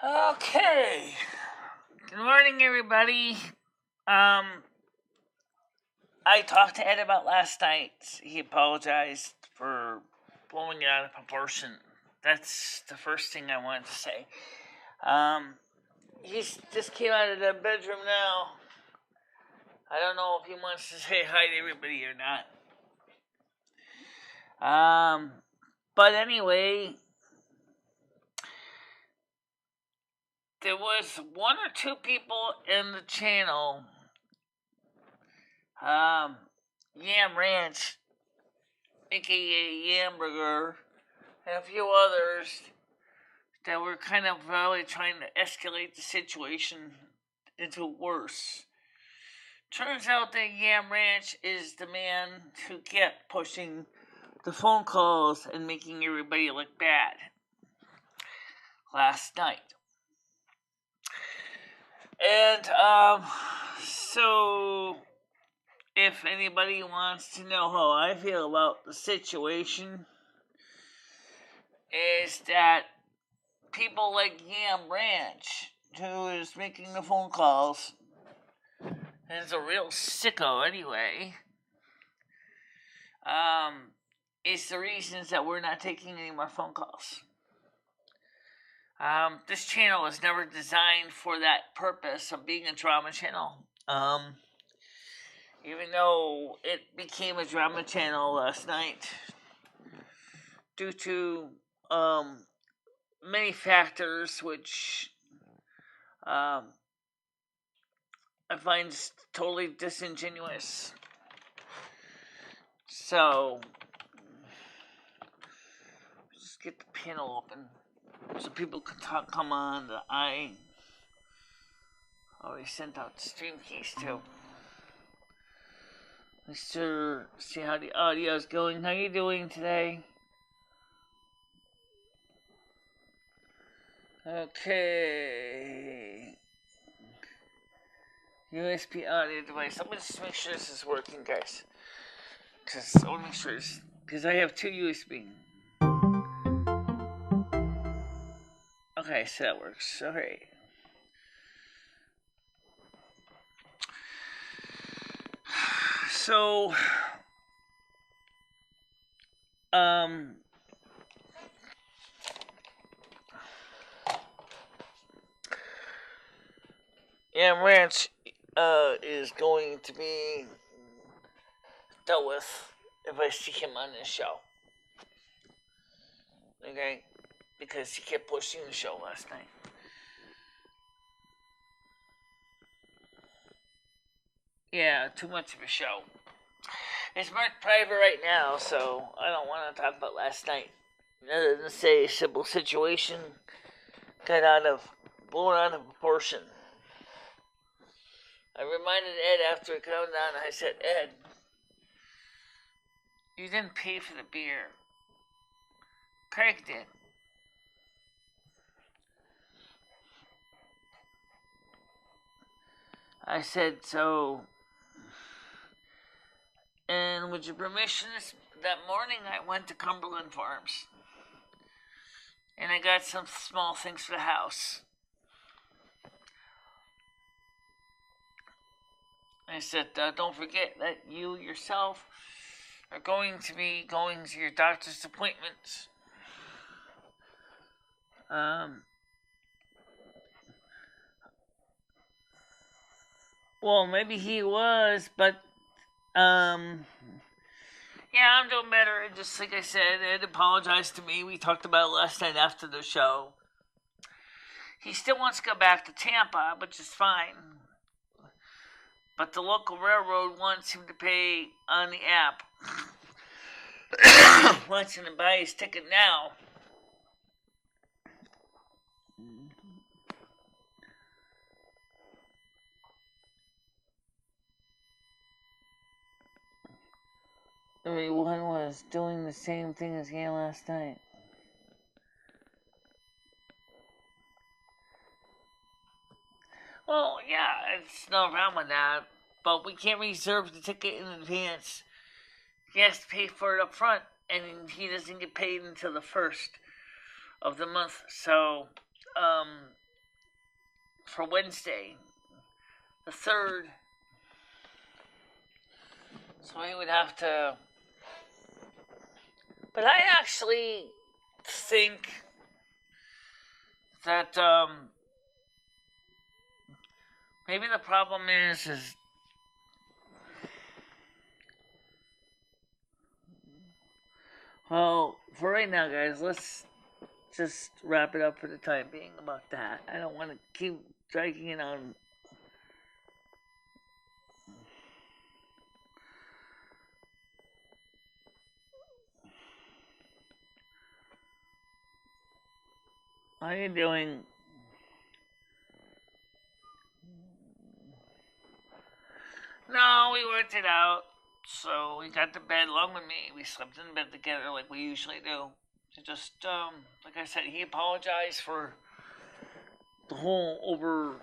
Okay. Good morning, everybody. I talked to Ed about last night. He apologized for blowing it out of proportion. That's the first thing I wanted to say. He just came out of the bedroom now. I don't know if he wants to say hi to everybody or not. But anyway, there was one or two people in the channel, Yam Ranch, aka Yamburger, and a few others that were kind of really trying to escalate the situation into worse. Turns out that Yam Ranch is the man who kept pushing the phone calls and making everybody look bad last night. And, so if anybody wants to know how I feel about the situation, is that people like Yam Ranch, who is making the phone calls, and is a real sicko anyway, is the reasons that we're not taking any more phone calls. This channel was never designed for that purpose of being a drama channel. Even though it became a drama channel last night due to many factors, which I find totally disingenuous. So, just get the panel open so people can come on that I already sent out the stream keys to. Let's see how the audio is going. How you doing today? Okay. USB audio device. I'm going to just make sure this is working, guys. Because I want to make sure this, because I have two USB. Okay, so that works. Okay. So, Yam Ranch is going to be dealt with if I see him on this show. Okay? Because he kept pushing the show last night. Yeah, too much of a show. It's marked private right now, so I don't want to talk about last night. Other than say a simple situation got blown out of proportion. I reminded Ed after it came down, I said, Ed, you didn't pay for the beer. Craig did. I said, so, and with your permission, that morning I went to Cumberland Farms. And I got some small things for the house. I said, don't forget that you yourself are going to be going to your doctor's appointments. Well, maybe he was, but, yeah, I'm doing better. Just like I said, Ed apologized to me. We talked about it last night after the show. He still wants to go back to Tampa, which is fine. But the local railroad wants him to pay on the app. Wants him to buy his ticket now. Everyone was doing the same thing as him last night. Well, yeah, it's no problem with that, but we can't reserve the ticket in advance. He has to pay for it up front, and he doesn't get paid until the 1st of the month. So, for Wednesday, the 3rd. So he would have to. But I actually think that maybe the problem is well, for right now, guys, let's just wrap it up for the time being about that. I don't want to keep dragging it on. How are you doing? No, we worked it out. So we got to bed along with me. We slept in bed together like we usually do. To just, like I said, he apologized for the whole over,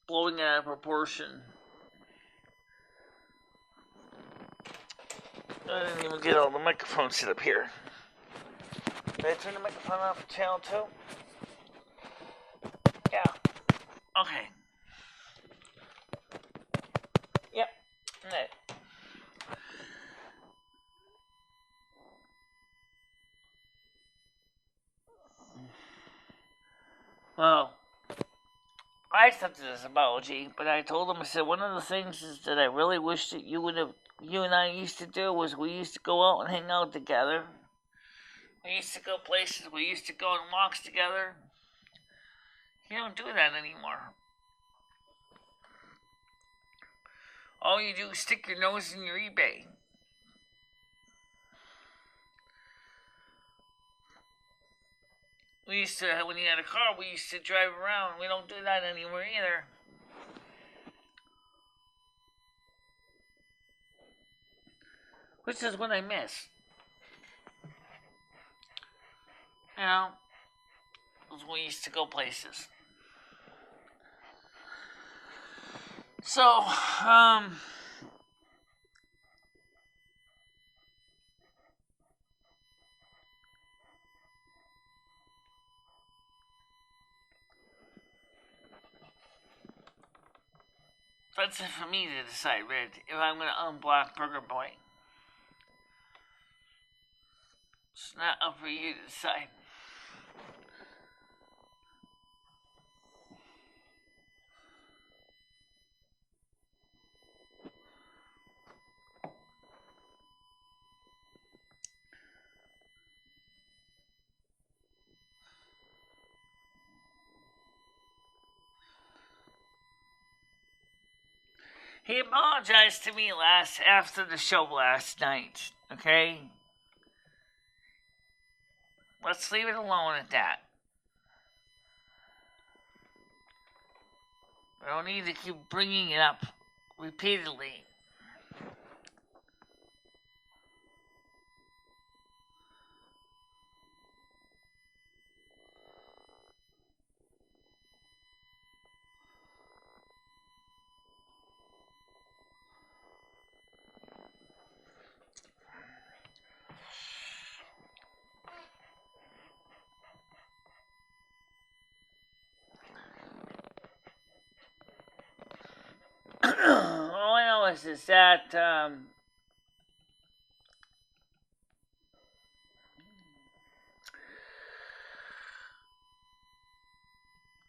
blowing it out of proportion. I didn't even get all the microphones set up here. Did I turn the microphone off for channel 2? Yeah. Okay. Yep. Right. Well, I accepted his apology, but I told him, I said, one of the things is that I really wish that you and I used to do was we used to go out and hang out together. We used to go places, we used to go on walks together. You don't do that anymore. All you do is stick your nose in your eBay. We used to, when you had a car, we used to drive around. We don't do that anymore either. Which is what I miss. You know, we used to go places. So, that's it for me to decide, Red, if I'm going to unblock Burger Boy. It's not up for you to decide. He apologized to me after the show last night, okay? Let's leave it alone at that. I don't need to keep bringing it up repeatedly. All I know is that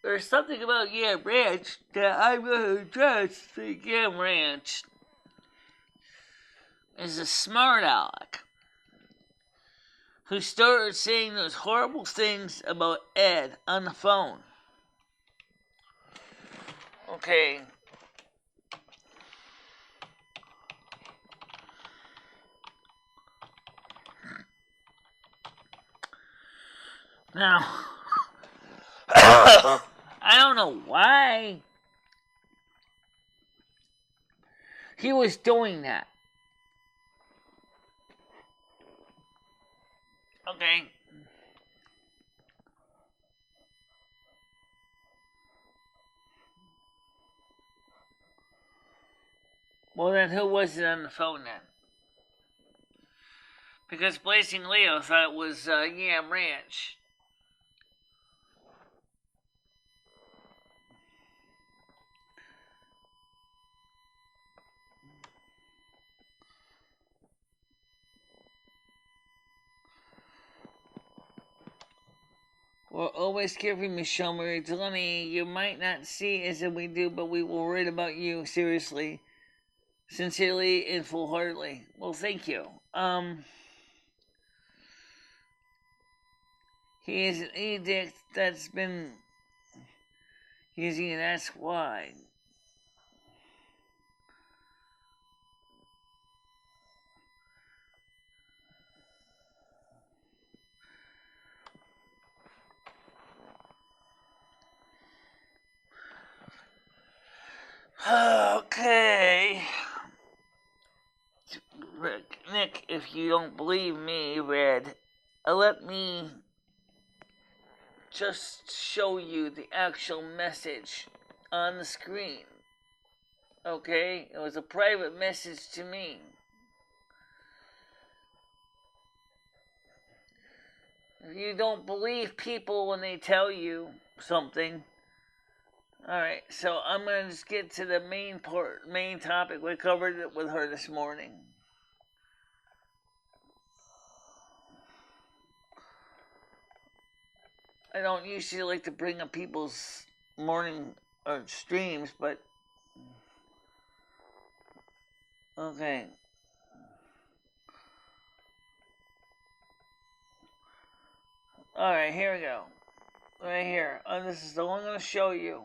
there's something about Yam Ranch that I'm going to address. The Yam Ranch is a smart aleck who started saying those horrible things about Ed on the phone. Okay. Now, I don't know why he was doing that. Okay. Well, then who was it on the phone then? Because Blazing Leo thought it was Yam Ranch. We'll always care for MicheleMarieDalene. You might not see as if we do, but we will write about you seriously, sincerely, and full-heartedly. Well, thank you. He is an edict that's been using an That's Why. Okay. Nick, if you don't believe me, Red, let me just show you the actual message on the screen. Okay? It was a private message to me. If you don't believe people when they tell you something, alright, so I'm going to just get to the main topic. We covered it with her this morning. I don't usually like to bring up people's morning or streams, but okay. Alright, here we go. Right here. This is the one I'm going to show you.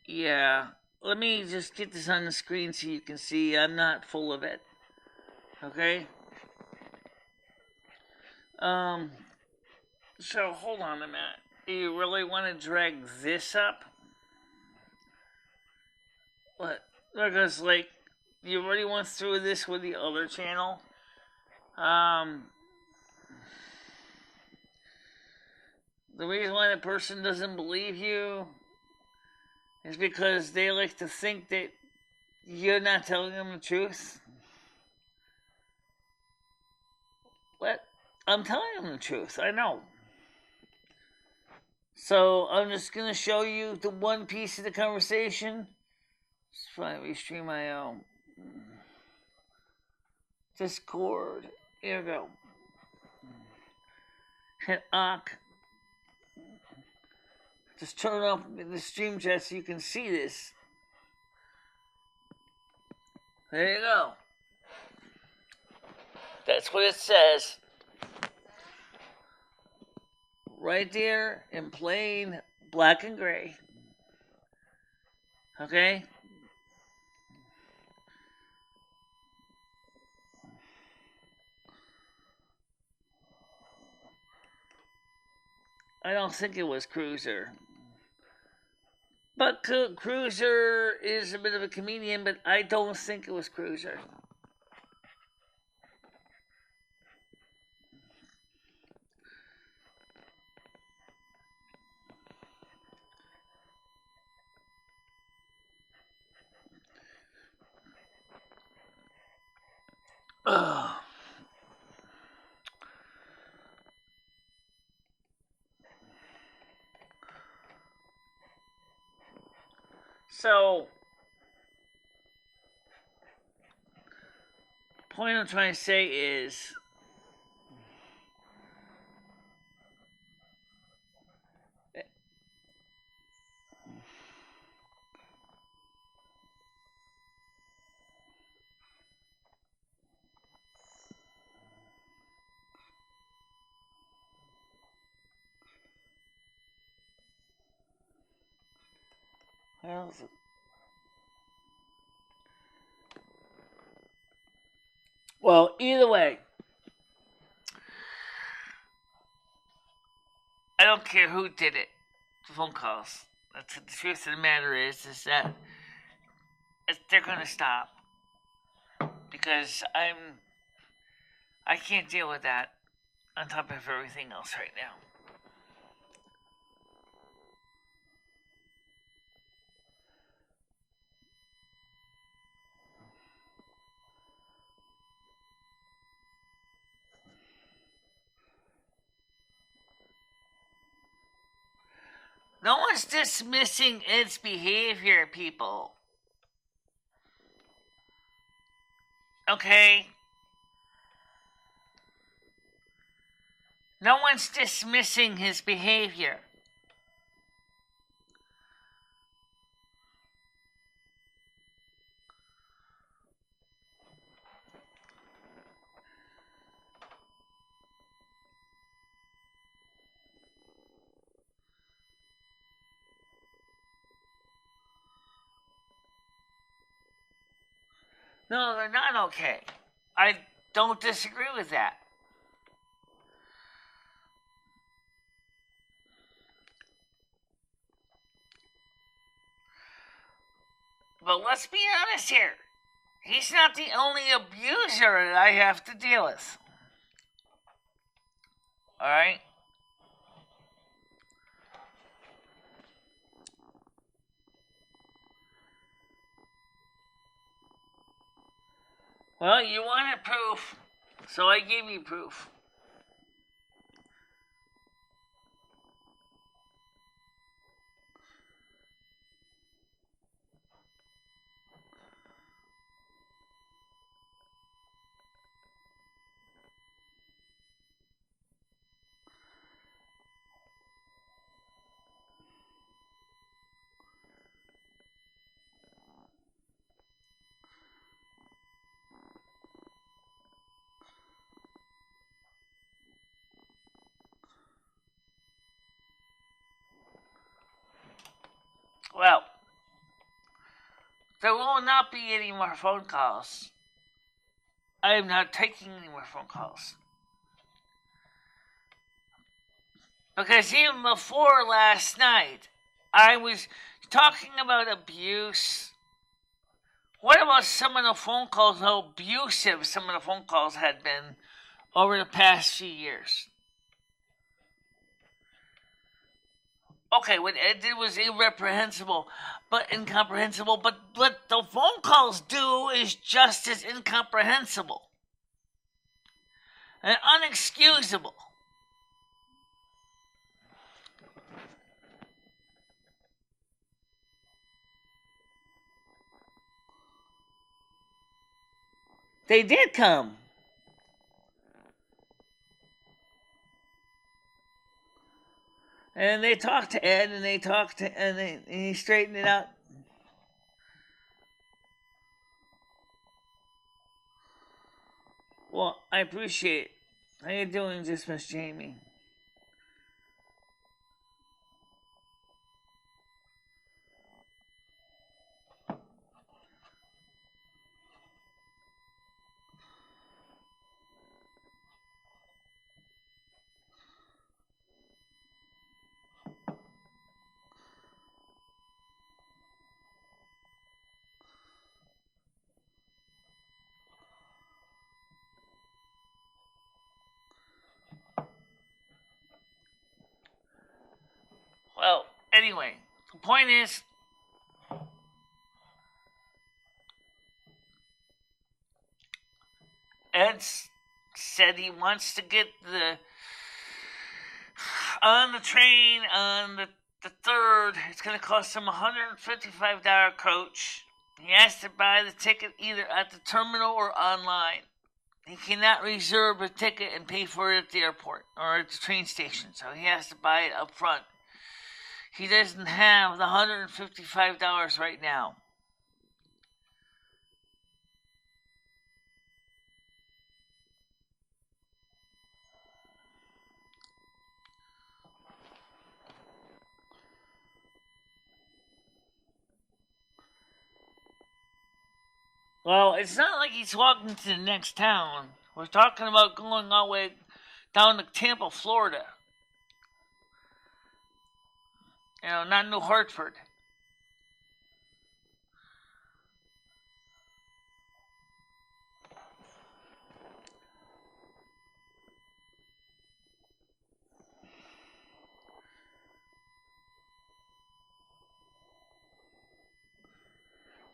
Yeah. Let me just get this on the screen so you can see I'm not full of it. Okay? So hold on a minute. Do you really want to drag this up? What? Because, like, you already went through this with the other channel. The reason why the person doesn't believe you is because they like to think that you're not telling them the truth. What? I'm telling them the truth. I know. So I'm just going to show you the one piece of the conversation. Let's finally restream my Discord. Here we go. Hit AUK. Just turn off the stream chat so you can see this. There you go. That's what it says. Right there in plain black and gray. Okay? I don't think it was Cruiser. But Cruiser is a bit of a comedian, but I don't think it was Cruiser. Ugh. So, the point I'm trying to say is, well, either way, I don't care who did it. The phone calls. That's the truth of the matter is that they're gonna stop because I can't deal with that on top of everything else right now. one's dismissing its behavior, people. Okay? No one's dismissing his behavior. No, they're not okay. I don't disagree with that. But let's be honest here. He's not the only abuser that I have to deal with. Alright? Well, you wanted proof, so I gave you proof. Well, there will not be any more phone calls. I am not taking any more phone calls. Because even before last night, I was talking about abuse. What about some of the phone calls, how abusive some of the phone calls had been over the past few years? Okay, what Ed did was irreprehensible, but incomprehensible. But what the phone calls do is just as incomprehensible and unexcusable. They did come. And they talked to Ed, and and he straightened it out. Well, I appreciate it. How you doing, just Miss Jamie? Well, anyway, the point is, Ed said he wants to get on the train on the 3rd. It's going to cost him $155 coach. He has to buy the ticket either at the terminal or online. He cannot reserve a ticket and pay for it at the airport or at the train station, so he has to buy it up front. He doesn't have the $155 right now. Well, it's not like he's walking to the next town. We're talking about going all the way down to Tampa, Florida. You know, not New Hartford.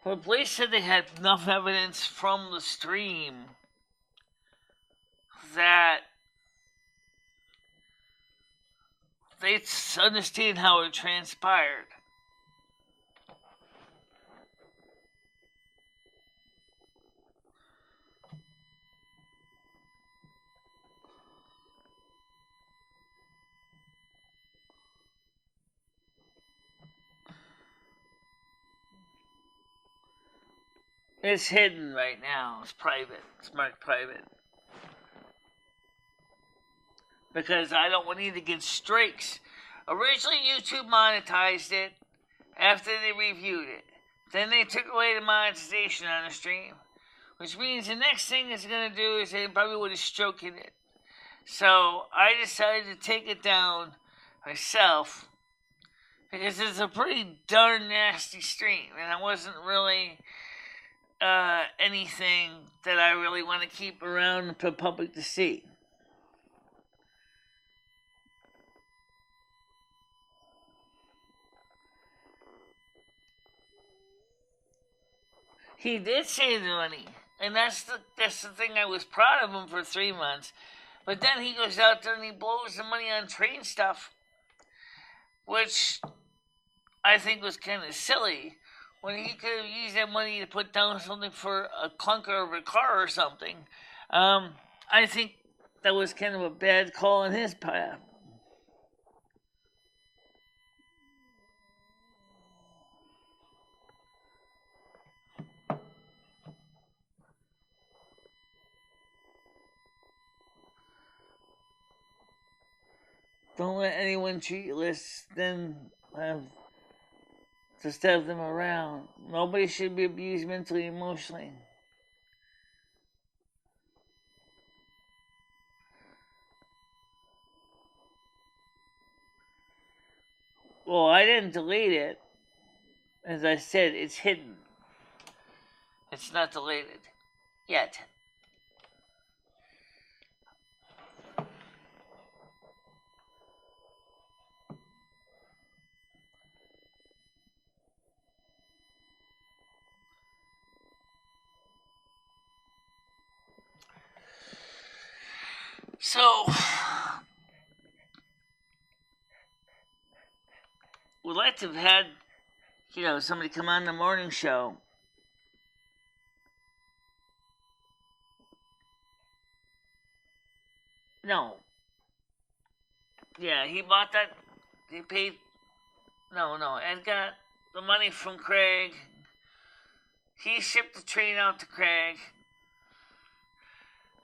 The police said they had enough evidence from the stream that they understand how it transpired. It's hidden right now. It's private. It's marked private. Because I don't need to get strikes. Originally, YouTube monetized it after they reviewed it. Then they took away the monetization on the stream. Which means the next thing it's going to do is they probably would have stroking it. So I decided to take it down myself. Because it's a pretty darn nasty stream. And I wasn't really anything that I really want to keep around for the public to see. He did save the money, and that's the thing. I was proud of him for 3 months, but then he goes out there and he blows the money on train stuff, which I think was kind of silly. When he could have used that money to put down something for a clunker of a car or something. I think that was kind of a bad call on his part. Don't let anyone treat you less than just have them around. Nobody should be abused mentally, emotionally. Well, I didn't delete it. As I said, it's hidden. It's not deleted yet. So, we'd like to have had, somebody come on the morning show. No. Yeah, he bought that. He paid. No. Ed got the money from Craig. He shipped the train out to Craig.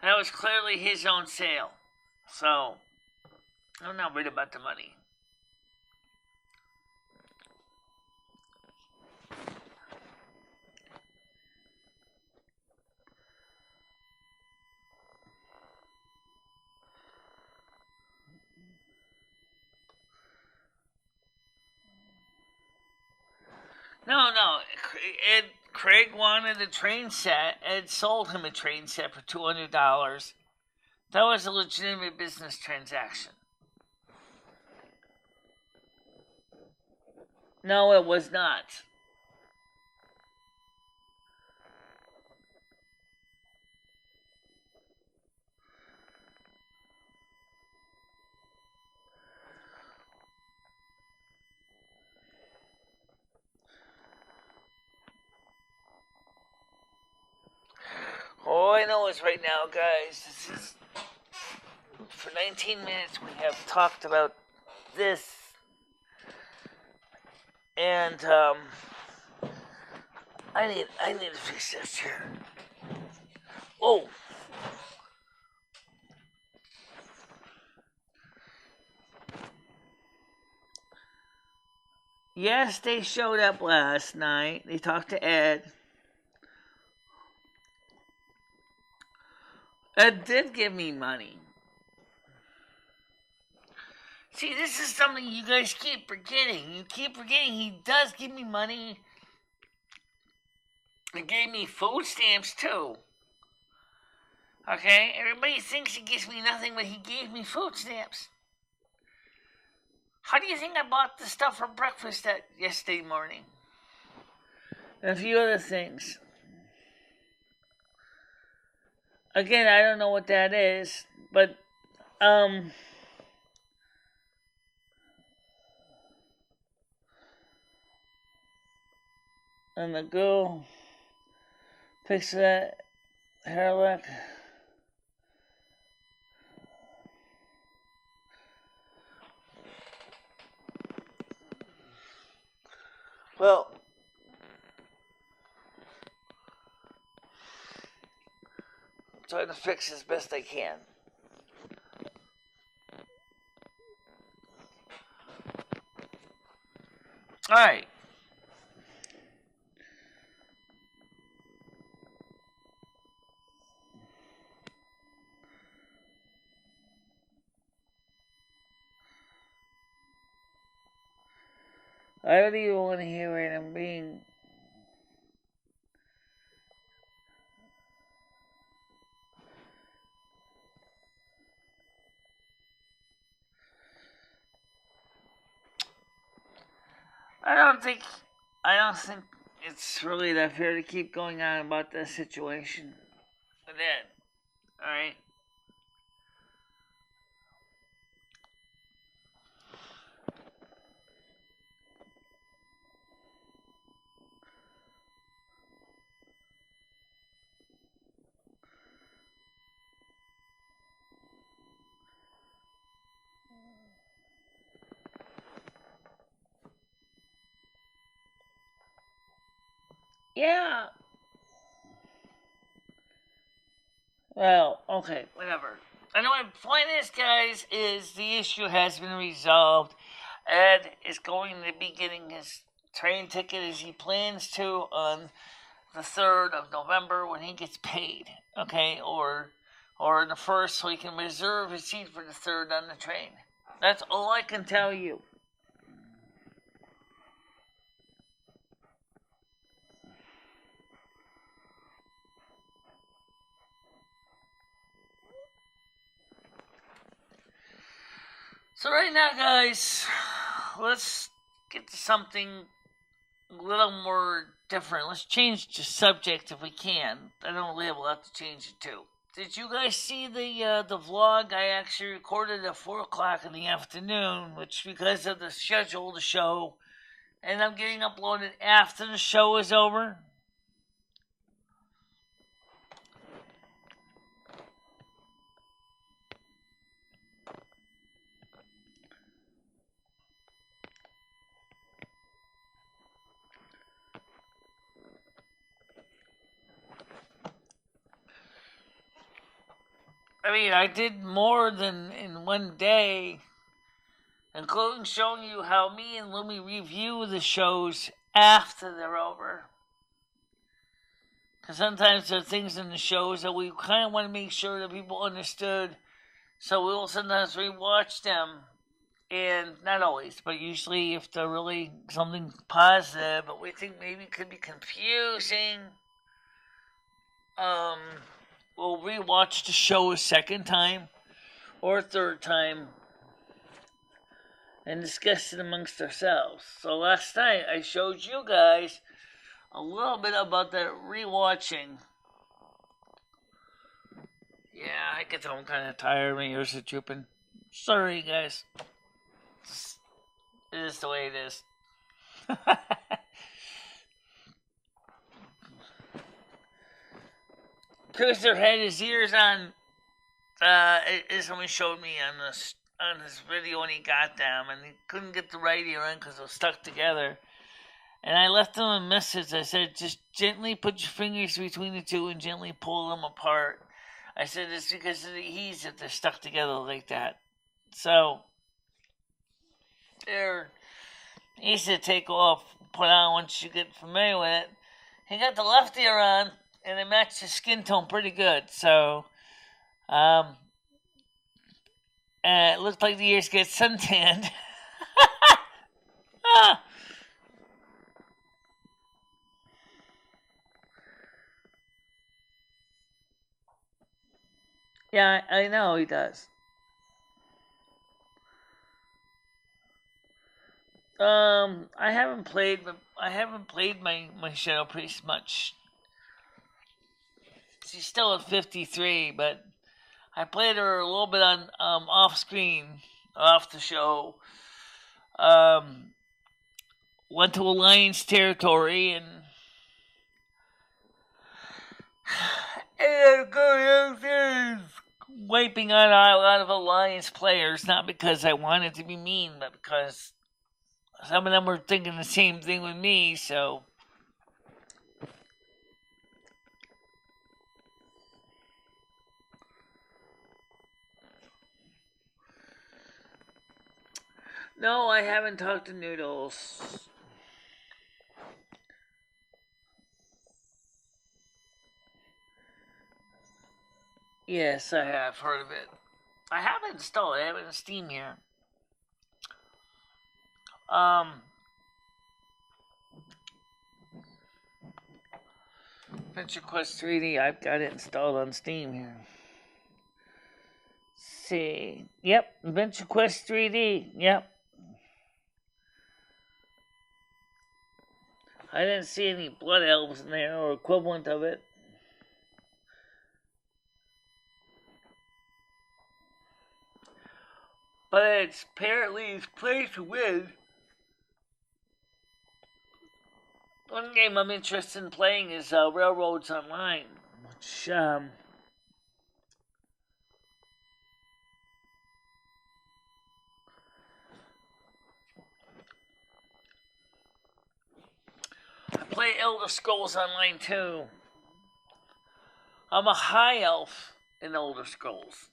That was clearly his own sale. So, I'm not worried about the money. No. Craig wanted a train set. Ed sold him a train set for $200. That was a legitimate business transaction. No, it was not. All I know is right now, guys, this is for 19 minutes we have talked about this, and I need to fix this here. Oh. Yes, they showed up last night. They talked to Ed. Ed did give me money. See, this is something you guys keep forgetting. You keep forgetting he does give me money. He gave me food stamps, too. Okay? Everybody thinks he gives me nothing, but he gave me food stamps. How do you think I bought the stuff for breakfast yesterday morning? And a few other things. Again, I don't know what that is, but, And the girl picks that hairlock. Well, I'm trying to fix as best I can. Alright. I don't even want to hear it. I'm being... I don't think it's really that fair to keep going on about this situation. But then, alright? Yeah. Well, okay, whatever. Anyway, point is, guys, is the issue has been resolved. Ed is going to be getting his train ticket as he plans to on the 3rd of November when he gets paid, okay? Or the 1st, so he can reserve his seat for the 3rd on the train. That's all I can tell you. So right now, guys, let's get to something a little more different. Let's change the subject if we can. I don't really have a lot to change it to. Did you guys see the vlog I actually recorded at 4 o'clock in the afternoon, which because of the schedule of the show, and I'm getting uploaded after the show is over? I mean, I did more than in one day, including showing you how me and Lumi review the shows after they're over. Because sometimes there are things in the shows that we kind of want to make sure that people understood, so we'll sometimes rewatch them. And not always, but usually if they're really something positive, but we think maybe could be confusing, we'll rewatch the show a second time or a third time and discuss it amongst ourselves. So last night I showed you guys a little bit about that rewatching. Yeah, I can tell I'm kind of tired. My ears are drooping. Sorry, guys. It is the way it is. Cruiser had his ears on. Someone showed me on his video when he got them, and he couldn't get the right ear in because they were stuck together. And I left him a message. I said, just gently put your fingers between the two and gently pull them apart. I said it's because of the adhesive they're stuck together like that. So they're easy to take off, put on once you get familiar with it. He got the left ear on, and it matched his skin tone pretty good. So, it looked like the ears get suntanned. Ah. Yeah, I know he does. I haven't played my Shadow Priest much. She's still at 53, but I played her a little bit on off screen, off the show. Went to Alliance territory and And going out there wiping out a lot of Alliance players, not because I wanted to be mean, but because some of them were thinking the same thing with me, so. No, I haven't talked to Noodles. Yes, I have heard of it. I haven't installed it. I have it in Steam here. Venture Quest 3D, I've got it installed on Steam here. See. Yep, Venture Quest 3D. Yep. I didn't see any blood elves in there or equivalent of it. But it's apparently play to win. One game I'm interested in playing is Railroads Online, which I play Elder Scrolls Online too. I'm a high elf in Elder Scrolls.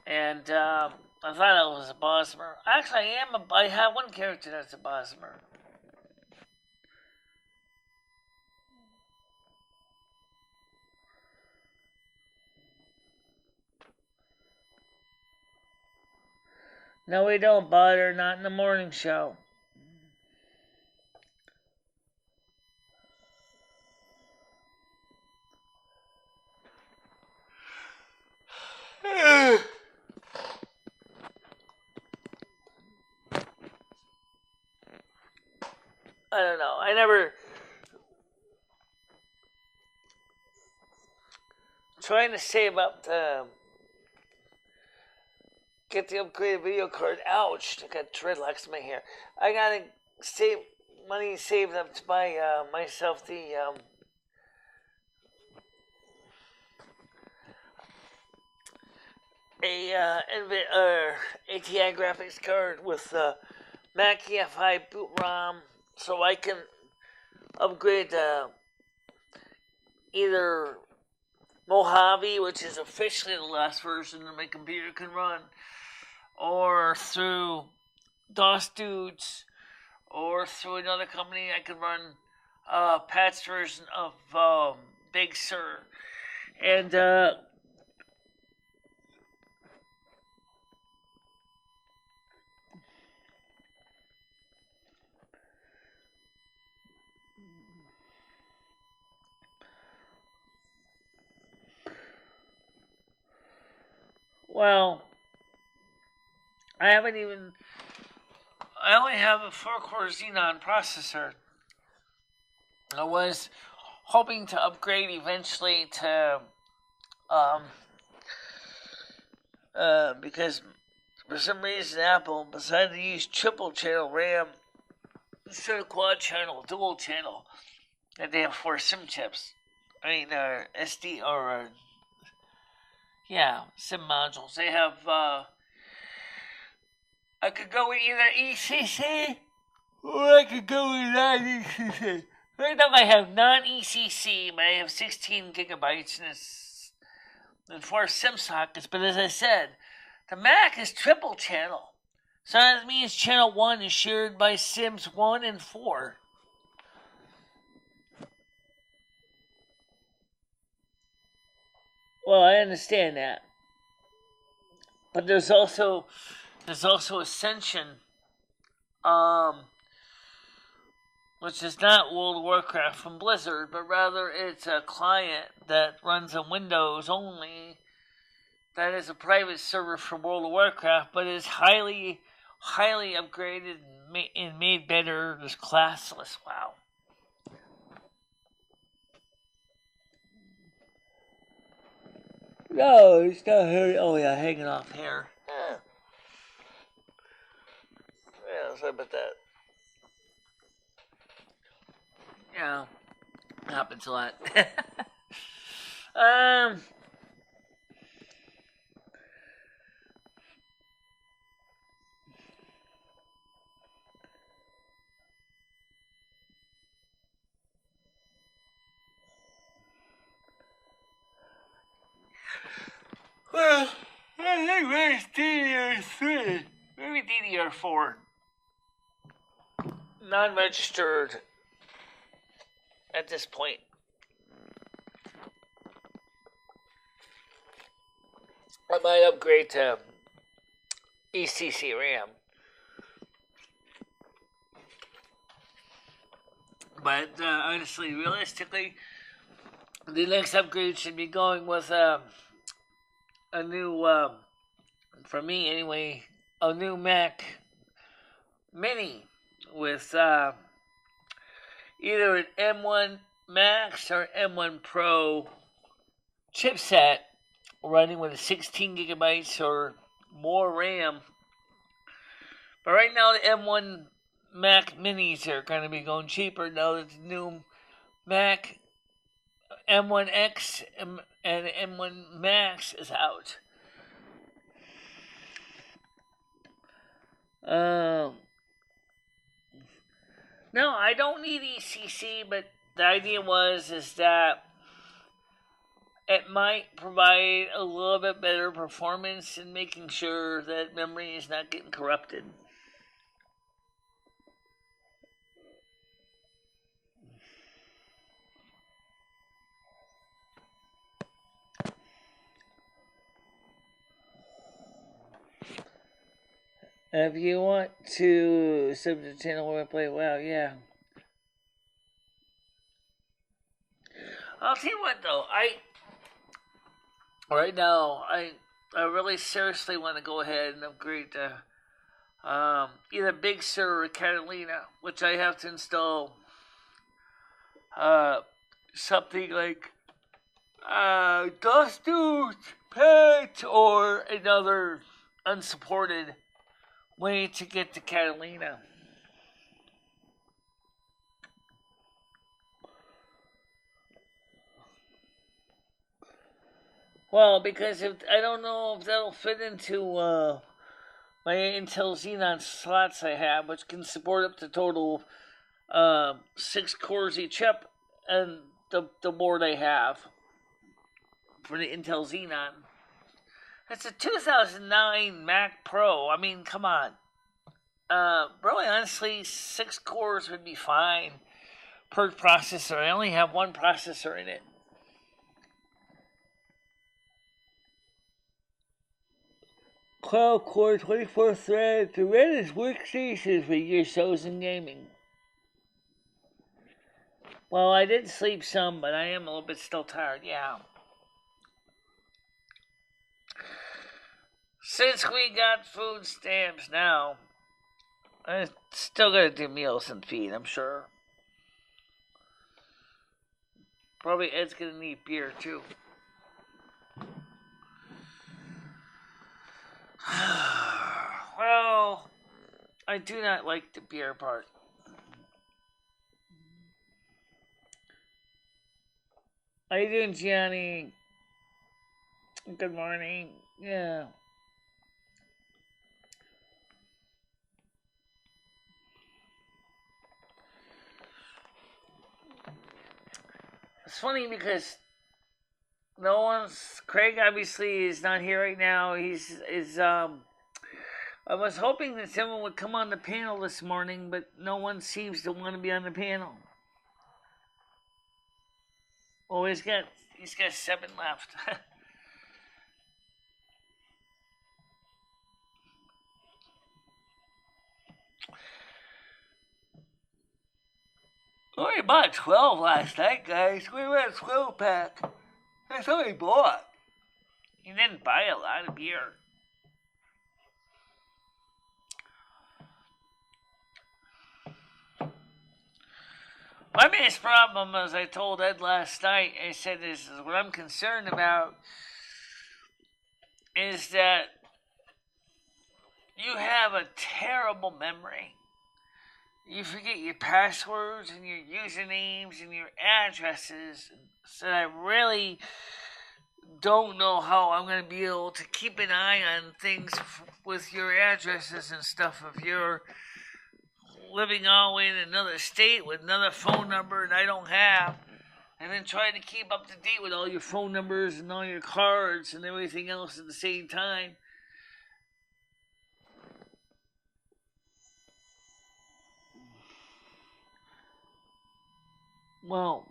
And I thought I was a Bosmer. Actually, I have one character that's a Bosmer. No, we don't bother. Not in the morning show. I don't know. I never trying to save up to get the upgraded video card. Ouch! I got dreadlocks in my hair. I gotta save money saved up to buy myself the ATI graphics card with Mac EFI boot ROM, so I can upgrade either Mojave, which is officially the last version that my computer can run, or through DOS Dudes, or through another company I can run a patched version of Big Sur. And well, I only have a 4-core Xenon processor. I was hoping to upgrade eventually to, because for some reason Apple decided to use triple channel RAM instead of quad channel, dual channel, and they have 4 SIM chips. I mean, SD or SIM modules. They have. I could go with either ECC or I could go with non-ECC. Right now I have non-ECC, but I have 16 gigabytes and 4 SIM sockets. But as I said, the Mac is triple channel. So that means channel 1 is shared by SIMs 1 and 4. Well, I understand that. But there's also Ascension, which is not World of Warcraft from Blizzard, but rather it's a client that runs on Windows only. That is a private server for World of Warcraft, but is highly upgraded and made better. There's classless. Wow. No, it's not hurting. Oh yeah, hanging off hair. Yeah, sorry about that. Yeah. Happens a lot. um. Well, I think it's DDR3. Maybe DDR4. Non-registered at this point. I might upgrade to ECC RAM. But honestly, realistically, the next upgrade should be going with a new, for me anyway, a new Mac Mini with either an M1 Max or M1 Pro chipset running with a 16 gigabytes or more RAM. But right now, the M1 Mac Minis are going to be going cheaper now that the new Mac M1X and M1 Max is out. No, I don't need ECC, but the idea is that it might provide a little bit better performance in making sure that memory is not getting corrupted. If you want to sub the channel where I play WoW, yeah. I'll tell you what though, right now I really seriously want to go ahead and upgrade to either Big Sur or Catalina, which I have to install something like Dustooth, Pet, or another unsupported way to get to Catalina. Well, because if I don't know if that'll fit into my Intel Xenon slots I have, which can support up to total 6 cores each chip, and the board I have for the Intel Xenon. It's a 2009 Mac Pro. I mean, come on. Really, honestly, 6 cores would be fine per processor. I only have one processor in it. Qual Core 24 thread, the Redis workstation for your shows and gaming. Well, I did sleep some, but I am a little bit still tired, yeah. Since we got food stamps now, I still gotta do meals and feed, I'm sure. Probably Ed's gonna need beer too. Well, I do not like the beer part. How you doing, Gianni? Good morning. Yeah. It's funny because Craig obviously is not here right now. I was hoping that someone would come on the panel this morning, but no one seems to want to be on the panel. Oh, he's got 7 left. We bought 12 last night, guys. We went a 12-pack. That's all we bought. You didn't buy a lot of beer. My biggest problem, as I told Ed last night, I said this is what I'm concerned about, is that you have a terrible memory. you forget your passwords and your usernames and your addresses. So I really don't know how I'm going to be able to keep an eye on things with your addresses and stuff if you're living all the way in another state with another phone number and I don't have. And then trying to keep up to date with all your phone numbers and all your cards and everything else at the same time. Well,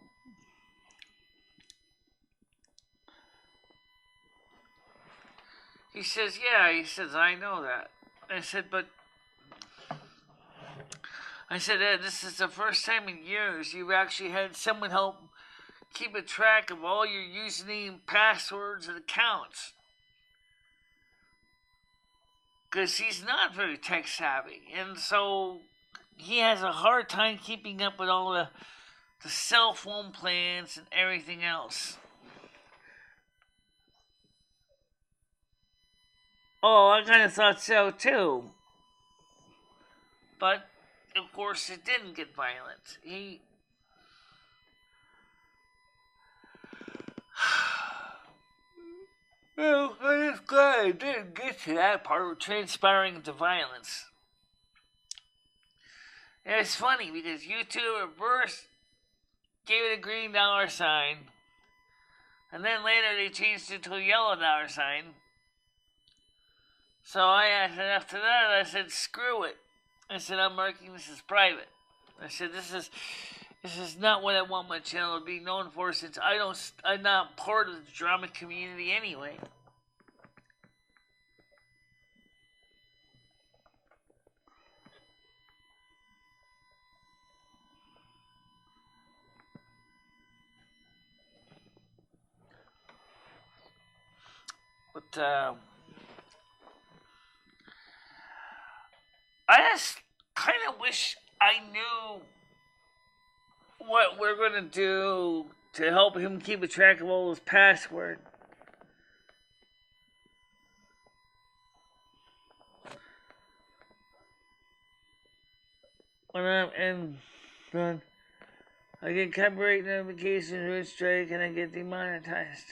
he says, yeah, he says, I know that. I said, but Ed, this is the first time in years you've actually had someone help keep a track of all your username, passwords, and accounts. Because he's not very tech savvy, and so he has a hard time keeping up with all the cell phone plans and everything else. Oh, I kind of thought so too. But, of course, it didn't get violent. Well, I'm just glad I didn't get to that part of transpiring into violence. And it's funny because YouTube at first gave it a green dollar sign, and then later they changed it to a yellow dollar sign. So I said after that, I said, screw it. I said, I'm marking this as private. I said, this is not what I want my channel to be known for, since I'm not part of the drama community anyway. But I just kind of wish I knew what we're going to do to help him keep a track of all his passwords. When I'm done, I get copyright notifications, root strike, and I get demonetized.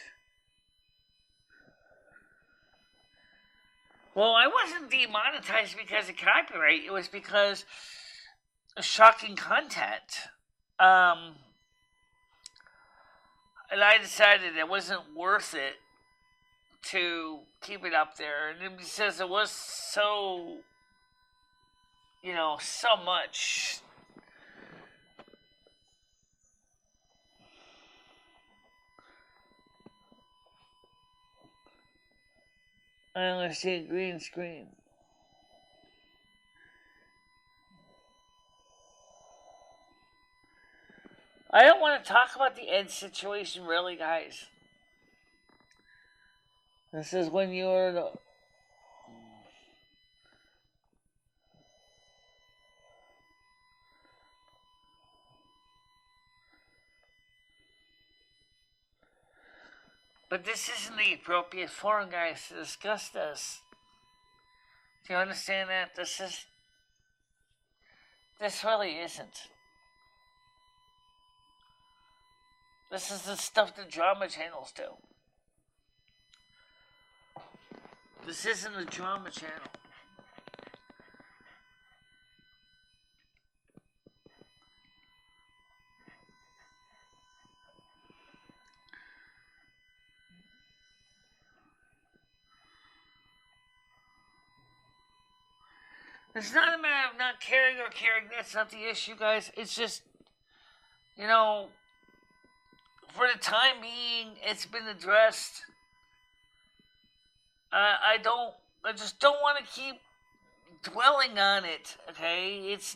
Well, I wasn't demonetized because of copyright. It was because of shocking content. And I decided it wasn't worth it to keep it up there. And it says it was so, so much. I only see a green screen. I don't want to talk about the Ed situation, really, guys. This is when you're the... But this isn't the appropriate forum, guys, to discuss this. Do you understand that? This really isn't. This is the stuff the drama channels do. This isn't a drama channel. It's not a matter of not caring or caring. That's not the issue, guys. It's just, for the time being, it's been addressed. I just don't want to keep dwelling on it, okay? This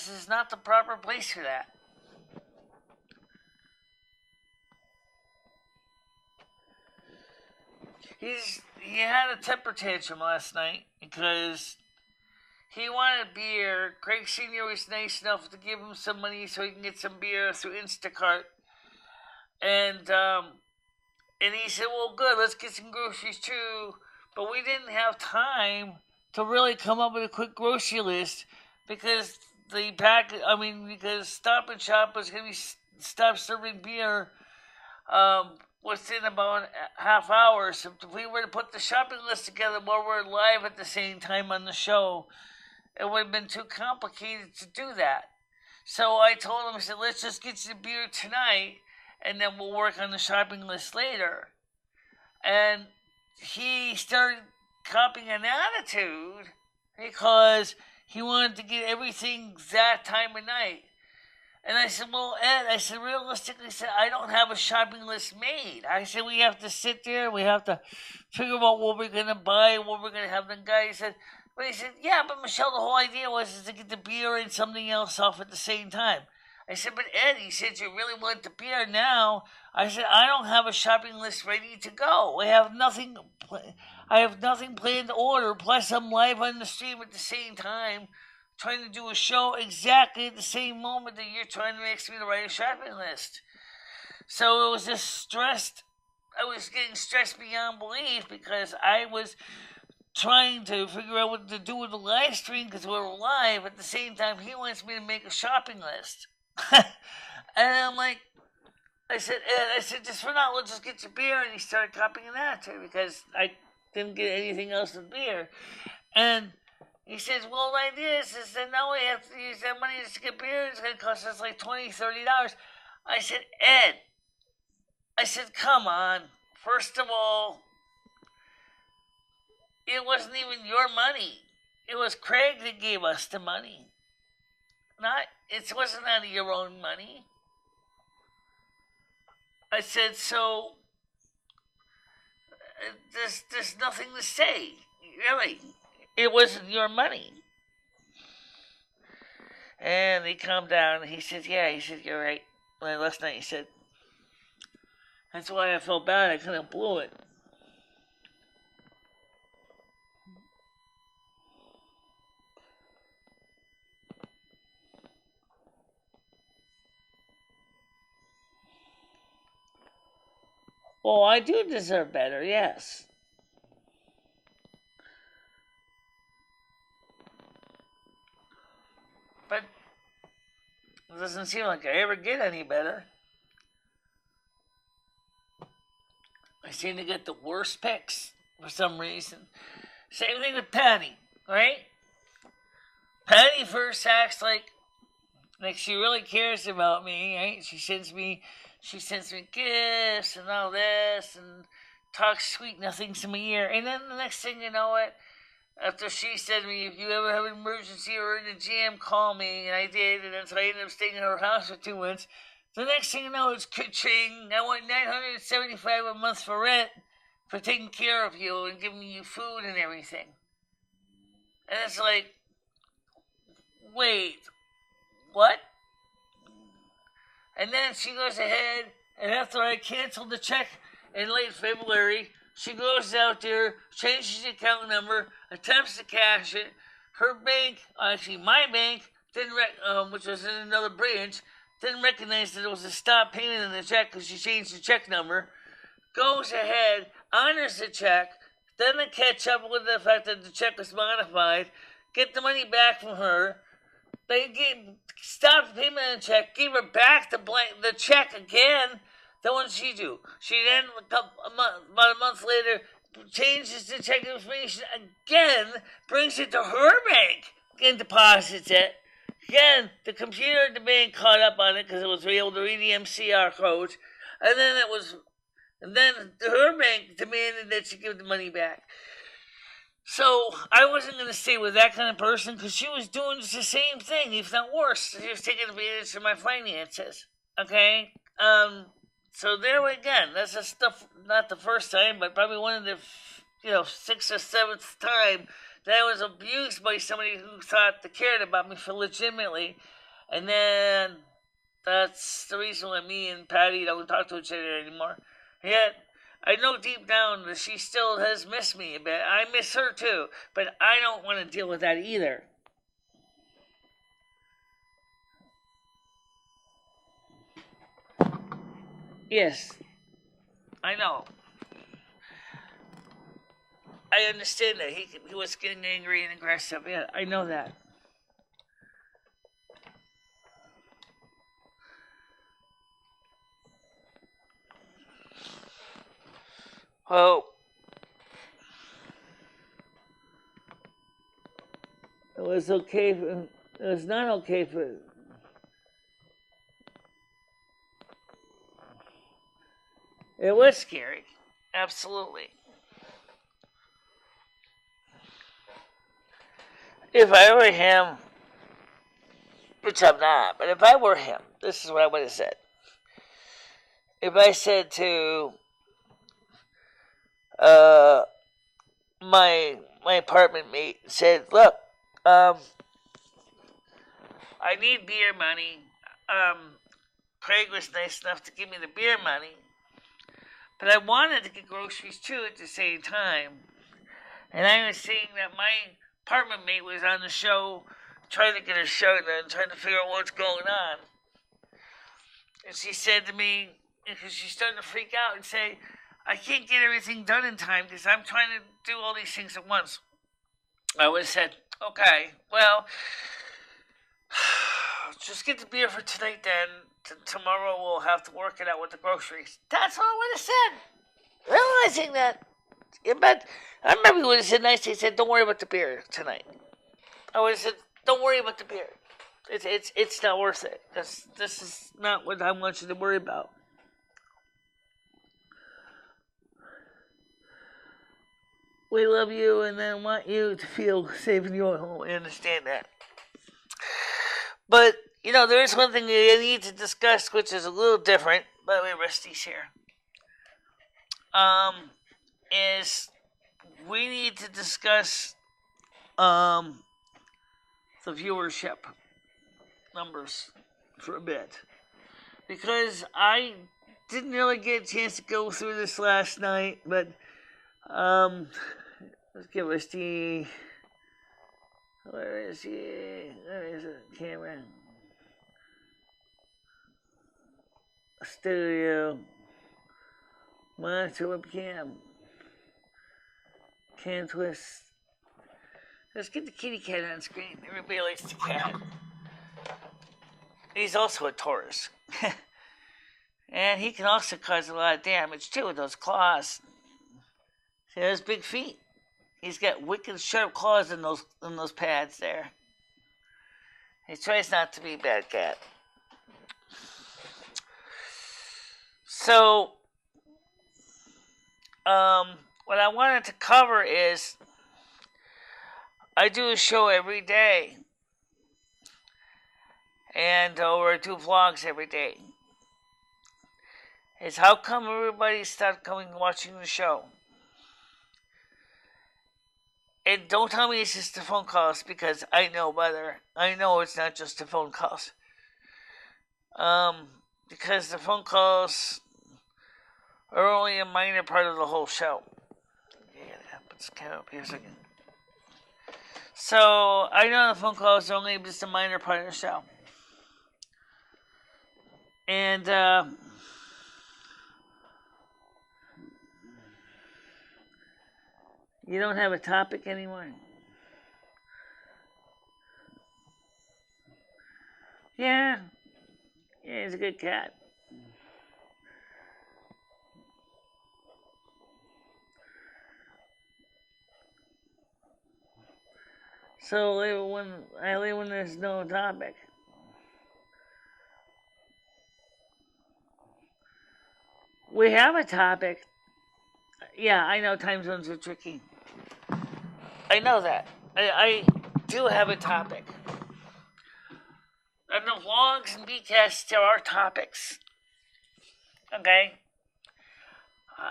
is not the proper place for that. He had a temper tantrum last night because he wanted beer. Craig Sr. was nice enough to give him some money so he can get some beer through Instacart. And he said, well, good, let's get some groceries too. But we didn't have time to really come up with a quick grocery list because the pack. I mean, because Stop and Shop was going to be stop serving beer within about a half hour. So if we were to put the shopping list together while we're live at the same time on the show, it would have been too complicated to do that. So I told him, I said, let's just get you the beer tonight, and then we'll work on the shopping list later. And he started copying an attitude because he wanted to get everything that time of night. And I said, well, Ed, I said, realistically, I said, I don't have a shopping list made. I said, we have to sit there, we have to figure out what we're going to buy, what we're going to have. The guy said, but he said, yeah, but Michelle, the whole idea was to get the beer and something else off at the same time. I said, but Ed, he said, you really want the beer now? I said, I don't have a shopping list ready to go. I have nothing planned to order, plus I'm live on the stream at the same time, trying to do a show exactly at the same moment that you're trying to make me to write a shopping list. So it was just stressed. I was getting stressed beyond belief because I was trying to figure out what to do with the live stream because we were live at the same time. He wants me to make a shopping list. And I'm like, I said, Ed, I said, just for now, let's just get you beer. And he started copying that too because I didn't get anything else with beer. And he says, well, the idea is that now we have to use that money to get beer. It's going to cost us like $20, $30. I said, Ed, I said, come on. First of all, it wasn't even your money. It was Craig that gave us the money. It wasn't out of your own money. I said, so there's nothing to say. Really, it wasn't your money. And he calmed down and he said, yeah, he said, you're right. And last night he said, that's why I felt bad. I kind of blew it. Well, I do deserve better, yes. But it doesn't seem like I ever get any better. I seem to get the worst picks for some reason. Same thing with Patty, right? Patty first acts like she really cares about me, right? She sends me gifts and all this and talks sweet nothings to my ear. And then the next thing you know it, after she said to me, if you ever have an emergency or in a jam, call me. And I did, and then so I ended up staying in her house for 2 months. The next thing you know, it's ka-ching. I want $975 a month for rent for taking care of you and giving you food and everything. And it's like, wait, what? And then she goes ahead, and after I canceled the check in late February, she goes out there, changes the account number, attempts to cash it. Her bank, actually my bank, which was in another branch, didn't recognize that it was a stop payment in the check because she changed the check number. Goes ahead, honors the check, then they catch up with the fact that the check was modified, get the money back from her. They stopped the payment on the check, gave her back the check again. Then what did she do? She then, about a month later, changes the check information again, brings it to her bank, and deposits it. Again, the computer at the bank caught up on it because it was able to read the MCR codes, and then her bank demanded that she give the money back. So I wasn't going to stay with that kind of person because she was doing just the same thing, if not worse. She was taking advantage of my finances. Okay? So there we again. That's just not the first time, but probably one of the 6th or 7th time that I was abused by somebody who thought they cared about me for legitimately. And then that's the reason why me and Patty don't talk to each other anymore. Yet I know deep down that she still has missed me a bit. I miss her too, but I don't want to deal with that either. Yes, I know. I understand that he was getting angry and aggressive. Yeah, I know that. Well, it was okay for, it was not okay for, it was scary. Absolutely. If I were him, which I'm not, but if I were him, this is what I would have said. If I said to my apartment mate, said, "Look, I need beer money. Craig was nice enough to give me the beer money, but I wanted to get groceries too at the same time." And I was seeing that my apartment mate was on the show, trying to get a show done, trying to figure out what's going on. And she said to me, because she's starting to freak out and say, "I can't get everything done in time because I'm trying to do all these things at once." I would have said, "Okay, well, just get the beer for tonight then. Tomorrow we'll have to work it out with the groceries." That's all I would have said. Realizing that. Yeah, but I remember he would have said nicely, he said, "Don't worry about the beer tonight." I would have said, "Don't worry about the beer. It's not worth it. This is not what I want you to worry about." We love you and then want you to feel safe in your home. I understand that. But, there is one thing I need to discuss, which is a little different. By the way, Rusty's here. Is we need to discuss the viewership numbers for a bit. Because I didn't really get a chance to go through this last night, but let's give Rusty. Where is he? Where is the camera? Studio. Monitor webcam. Can twist. Let's get the kitty cat on screen. Everybody likes the cat. He's also a Taurus. And he can also cause a lot of damage too with those claws. See those big feet? He's got wicked sharp claws in those pads there. He tries not to be a bad cat. So, what I wanted to cover is I do a show every day. And or I do vlogs every day. Is how come everybody started coming and watching the show? And don't tell me it's just the phone calls, because I know better. I know it's not just the phone calls. Because the phone calls are only a minor part of the whole show. Yeah, put this camera up here a second. So, I know the phone calls are only just a minor part of the show. And, you don't have a topic anymore? Yeah. Yeah, he's a good cat. So I leave when there's no topic. We have a topic. Yeah, I know time zones are tricky. I know that. I do have a topic. And the vlogs and BCasts, there are topics. Okay?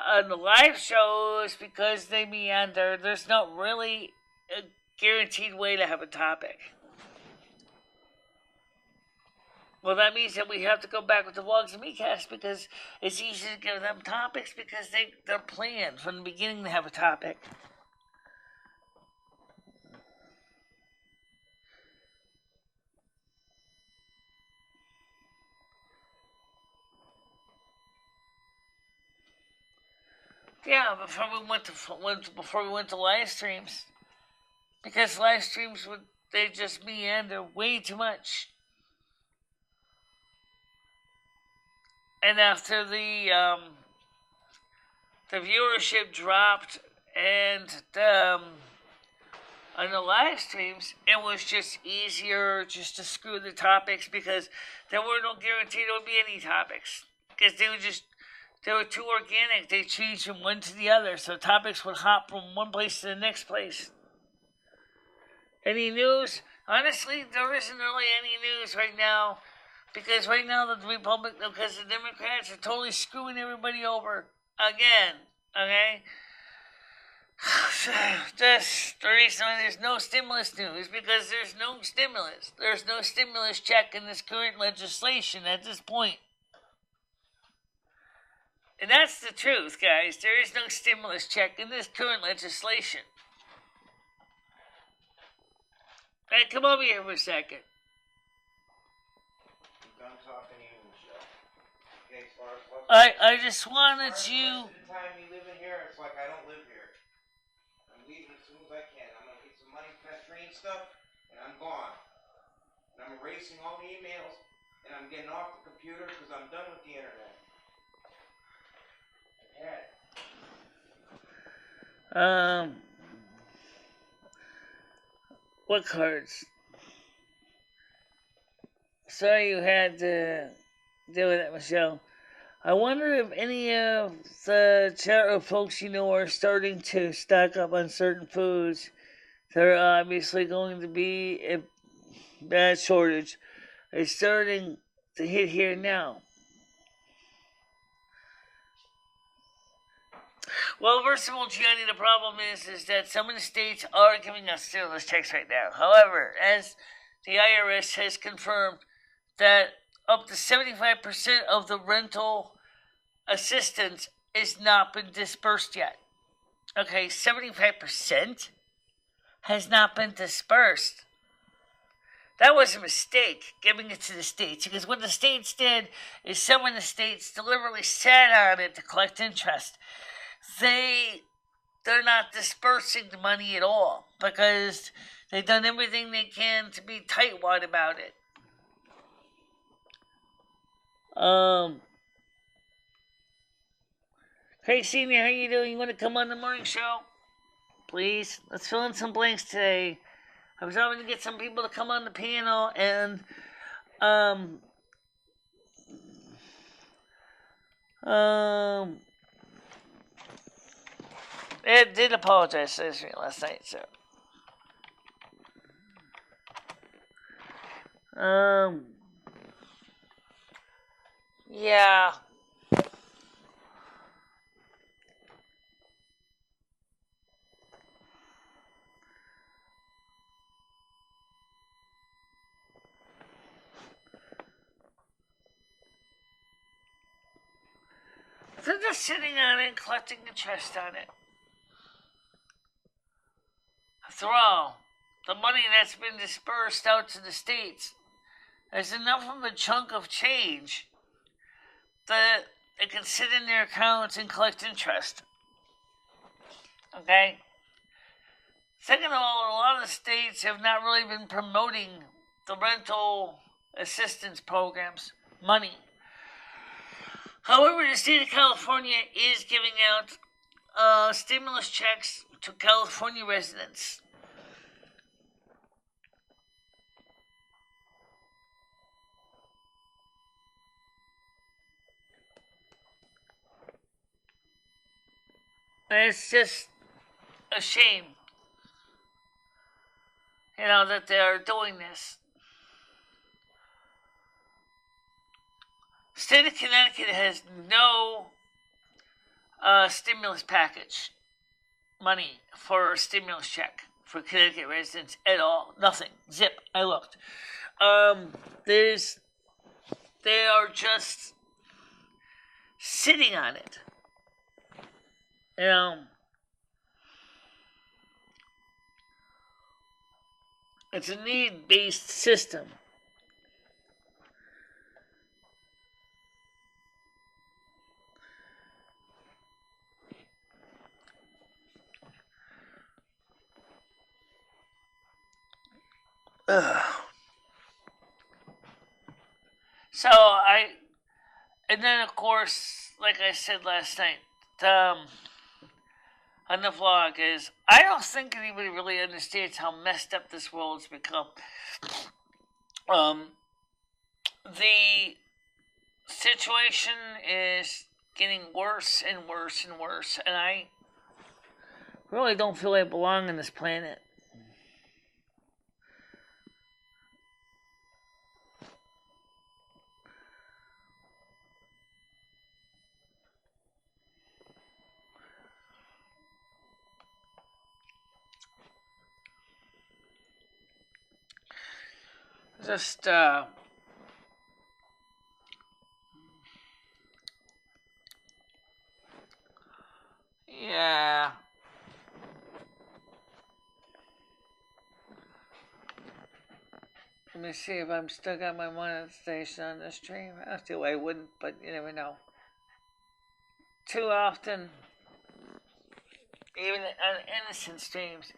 On the live shows, because they meander, there's not really a guaranteed way to have a topic. Well, that means that we have to go back with the vlogs and BCasts, because it's easy to give them topics because they're planned from the beginning to have a topic. Yeah, before we went to live streams, because live streams they just meander way too much. And after the the viewership dropped, and on the live streams, it was just easier just to screw the topics because there were no guarantee there would be any topics because they were too organic. They changed from one to the other, so topics would hop from one place to the next place. Any news? Honestly, there isn't really any news right now because right now the Democrats are totally screwing everybody over again. Okay. Just the reason why there's no stimulus news because there's no stimulus. There's no stimulus check in this current legislation at this point. And that's the truth, guys. There is no stimulus check in this current legislation. Hey, come over here for a second. I'm done talking to you, Michelle. Okay, as far as I just wanted you... The time you live in here, it's like I don't live here. I'm leaving as soon as I can. I'm going to get some money for that train stuff, and I'm gone. And I'm erasing all the emails, and I'm getting off the computer because I'm done with the internet. What cards? Sorry you had to deal with that, Michelle. I wonder if any of the chat room folks you know are starting to stock up on certain foods. They're obviously going to be a bad shortage. It's starting to hit here now. Well, first of all, Gianni, the problem is that some of the states are giving us stimulus checks right now. However, as the IRS has confirmed that up to 75% of the rental assistance has not been dispersed yet. Okay, 75% has not been dispersed. That was a mistake, giving it to the states, because what the states did is some of the states deliberately sat on it to collect interest. They're not dispersing the money at all because they've done everything they can to be tightwad about it. Hey, Senior, how you doing? You want to come on the morning show? Please, let's fill in some blanks today. I was hoping to get some people to come on the panel and Ed did apologize to me last night, so. Yeah. They're just sitting on it and collecting interest on it. After all, the money that's been dispersed out to the states is enough of a chunk of change that they can sit in their accounts and collect interest. Okay? Second of all, a lot of the states have not really been promoting the rental assistance programs, money. However, the state of California is giving out stimulus checks to California residents. And it's just a shame, that they are doing this. State of Connecticut has no stimulus package money for a stimulus check for Connecticut residents at all. Nothing. Zip. I looked. They are just sitting on it. It's a need-based system. And then of course, like I said last night, on the vlog is I don't think anybody really understands how messed up this world's become. The situation is getting worse and worse and worse, and I really don't feel I belong on this planet. Just, yeah. Let me see if I'm still got my monetization on this stream. I feel I wouldn't, but you never know. Too often, even on innocent streams,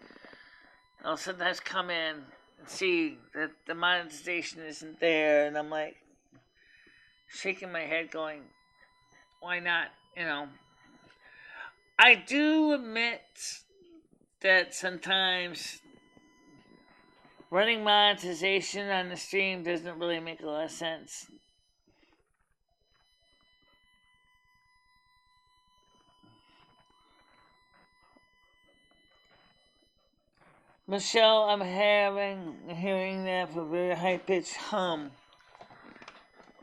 I'll sometimes come in and see that the monetization isn't there, and I'm like shaking my head going, why not? You know, I do admit that sometimes running monetization on the stream doesn't really make a lot of sense. Michelle, I'm hearing that for a very high-pitched hum.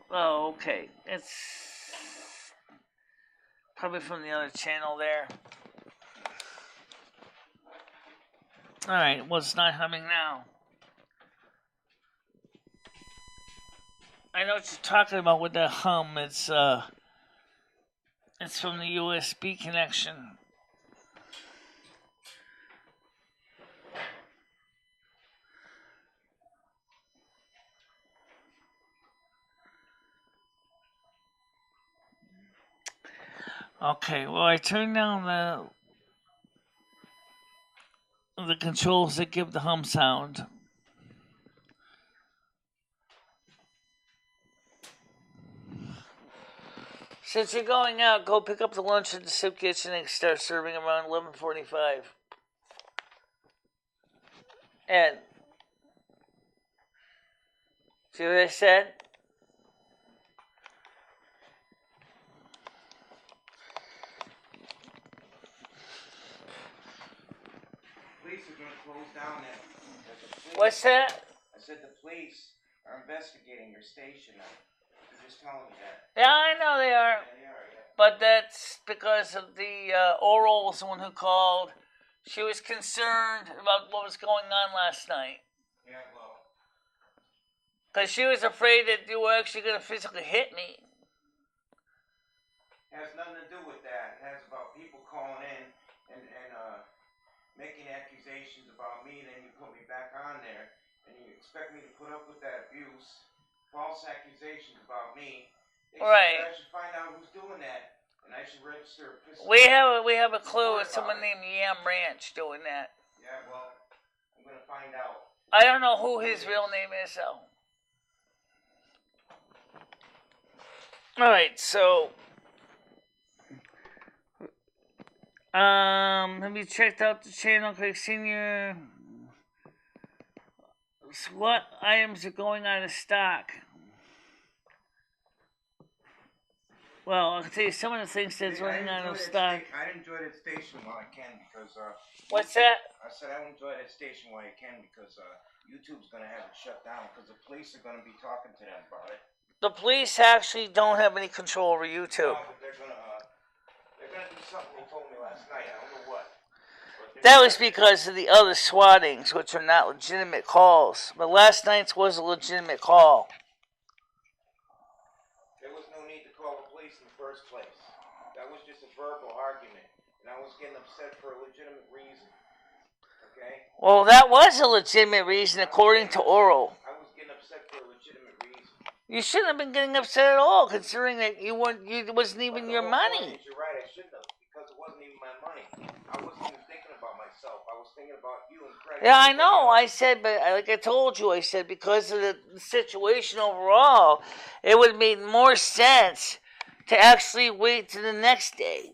Oh, okay. It's probably from the other channel there. Alright, well, it's not humming now. I know what you're talking about with that hum. It's from the USB connection. Okay, well, I turned down the controls that give the hum sound. Since you're going out, go pick up the lunch at the soup kitchen and start serving around 11:45. And see what I said? Police are going to close down that. What's that? I said the police are investigating your station now. They're just telling you that. Yeah, I know they are. Yeah, they are, yeah. But that's because of the Oral was the one who called. She was concerned about what was going on last night. Yeah, well. Because she was afraid that you were actually going to physically hit me. It has nothing to do with that. It has about people calling in and making accusations about me, and then you put me back on there, and you expect me to put up with that abuse, false accusations about me. They right. said I should find out who's doing that, and I should register a pistol. We have a clue. It's someone named Yam Ranch doing that. Yeah, well, I'm going to find out. I don't know who his real name is, though. Alright, so have you checked out the channel, Craig Senior? So what items are going out of stock? Well, I'll tell you some of the things that's running out of stock. I enjoy that station while I can because what's that? I said I enjoy that station while I can because YouTube's gonna have it shut down because the police are gonna be talking to them about it. The police actually don't have any control over YouTube. No, but they're gonna do something they told me last night. I don't know what. That was because of the other swattings, which are not legitimate calls. But last night's was a legitimate call. There was no need to call the police in the first place. That was just a verbal argument, and I was getting upset for a legitimate reason. Okay? Well, that was a legitimate reason, according to Oral. I was getting upset for a legitimate reason. You shouldn't have been getting upset at all, considering that it wasn't even your money. You're right, I shouldn't have, because it wasn't even my money. I wasn't even thinking about myself. I was thinking about you and Craig. Yeah, I know. I said, but like I told you, I said because of the situation overall, it would have made more sense to actually wait to the next day.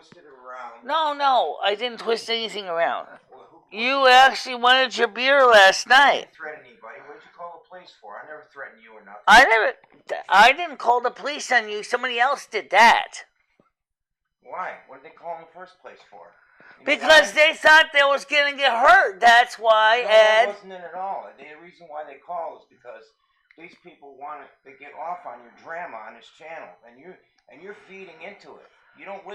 twisted it around. No, I didn't twist anything around. Well, You actually wanted your beer last I night. didn't threaten anybody. What did you call the police for? I never threatened you or nothing. I didn't call the police on you. Somebody else did that. Why? What did they call in the first place for? Because they thought they was going to get hurt. That's why, no, Ed. That wasn't it at all. The reason why they call is because these people want to get off on your drama on this channel, and you're feeding into it. You won't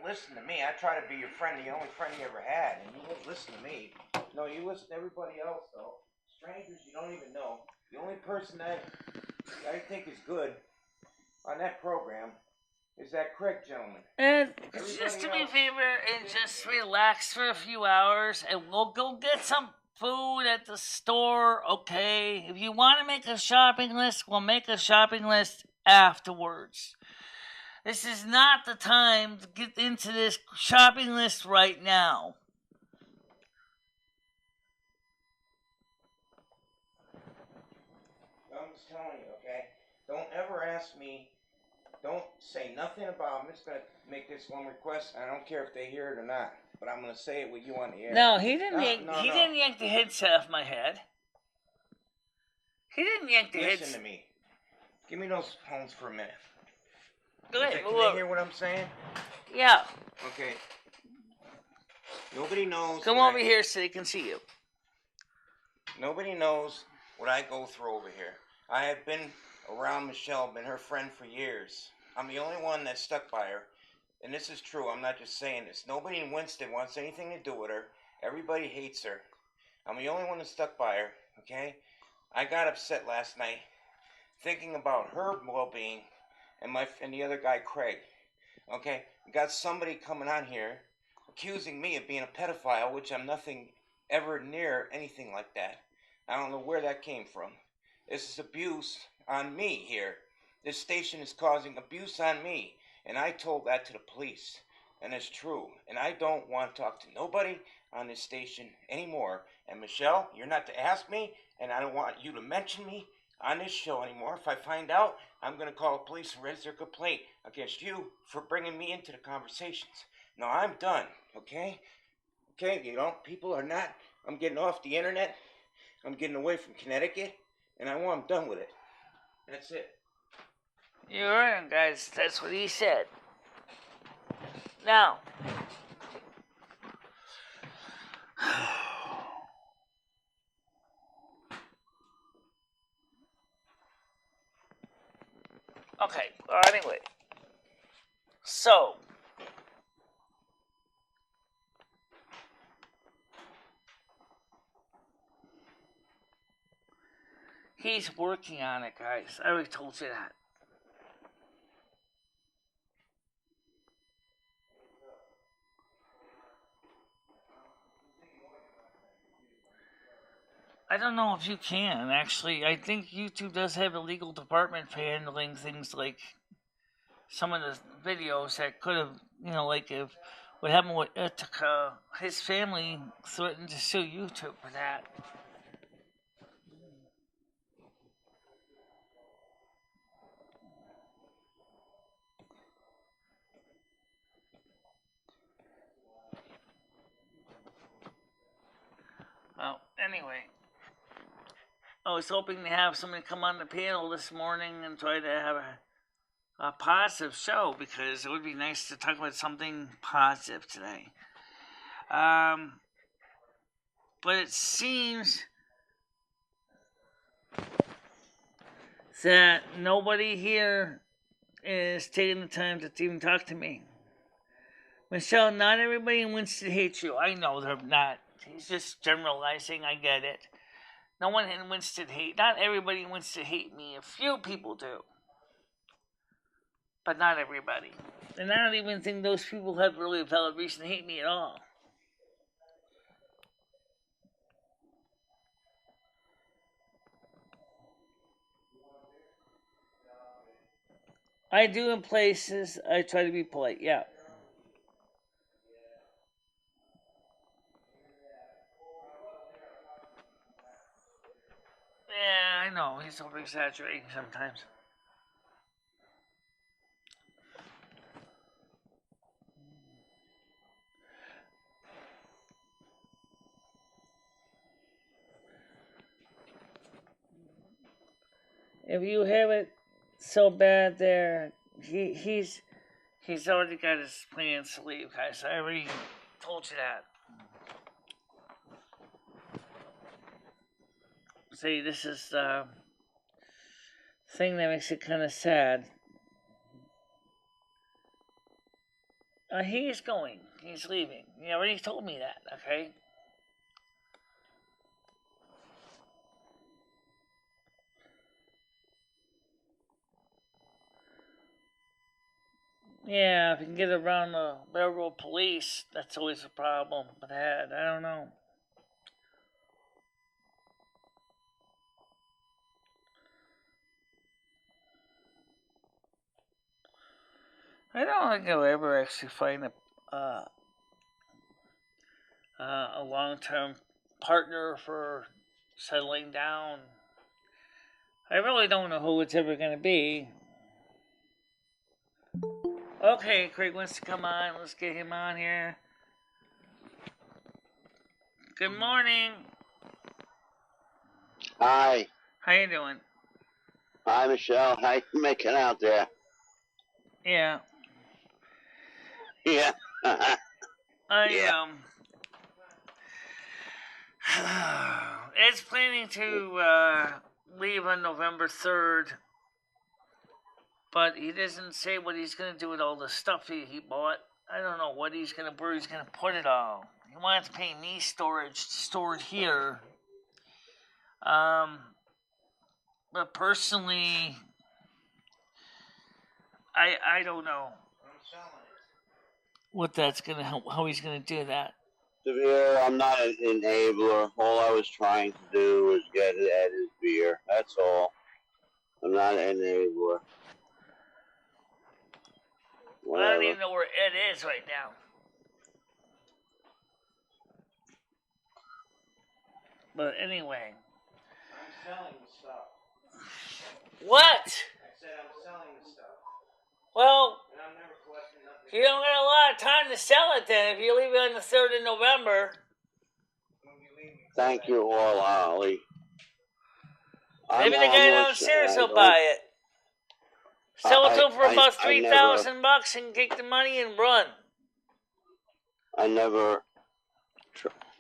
listen to me. I try to be your friend, the only friend you ever had, and you won't listen to me. No, you listen to everybody else though. Strangers you don't even know. The only person that I think is good on that program is that Craig gentleman. And just do me a favor and just relax for a few hours, and we'll go get some food at the store, okay? If you want to make a shopping list, we'll make a shopping list afterwards. This is not the time to get into this shopping list right now. I'm just telling you, okay? Don't ever ask me. Don't say nothing about. I'm just gonna make this one request. I don't care if they hear it or not, but I'm gonna say it with you on the air. No, he didn't. Didn't yank the headset off my head. He didn't yank the headset. Listen to me. Give me those phones for a minute. Go ahead. Can they hear what I'm saying? Yeah. Okay. Nobody knows. Come over here so they can see you. Nobody knows what I go through over here. I have been around Michelle, been her friend for years. I'm the only one that stuck by her. And this is true. I'm not just saying this. Nobody in Winston wants anything to do with her. Everybody hates her. I'm the only one that stuck by her, okay? I got upset last night thinking about her well-being and the other guy, Craig. Okay? We got somebody coming on here accusing me of being a pedophile, which I'm nothing ever near anything like that. I don't know where that came from. This is abuse on me here. This station is causing abuse on me. And I told that to the police. And it's true. And I don't want to talk to nobody on this station anymore. And Michelle, you're not to ask me, and I don't want you to mention me on this show anymore. If I find out, I'm going to call the police and register a complaint against you for bringing me into the conversations. No, I'm done, okay? Okay, people are not. I'm getting off the internet. I'm getting away from Connecticut, and I'm done with it. That's it. You're right, guys. That's what he said. Now, okay. Anyway, so he's working on it, guys. I already told you that. I don't know if you can, actually. I think YouTube does have a legal department for handling things like some of the videos that could have, like if what happened with Ithaca, his family threatened to sue YouTube for that. Well, anyway, I was hoping to have somebody come on the panel this morning and try to have a positive show, because it would be nice to talk about something positive today. But it seems that nobody here is taking the time to even talk to me. Michelle, not everybody in Winston hates you. I know they're not. He's just generalizing. I get it. No one in Winston not everybody in Winston hate me. A few people do. But not everybody. And I don't even think those people have really a valid reason to hate me at all. I do in places. I try to be polite, yeah. Yeah, I know. He's over exaggerating sometimes. If you have it so bad there, he's already got his plans to leave, guys. I already told you that. See, this is the thing that makes it kind of sad. He is going. He's leaving. He already told me that, okay? Yeah, if you can get around the railroad police, that's always a problem. But I don't know. I don't think I'll ever actually find a long-term partner for settling down. I really don't know who it's ever going to be. Okay, Craig wants to come on. Let's get him on here. Good morning. Hi. How you doing? Hi, Michelle. How you making out there? Yeah. Yeah. Ed's planning to leave on November 3rd, but he doesn't say what he's going to do with all the stuff he bought. I don't know where he's going to put it all. He wants to pay me storage to store it here. But personally, I don't know what that's going to help, how he's going to do that. Severe, I'm not an enabler. All I was trying to do was get Ed his beer. That's all. I'm not an enabler. Whatever. I don't even know where Ed is right now. But anyway. I'm selling the stuff. What? I said I'm selling the stuff. Well, and I'm never collecting nothing. You don't got a lot of time to sell it then if you leave it on the 3rd of November. Thank you all, Ollie. Maybe the guy downstairs will buy it. Sell it to him for about $3,000 and take the money and run. I never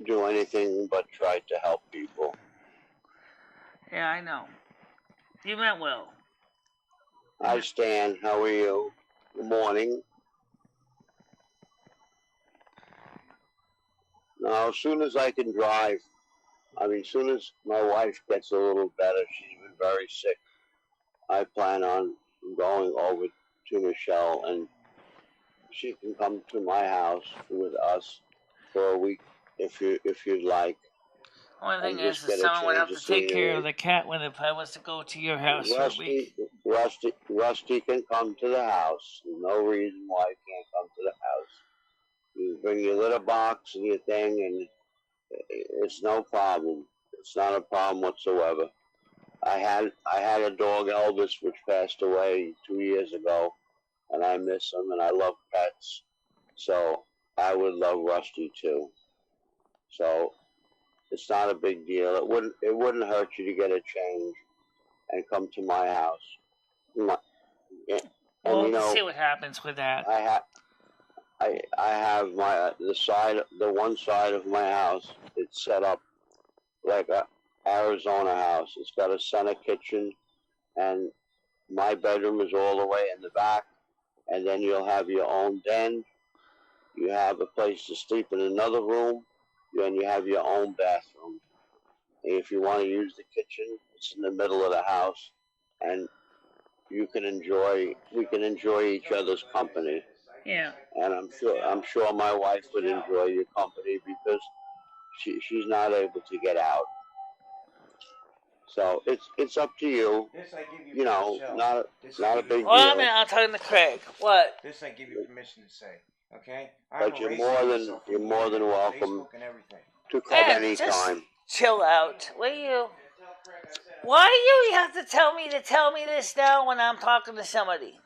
do anything but try to help people. Yeah, I know. You meant well. Hi, Stan. How are you? Good morning. Now, as soon as I can drive, as soon as my wife gets a little better, she's been very sick, I plan on going over to Michelle, and she can come to my house with us for a week if you'd like. Only thing is that someone would have to take care of the cat when if I was to go to your house for a week. Rusty can come to the house. There's no reason why he can't come to the house. You bring your litter box and your thing, and it's no problem. It's not a problem whatsoever. I had a dog, Elvis, which passed away 2 years ago, and I miss him, and I love pets. So I would love Rusty too. So it's not a big deal. It wouldn't hurt you to get a change and come to my house. We'll see what happens with that. I have the one side of my house. It's set up like a Arizona house. It's got a center kitchen, and my bedroom is all the way in the back. And then you'll have your own den. You have a place to sleep in another room. Then you have your own bathroom. And if you want to use the kitchen, it's in the middle of the house, and we can enjoy each other's company. Yeah. And I'm sure my wife would enjoy your company because she's not able to get out. So it's up to you. This I give you, you know, not a big deal. Well, I'm talking to Craig. What? This I give you permission to say. Okay? But you're more than welcome to come anytime. Just chill out. Why do you have to tell me this now when I'm talking to somebody?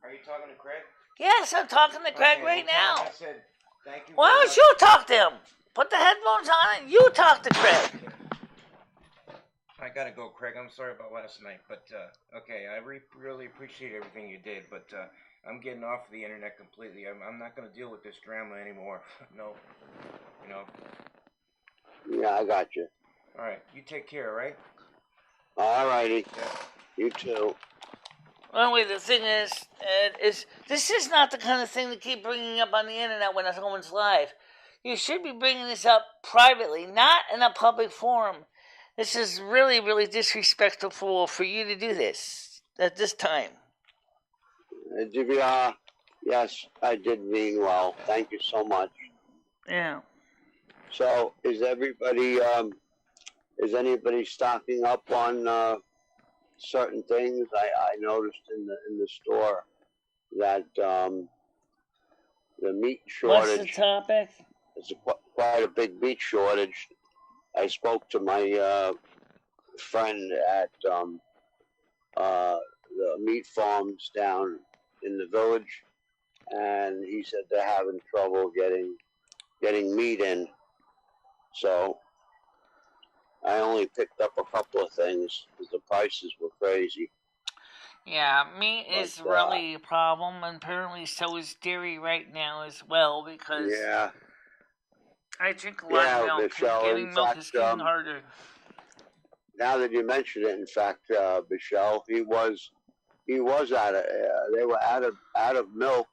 Are you talking to Craig? Yes, I'm talking to Craig right now. I said, thank you. Why don't you talk to him? Put the headphones on and you talk to Craig. gotta go, Craig. I'm sorry about last night, but okay, I really appreciate everything you did, but I'm getting off the internet completely. I'm not gonna deal with this drama anymore. No, you know. Yeah, I got you. All right, you take care, all right? All righty. Yeah. You too. Anyway, the thing is this is not the kind of thing to keep bringing up on the internet when someone's live. You should be bringing this up privately, not in a public forum. This is really, really disrespectful for you to do this at this time. Yes, I did mean well. Thank you so much. Yeah. So, is anybody stocking up on certain things? I noticed in the store that the meat shortage. What's the topic? It's quite a big meat shortage. I spoke to my friend at the meat farms down in the village, and he said they're having trouble getting meat in. So I only picked up a couple of things because the prices were crazy. Yeah, meat is really a problem, and apparently so is dairy right now as well, because I drink a lot of milk, Michelle, and getting milk is getting harder. Now that you mention it, in fact, Michelle, they were out of milk.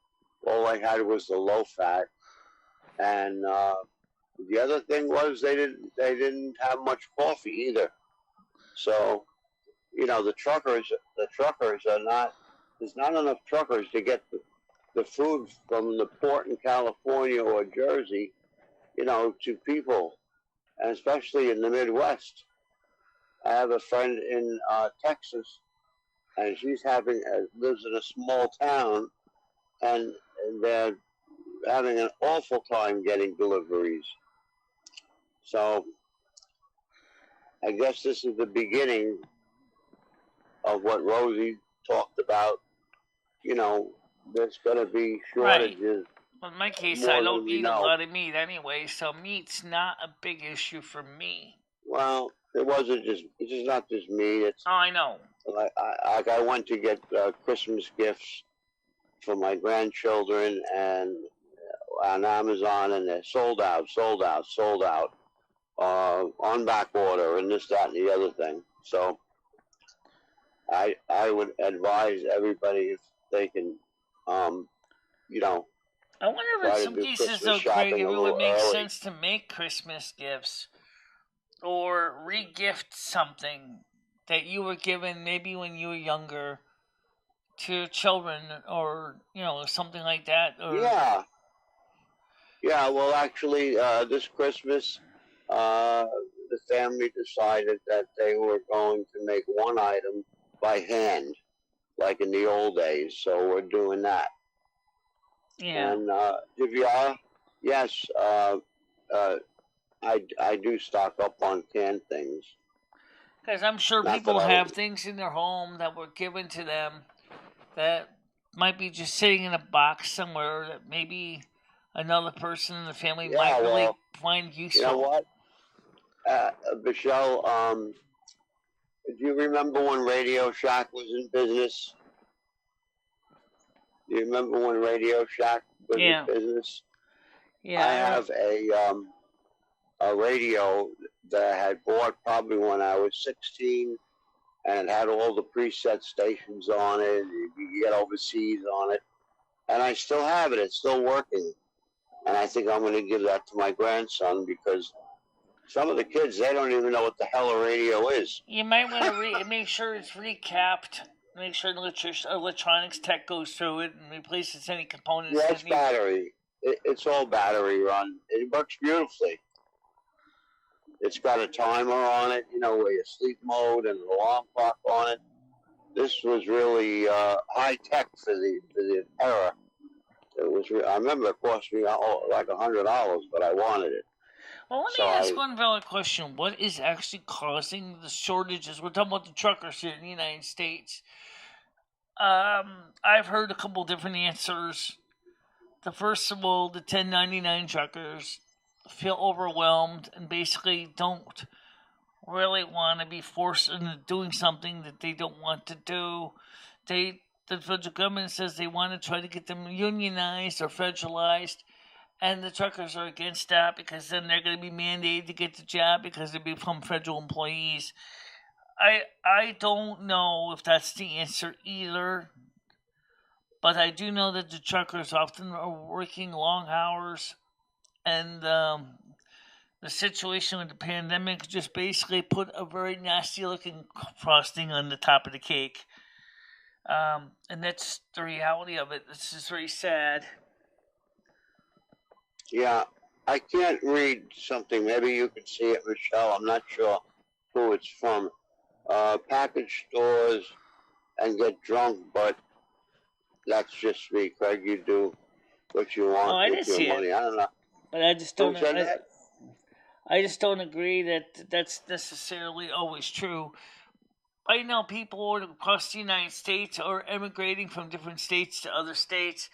All I had was the low fat, and the other thing was they didn't have much coffee either. So, the truckers are not. There's not enough truckers to get the food from the port in California or Jersey, to people, and especially in the Midwest. I have a friend in Texas, and she's lives in a small town, and they're having an awful time getting deliveries. So I guess this is the beginning of what Rosie talked about. There's going to be shortages. Right. Well, in my case, I don't eat a lot of meat anyway, so meat's not a big issue for me. Well, it's just not just meat. I know. I went to get Christmas gifts for my grandchildren and on Amazon, and they're sold out, on back order, and this, that, and the other thing. So I would advise everybody if they can, I wonder if in some cases, though, Craig, it would make sense to make Christmas gifts or re-gift something that you were given maybe when you were younger to your children, or something like that. Or... Yeah. Well, actually, this Christmas, the family decided that they were going to make one item by hand, like in the old days. So we're doing that. Yeah. And yes, I do stock up on canned things. Because I'm sure people have things in their home that were given to them that might be just sitting in a box somewhere that maybe another person in the family might really find useful. You know what, Michelle? Do you remember when Radio Shack was in business? Do you remember when Radio Shack was in business? Yeah. I have a radio that I had bought probably when I was 16, and it had all the preset stations on it. You could get overseas on it, and I still have it. It's still working, and I think I'm going to give that to my grandson, because some of the kids, they don't even know what the hell a radio is. You might want to make sure it's recapped. Make sure the electronics tech goes through it and replaces any components. Yeah, it's battery. It's all battery run. It works beautifully. It's got a timer on it, where you sleep mode and an alarm clock on it. This was really high tech for the era. It was. I remember it cost me like $100, but I wanted it. Well, let me ask one valid question. What is actually causing the shortages? We're talking about the truckers here in the United States. I've heard a couple different answers. The first of all, the 1099 truckers feel overwhelmed and basically don't really want to be forced into doing something that they don't want to do. The federal government says they want to try to get them unionized or federalized, and the truckers are against that because then they're going to be mandated to get the job because they become federal employees. I don't know if that's the answer either, but I do know that the truckers often are working long hours, and the situation with the pandemic just basically put a very nasty looking frosting on the top of the cake. And that's the reality of it. This is very sad. Yeah, I can't read something. Maybe you could see it, Michelle. I'm not sure who it's from. Package stores and get drunk, but that's just me, Craig. You do what you Oh, want I with didn't your see it, money. I don't know. but I just Who don't. said that? I just don't agree that that's necessarily always true. Right now, people across the United States are emigrating from different states to other states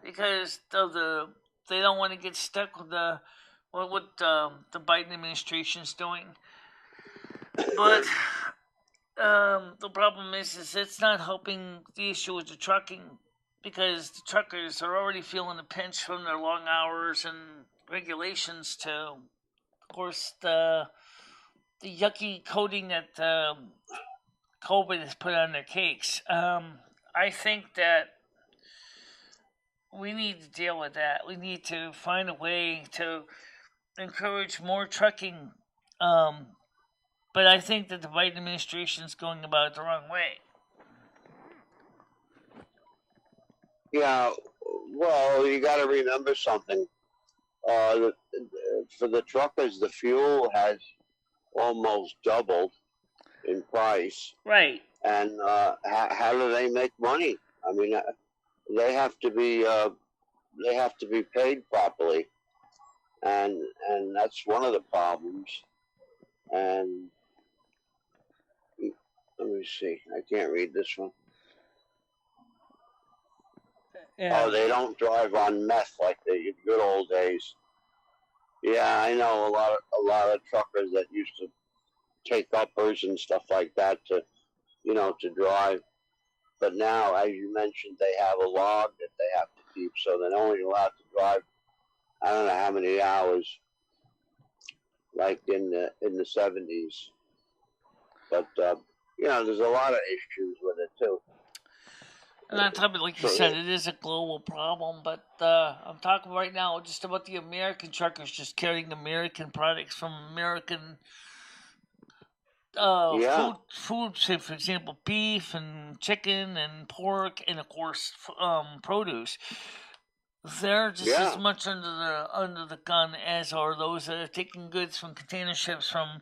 because of they don't want to get stuck with the Biden administration is doing. But the problem is it's not helping the issue with the trucking because the truckers are already feeling the pinch from their long hours and regulations to, of course, the yucky coating that COVID has put on their cakes. I think that we need to deal with that. We need to find a way to encourage more trucking. Um, but I think that the Biden administration is going about it the wrong way. Yeah, well, you got to remember something. For the truckers, the fuel has almost doubled in price. Right. And how do they make money? I mean, they have to be paid properly, and that's one of the problems. And let me see, I can't read this one. Yeah. Oh, they don't drive on meth like the good old days. Yeah, I know a lot of truckers that used to take uppers and stuff like that to drive. But now, as you mentioned, they have a log that they have to keep, so they're only allowed to drive, I don't know how many hours, like in the 70s. But there's a lot of issues with it too. And on top of it, like you said, it is a global problem. But I'm talking right now just about the American truckers just carrying American products from American food, say for example, beef and chicken and pork, and of course produce. They're just as much under the gun as are those that are taking goods from container ships from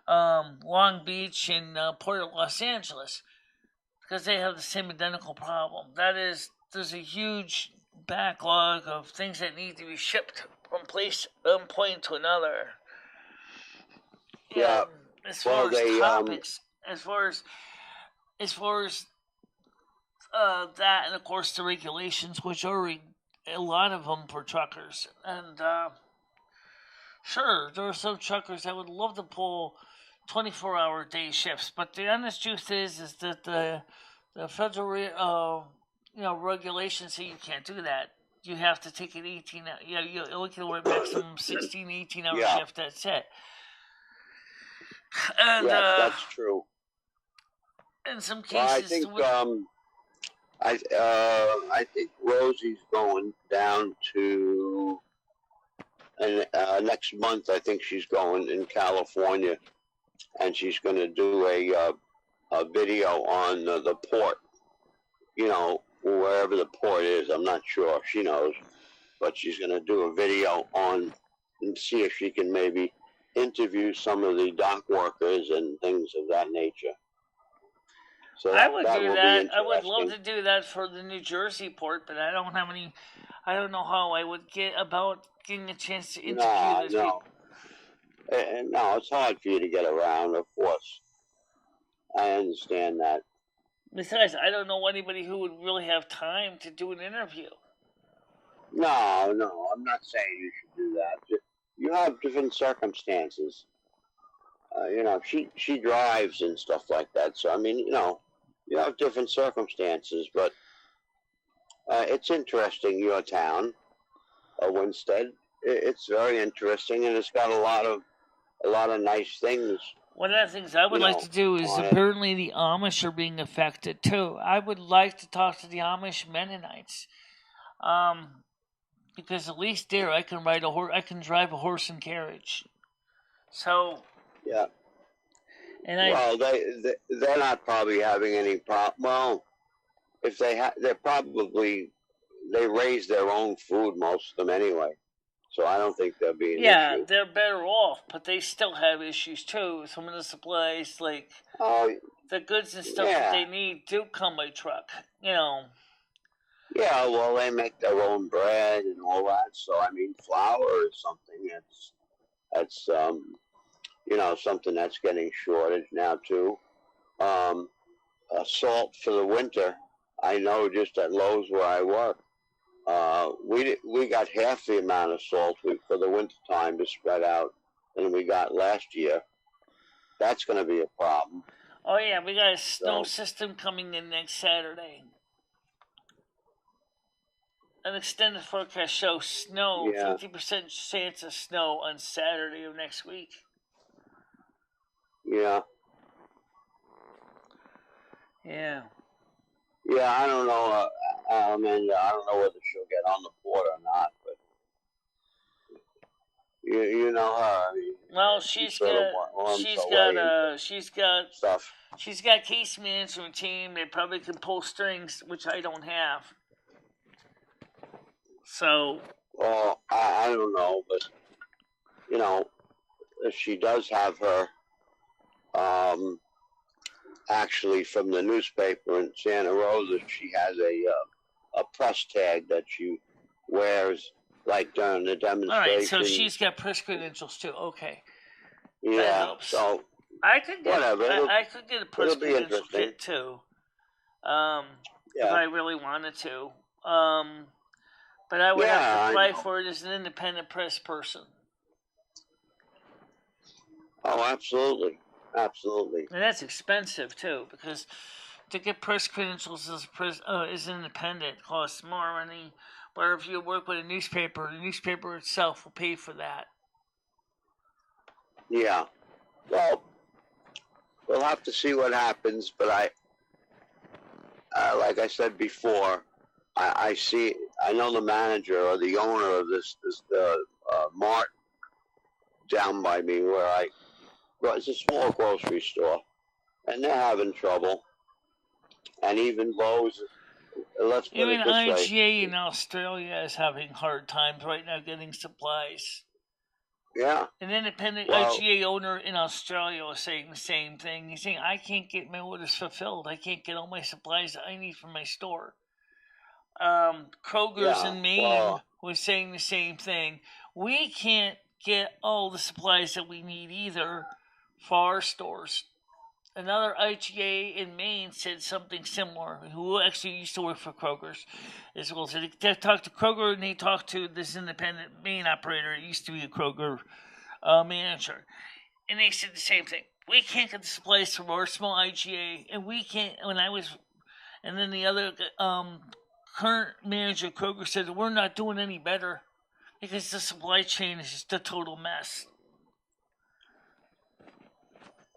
Long Beach and Port of Los Angeles, because they have the same identical problem. There's a huge backlog of things that need to be shipped from point to another. Yeah. And as far as topics, as far as that, and of course the regulations, which are a lot of them for truckers, and sure, there are some truckers that would love to pull 24-hour day shifts, but the honest truth is that the federal regulations say you can't do that. You have to take an 18. You're looking at a maximum 16, 18-hour shift. That's it. And that's true. In some cases, well, I think Rosie's going down to, and next month I think she's going in California, and she's going to do a video on the port. Wherever the port is, I'm not sure. She knows, but she's going to do a video on and see if she can maybe interview some of the dock workers and things of that nature. So I would do that. I would love to do that for the New Jersey port, but I don't have any. I don't know how I would get about getting a chance to interview those people. No, it's hard for you to get around, of course. I understand that. Besides, I don't know anybody who would really have time to do an interview. No, I'm not saying you should do that. You have different circumstances. she drives and stuff like that. So I mean, you have different circumstances, but it's interesting. Your town, Winstead. It's very interesting, and it's got a lot of nice things. One of the things I would like to do is apparently the Amish are being affected too. I would like to talk to the Amish Mennonites, because at least there I can ride a horse. I can drive a horse and carriage. So yeah. And they're not probably having any problem. Well, if they raise their own food, most of them anyway. So I don't think there'll be an issue. Yeah, they're better off, but they still have issues too. Some of the supplies, like the goods and stuff that they need, do come by truck. Yeah, well, they make their own bread and all that. So I mean, flour is something that's something that's getting shortage now too. Salt for the winter. I know just at Lowe's where I work. We got half the amount of salt for the winter time to spread out than we got last year. That's going to be a problem. Oh yeah, we got a snow system coming in next Saturday. An extended forecast shows snow, 50% chance of snow on Saturday of next week. Yeah. Yeah. Yeah, I don't know. I don't know whether she'll get on the board or not, but you know her. I mean, well, she's got case management team. They probably can pull strings, which I don't have. So. Well, I don't know, but if she does have her. Actually, from the newspaper in Santa Rosa, she has a press tag that she wears like during the demonstration. All right, so she's got press credentials too. Okay. Yeah. That helps. So I could get I could get a press credential kit too. If I really wanted to. But I would have to apply for it as an independent press person. Oh, absolutely. Absolutely. And that's expensive too, because to get press credentials as independent costs more money. Where if you work with a newspaper, the newspaper itself will pay for that. Yeah. Well, we'll have to see what happens, but like I said before, I know the manager or the owner of this mart down by me where it's a small grocery store, and they're having trouble. And even Lowe's, let's put it this way. Even IGA in Australia is having hard times right now getting supplies. Yeah. An independent IGA owner in Australia was saying the same thing. He's saying, I can't get my orders fulfilled. I can't get all my supplies that I need from my store. Kroger's in Maine was saying the same thing. We can't get all the supplies that we need either for our stores. Another IGA in Maine said something similar, who actually used to work for Kroger's as well. So they talked to Kroger and they talked to this independent Maine operator. It used to be a Kroger manager. And they said the same thing. We can't get the supplies from our small IGA, and we can't. And then the other current manager of Kroger said, we're not doing any better because the supply chain is just a total mess.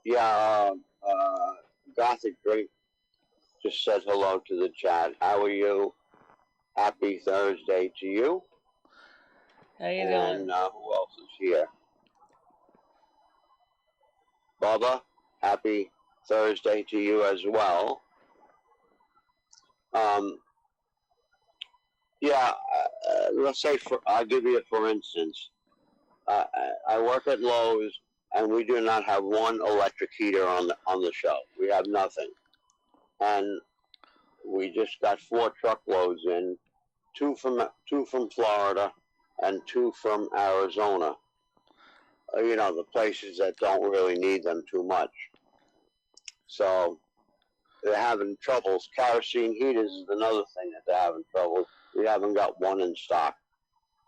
Yeah, Gothic Drink just said hello to the chat. How are you? Happy Thursday to you. How you doing? And who else is here? Bubba, happy Thursday to you as well. Let's say I'll give you a for instance. I work at Lowe's, and we do not have one electric heater on the shelf. We have nothing, and we just got 4 truckloads in, 2 from Florida, and 2 from Arizona. The places that don't really need them too much. So they're having troubles. Kerosene heaters is another thing that they're having trouble. We haven't got one in stock,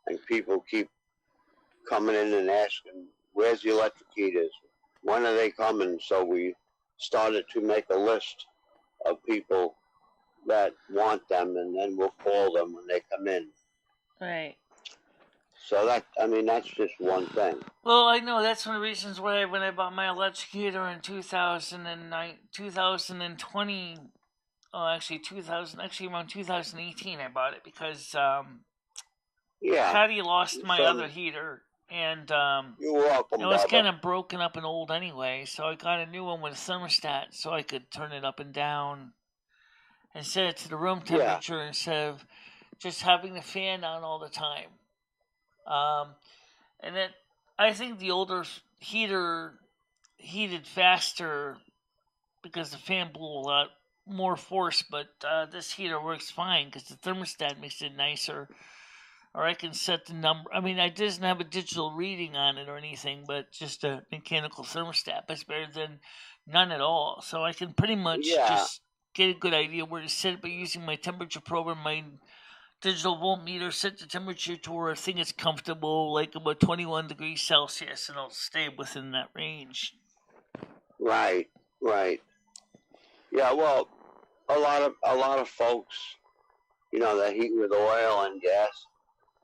and people keep coming in and asking, "Where's the electric heaters? when are they coming? So we started to make a list of people that want them, and then we'll call them when they come in. Right. So that's just one thing. Well, I know that's one of the reasons why when I bought my electric heater in 2020, around 2018 I bought it because Yeah. Patty lost my other heater, and you're welcome, it was Bubba. kind of broken up and old anyway, so I got a new one with a thermostat so I could turn it up and down and set it to the room temperature instead of just having the fan on all the time. And then I think the older heater heated faster because the fan blew a lot more force, but this heater works fine because the thermostat makes it nicer. Or I can set the number. I mean, it doesn't have a digital reading on it or anything, but just a mechanical thermostat. But it's better than none at all. So I can pretty much just get a good idea where to set it by using my temperature probe and my digital voltmeter, set the temperature to where I think it's comfortable, like about 21 degrees Celsius, and it'll stay within that range. Right. Yeah, well, a lot of folks, that heat with oil and gas,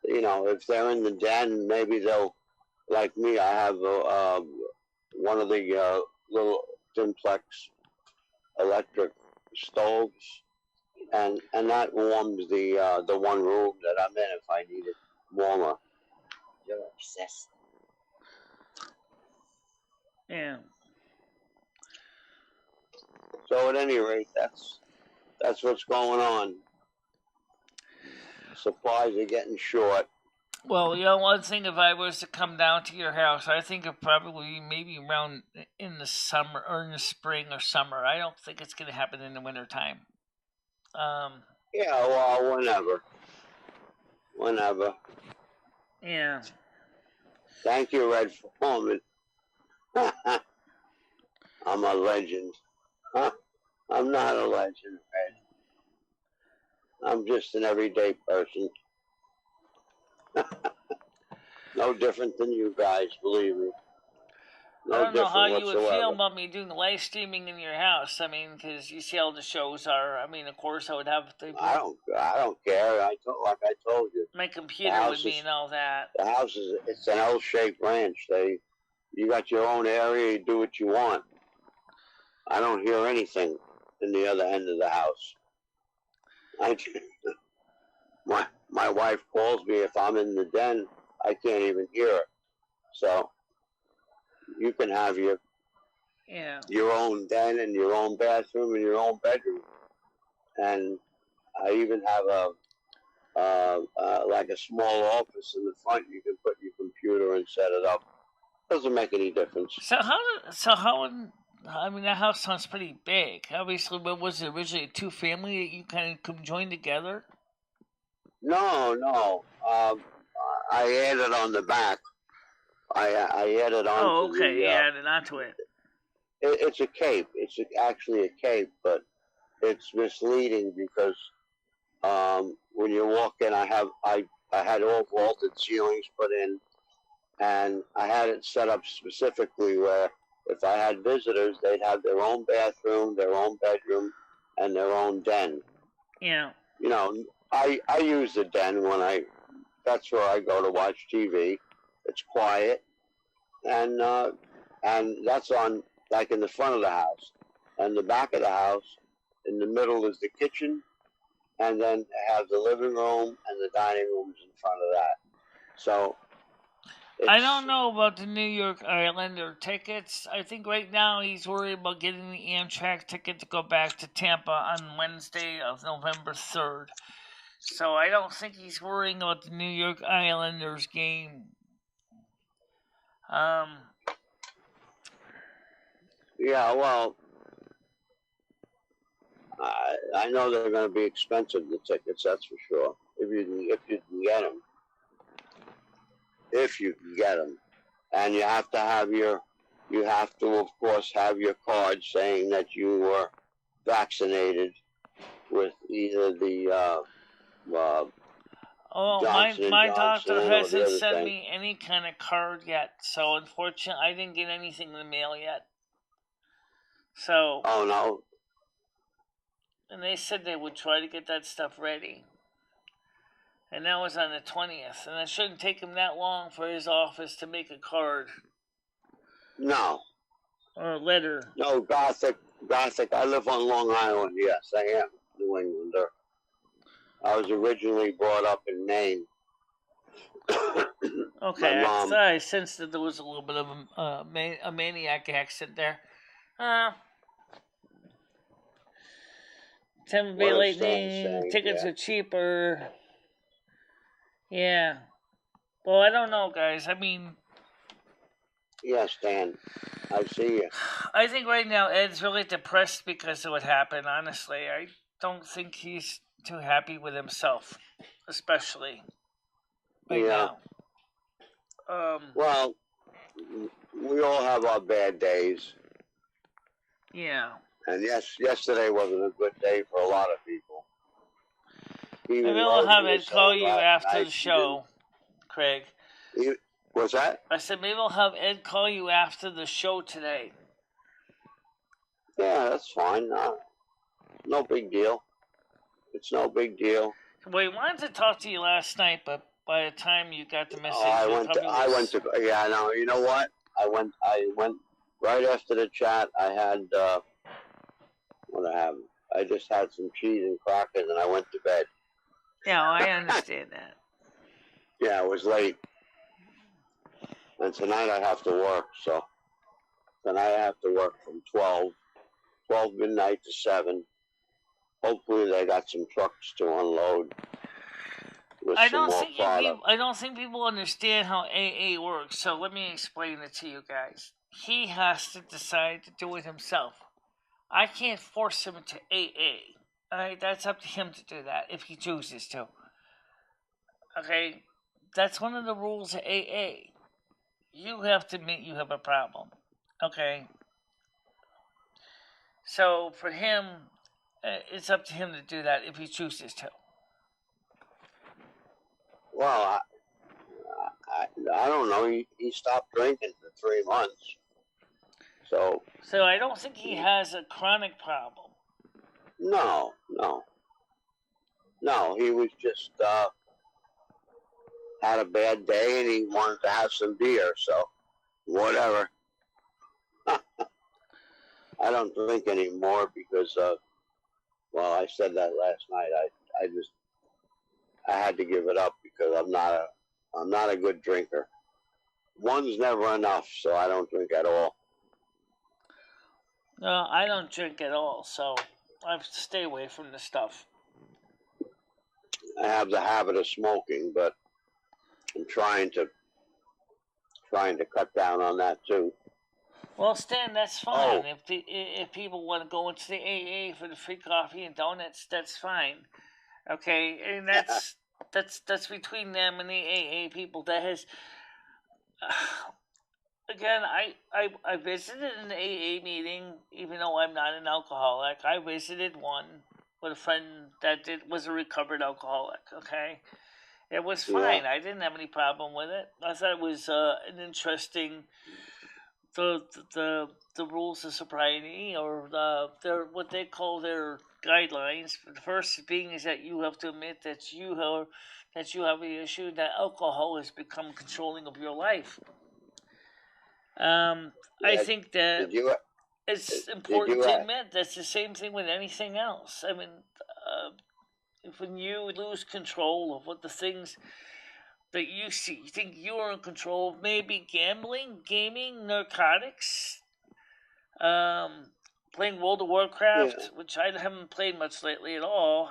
if they're in the den, maybe they'll, like me, I have one of the little simplex electric stoves, and that warms the one room that I'm in if I need it warmer. You're obsessed. Yeah. So at any rate, that's what's going on. Supplies are getting short. Well, one thing, if I was to come down to your house, I think it probably maybe around in the summer or in the spring or summer. I don't think it's going to happen in the wintertime. Yeah, well, whenever. Yeah. Thank you, Red, for calling. I'm a legend. Huh? I'm not a legend, Red. I'm just an everyday person. No different than you guys, believe me. I don't know how you would feel about me doing live streaming in your house. I mean, because you see how the shows are. I mean, of course, I would have. I don't care. Like I told you. My computer with me and all that. The house it's an L-shaped ranch. You got your own area. You do what you want. I don't hear anything in the other end of the house. My wife calls me if I'm in the den. I can't even hear her. So you can have your own den and your own bathroom and your own bedroom. And I even have like a small office in the front. You can put your computer and set it up. Doesn't make any difference. I mean, that house sounds pretty big. Obviously, but was it originally a two-family that you kind of conjoined together? No. I added on the back. I added on. Oh, okay. You added onto it. It's a cape. It's actually a cape, but it's misleading because when you walk in, I had all vaulted ceilings put in, and I had it set up specifically where if I had visitors, they'd have their own bathroom, their own bedroom, and their own den. Yeah. I use the den that's where I go to watch TV. It's quiet, and that's on like in the front of the house, and the back of the house. In the middle is the kitchen, and then have the living room and the dining rooms in front of that. So I don't know about the New York Islander tickets. I think right now he's worried about getting the Amtrak ticket to go back to Tampa on Wednesday of November 3rd. So I don't think he's worrying about the New York Islanders game. Yeah, well, I know they're going to be expensive, the tickets, that's for sure. If you can get them. If you can get them. And you have to, of course, have your card saying that you were vaccinated with either the Oh, Johnson and my Johnson doctor or the hasn't other sent thing. me any kind of card yet, so unfortunately, I didn't get anything in the mail yet. So. Oh no. And they said they would try to get that stuff ready. And that was on the 20th, and it shouldn't take him that long for his office to make a card. No. Or a letter. No, Gothic. I live on Long Island. Yes, I am New Englander. I was originally brought up in Maine. Okay, My mom. I sensed that there was a little bit of a maniac accent there. Tampa Bay Lightning tickets are cheaper. Yeah. Well, I don't know, guys. I mean. Yeah, Stan. I see you. I think right now Ed's really depressed because of what happened, honestly. I don't think he's too happy with himself, especially right now. Well, we all have our bad days. Yeah. And yesterday wasn't a good day for a lot of people. Maybe we'll have Ed call you after the show, Craig. What's that? I said maybe we'll have Ed call you after the show today. Yeah, that's fine. No big deal. It's no big deal. Well, he wanted to talk to you last night, but by the time you got the message, I went to. Yeah, no. You know what? I went right after the chat. I had what I have. I just had some cheese and crackers, and I went to bed. Yeah, I understand that. Yeah, it was late, and tonight I have to work. So tonight I have to work from 12 midnight to 7. Hopefully they got some trucks to unload. I don't think people understand how AA works, so let me explain it to you guys. He has to decide to do it himself. I can't force him to AA. Alright, that's up to him to do that if he chooses to. Okay, that's one of the rules of AA. You have to admit you have a problem. Okay. So for him, it's up to him to do that if he chooses to. Well, I don't know. He stopped drinking for 3 months. So I don't think he has a chronic problem. No. He was just had a bad day and he wanted to have some beer. So whatever. I don't drink anymore because well, I said that last night. I had to give it up because I'm not a good drinker. One's never enough, so I don't drink at all. No, I don't drink at all, so I stay away from the stuff. I have the habit of smoking, but I'm trying to cut down on that too. Well, Stan, that's fine. If people want to go into the AA for the free coffee and donuts, that's fine. Okay, and that's between them and the AA people. That has again, I visited an AA meeting, even though I'm not an alcoholic. I visited one with a friend that was a recovered alcoholic. Okay, it was fine. I didn't have any problem with it. I thought it was an interesting. The rules of sobriety, or their what they call their guidelines. The first being is that you have to admit that you have the issue that alcohol has become controlling of your life. I think that it's important to admit that's the same thing with anything else. I mean, when you lose control of what the things that you think you are in control of, maybe gambling, gaming, narcotics, playing World of Warcraft, which I haven't played much lately at all,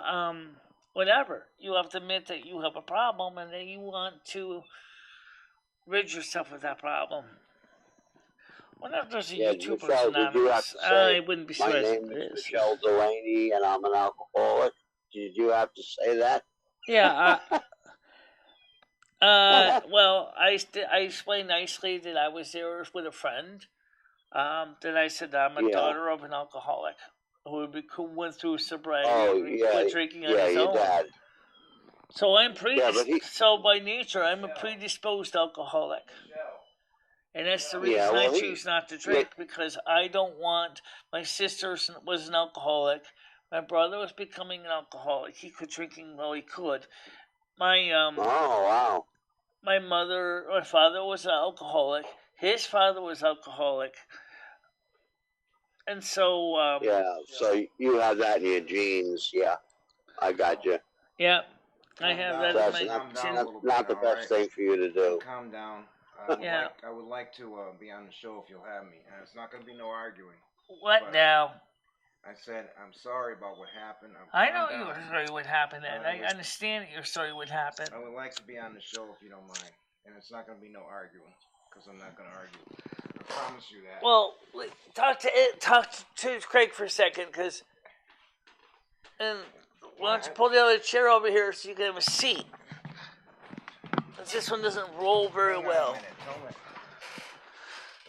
whatever. You have to admit that you have a problem and that you want to rid yourself of that problem. Wonder if there's a YouTuber anonymous. I wouldn't be surprised. My name is MicheleMarieDalene and I'm an alcoholic. Did you have to say that? Yeah. Well, I explained nicely that I was there with a friend. That I said I'm a daughter of an alcoholic who went through sobriety and quit drinking on his own. So so by nature, I'm a predisposed alcoholic. And that's the reason I choose not to drink, because I don't want. My sister was an alcoholic. My brother was becoming an alcoholic. He quit drinking while he could. My my father was an alcoholic. His father was alcoholic. And so so you have that in your genes. Yeah, I got you. Yeah, I have that in my not the best thing for you to do. Calm down. I would like to be on the show if you'll have me. And it's not going to be no arguing. What now? I said, I'm sorry about what happened. I know you were sorry what happened, and I understand that you're sorry what happened. I would like to be on the show if you don't mind. And it's not going to be no arguing, because I'm not going to argue. I promise you that. Well, talk to Craig for a second, because... And why don't you pull the other chair over here so you can have a seat? Because this one doesn't roll very well.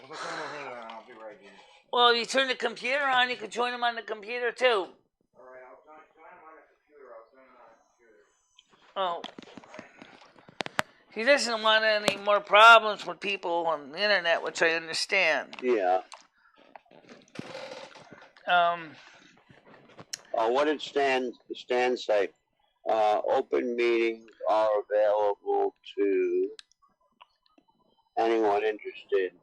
I'll be right here. Well, you turn the computer on, you can join him on the computer too. Alright, I'll join him on the computer. Oh. He doesn't want any more problems with people on the internet, which I understand. Yeah. What did Stan say? Open meetings are available to anyone interested.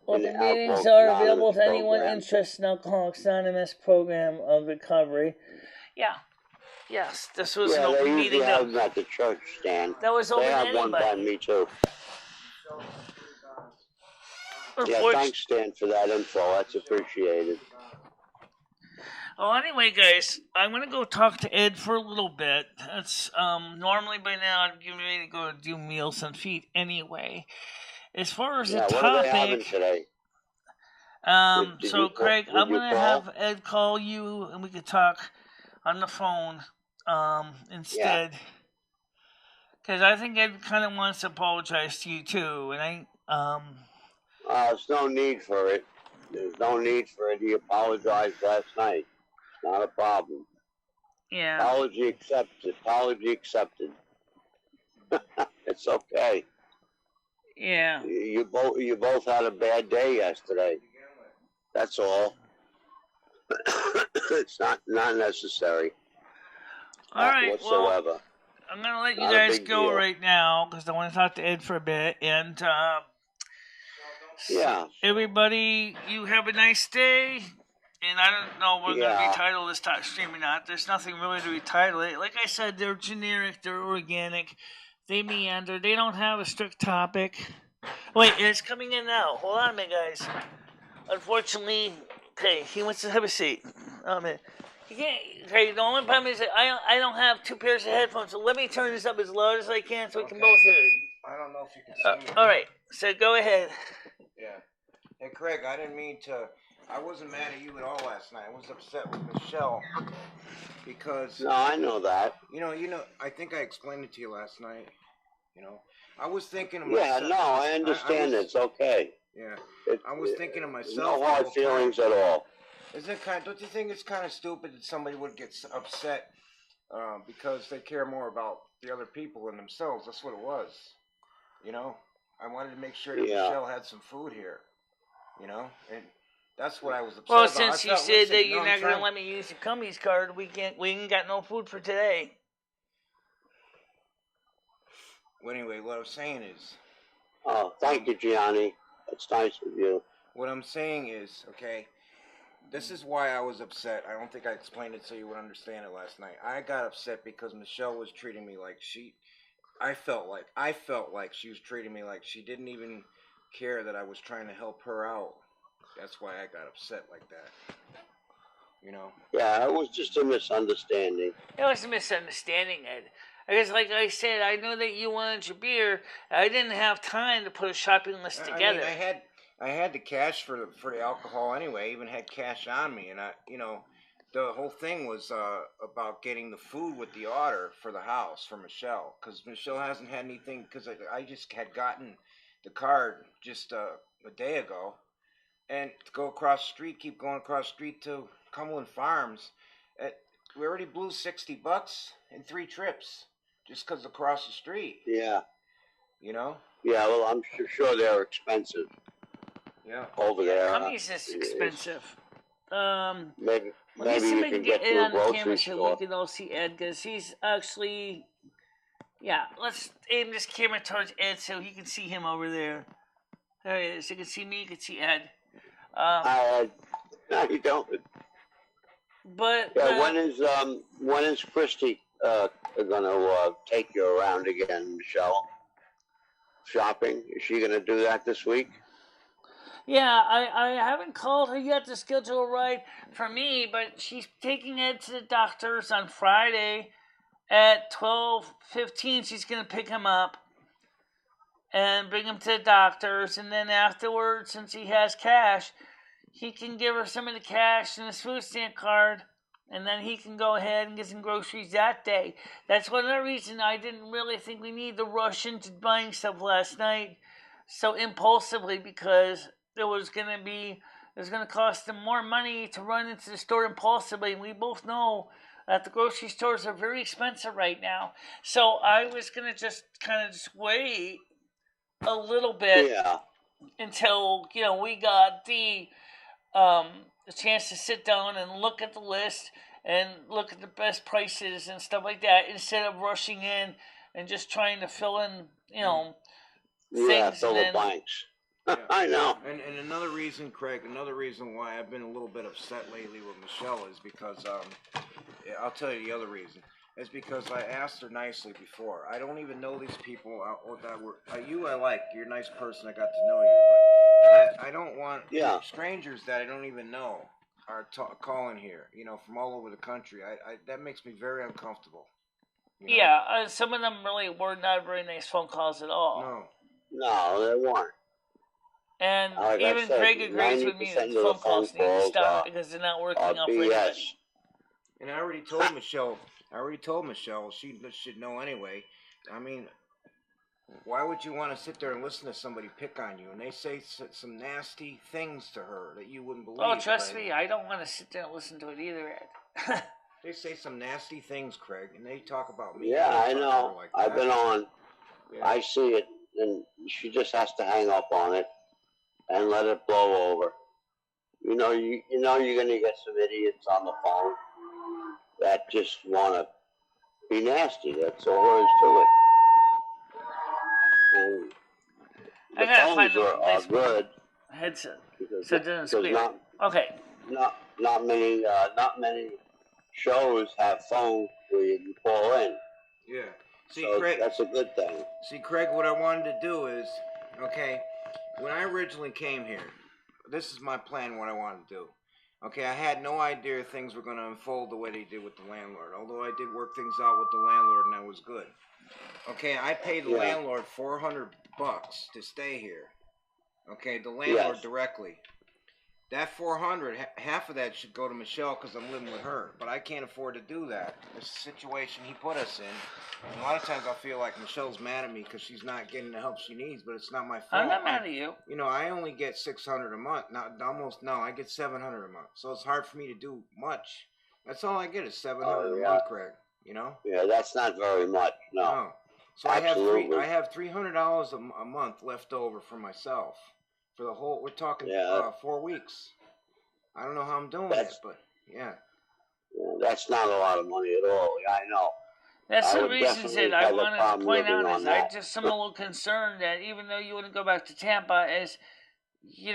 Open meetings are available to anyone interested in Alcoholics Anonymous program of recovery. Yeah. Yes, this was an open meeting. They have them at the church, Stan. That was open to anybody. They have one by me, too. Yeah, thanks, Stan, for that info. That's appreciated. Well, anyway, guys, I'm going to go talk to Ed for a little bit. It's normally by now I'd get ready to go do meals and feed anyway. As far as the topic, what are they having today? Craig, I'm going to have Ed call you, and we could talk on the phone instead. Because I think Ed kind of wants to apologize to you too, and there's no need for it. There's no need for it. He apologized last night. Not a problem. Yeah. Apology accepted. It's okay. Yeah. You both had a bad day yesterday. That's all. It's not necessary. All right. Whatsoever. Well, I'm gonna let you guys go right now because I want to talk to Ed for a bit. And everybody, you have a nice day. And I don't know if we're going to retitle this stream or not. There's nothing really to retitle it. Like I said, they're generic, they're organic, they meander, they don't have a strict topic. Wait, it's coming in now. Hold on a minute, guys. Unfortunately, okay, he wants to have a seat. Oh, man. He can't, okay, the only problem is that I don't have two pairs of headphones, so let me turn this up as loud as I can so we can both hear it. I don't know if you can see me. All right, so go ahead. Yeah. Hey, Craig, I didn't mean to... I wasn't mad at you at all last night. I was upset with Michelle because... No, I know that. You know, I think I explained it to you last night. You know, I was thinking of myself... Yeah, no, I understand. It's okay. Yeah. I was thinking of myself... No hard feelings at all. Don't you think it's kind of stupid that somebody would get upset because they care more about the other people than themselves? That's what it was. You know? I wanted to make sure that Michelle had some food here. You know? And... That's what I was upset about. Well, since you said that you're not going to let me use your Cummings card, we ain't got no food for today. Well, anyway, what I'm saying is... Oh, thank you, Gianni. That's nice of you. What I'm saying is, okay, this is why I was upset. I don't think I explained it so you would understand it last night. I got upset because Michelle was treating me like I felt like she was treating me like she didn't even care that I was trying to help her out. That's why I got upset like that. You know? Yeah, it was just a misunderstanding. It was a misunderstanding, Ed. I guess, like I said, I know that you wanted your beer. I didn't have time to put a shopping list together. I mean, I had the cash for the alcohol anyway. I even had cash on me, and the whole thing was about getting the food with the order for the house for Michelle, because Michelle hasn't had anything. Because I just had gotten the card just a day ago. And to go across the street, keep going across the street to Cumberland Farms. We already blew $60 in 3 trips. just because across the street. Yeah. You know? Yeah, well, I'm sure they're expensive. Yeah. Over there. Company's just expensive. Maybe Somebody you can get in to a on the camera grocery so store. we can all see Ed, because he's actually, yeah, let's aim this camera towards Ed so he can see him over there. There he is. You can see me, you can see Ed. Hi, Ed. No, you don't. But Yeah, when is Christy gonna take you around again, Michelle? Shopping? Is she gonna do that this week? yeah, I haven't called her yet to schedule a ride for me, but she's taking Ed to the doctor's on Friday at 12:15. She's gonna pick him up and bring him to the doctor's, and then afterwards, since he has cash, he can give her some of the cash and his food stamp card, and then he can go ahead and get some groceries that day. That's one other reason I didn't really think we need to rush into buying stuff last night so impulsively, because it was going to cost them more money to run into the store impulsively, and we both know that the grocery stores are very expensive right now. So I was going to just kind of just wait a little bit until, we got the chance to sit down and look at the list and look at the best prices and stuff like that, instead of rushing in and just trying to fill in, things. Fill the blanks. Yeah. I know. And another reason, Craig, why I've been a little bit upset lately with Michelle is because, I'll tell you the other reason. It's because I asked her nicely before. I don't even know these people that were, you I like, you're a nice person, I got to know you, but I don't want strangers that I don't even know are calling here, from all over the country. That makes me very uncomfortable. Yeah, some of them really were not very nice phone calls at all. No, they weren't. And like even Craig agrees with me that the phone calls need to stop because they're not working out for anybody. And I already told Michelle, she should know anyway. I mean, why would you want to sit there and listen to somebody pick on you? And they say some nasty things to her that you wouldn't believe. Oh, trust me, I don't want to sit there and listen to it either, Ed. They say some nasty things, Craig, and they talk about me. Yeah, I know. Like I've been on. Yeah. I see it, and she just has to hang up on it and let it blow over. You're gonna get some idiots on the phone that just want to be nasty. That's all there is to it. And the phones are good. Headset. So it doesn't squeal. Okay. Not many shows have phones where you can call in. Yeah. See, so Craig, that's a good thing. See, Craig, what I wanted to do is, when I originally came here, this is my plan, what I wanted to do. Okay, I had no idea things were going to unfold the way they did with the landlord, although I did work things out with the landlord and that was good. Okay, I paid the landlord $400 to stay here. Okay, the landlord directly. That $400, half of that should go to Michelle because I'm living with her, but I can't afford to do that. It's a situation he put us in. And a lot of times I feel like Michelle's mad at me because she's not getting the help she needs, but it's not my fault. I'm not mad at you. I only get $600 a month. I get $700 a month. So it's hard for me to do much. That's all I get is $700 a month, Craig. Yeah, that's not very much. No. So I have $300 a month left over for myself. For the whole, we're talking 4 weeks. I don't know how I'm doing it, but yeah. That's not a lot of money at all. I know. That's the reasons that I wanted to point out is I just am a little concerned that even though you want to go back to Tampa, as you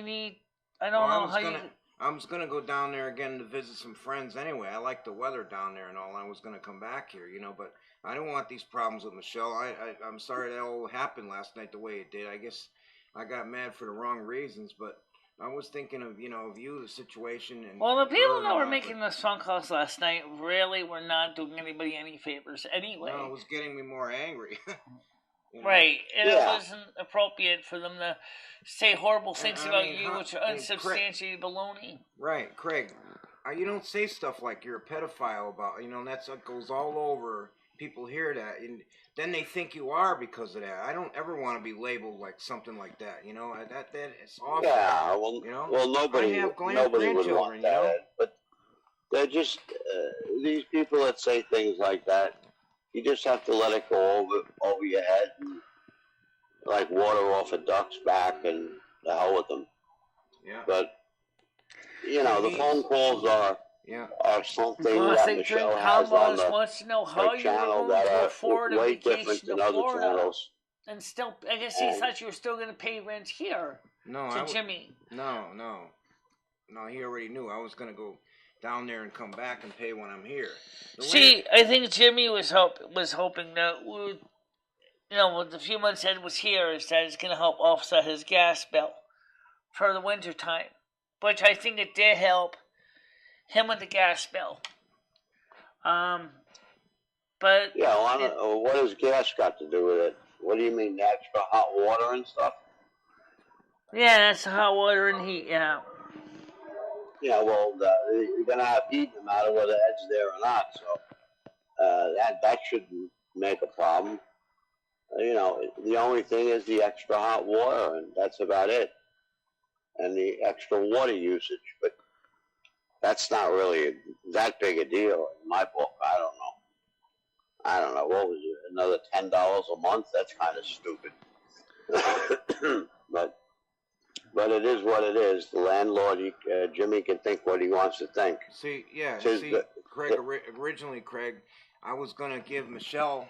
need. I don't know how you. I was gonna go down there again to visit some friends anyway. I like the weather down there and all. I was gonna come back here, but I don't want these problems with Michelle. I'm sorry that all happened last night the way it did. I guess I got mad for the wrong reasons, but I was thinking of, the situation. And well, the people that were making those phone calls last night really were not doing anybody any favors anyway. No, it was getting me more angry. Right, and it wasn't appropriate for them to say horrible things about you, which are unsubstantiated baloney. Right, Craig, you don't say stuff like you're a pedophile about, and that goes all over. People hear that, and then they think you are because of that. I don't ever want to be labeled like something like that. That is awful. Yeah, well, nobody would want that. But they're just these people that say things like that. You just have to let it go over your head, and, like water off a duck's back, and the hell with them. Yeah. But the phone calls are something that Michelle has on wants to know her how you were channel going that to are afford a way different vacation than to other Florida. channels. And still, I guess he thought you were still going to pay rent here. No, Jimmy. No, he already knew I was going to go down there and come back and pay when I'm here. I think Jimmy was hoping that with the few months Ed was here, is that it's going to help offset his gas bill for the winter time, which I think it did help him with the gas bill. But what has gas got to do with it? What do you mean, extra hot water and stuff? Yeah, that's hot water and heat. Yeah. Yeah, well, you're gonna have heat no matter whether Ed's there or not. So that shouldn't make a problem. The only thing is the extra hot water, and that's about it. And the extra water usage, but that's not really that big a deal in my book. I don't know. What was it? Another $10 a month? That's kind of stupid. But it is what it is. The landlord, Jimmy, can think what he wants to think. Craig. Originally, Craig, I was gonna give Michelle,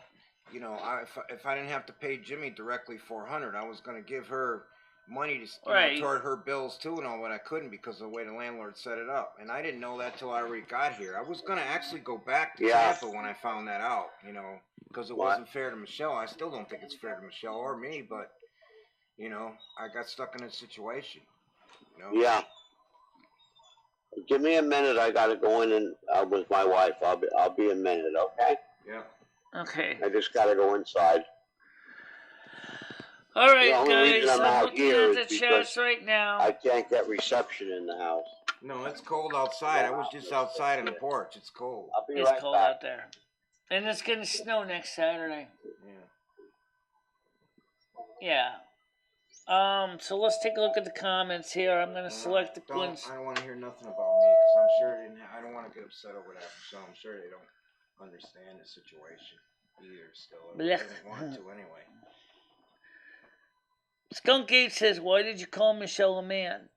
if I didn't have to pay Jimmy directly $400, I was gonna give her money to toward her bills too and all, but I couldn't because of the way the landlord set it up, and I didn't know that till I already got here. I was gonna actually go back to Tampa when I found that out, because it wasn't fair to Michelle. I still don't think it's fair to Michelle or me, but I got stuck in a situation. Yeah. Give me a minute. I gotta go in and with my wife. I'll be a minute. Okay. Yeah. Okay. I just gotta go inside. All right, guys. I'm looking at the chats right now. I can't get reception in the house. No, it's cold outside. I was just outside on the porch. It's cold. I'll be right back. It's cold out there, and it's gonna snow next Saturday. Yeah. So let's take a look at the comments here. I'm gonna select the ones. I don't want to hear nothing about me because I'm sure I don't want to get upset over that. So I'm sure they don't understand the situation either. Still, they didn't want to anyway. Skunk Gate says, "Why did you call Michelle a man?"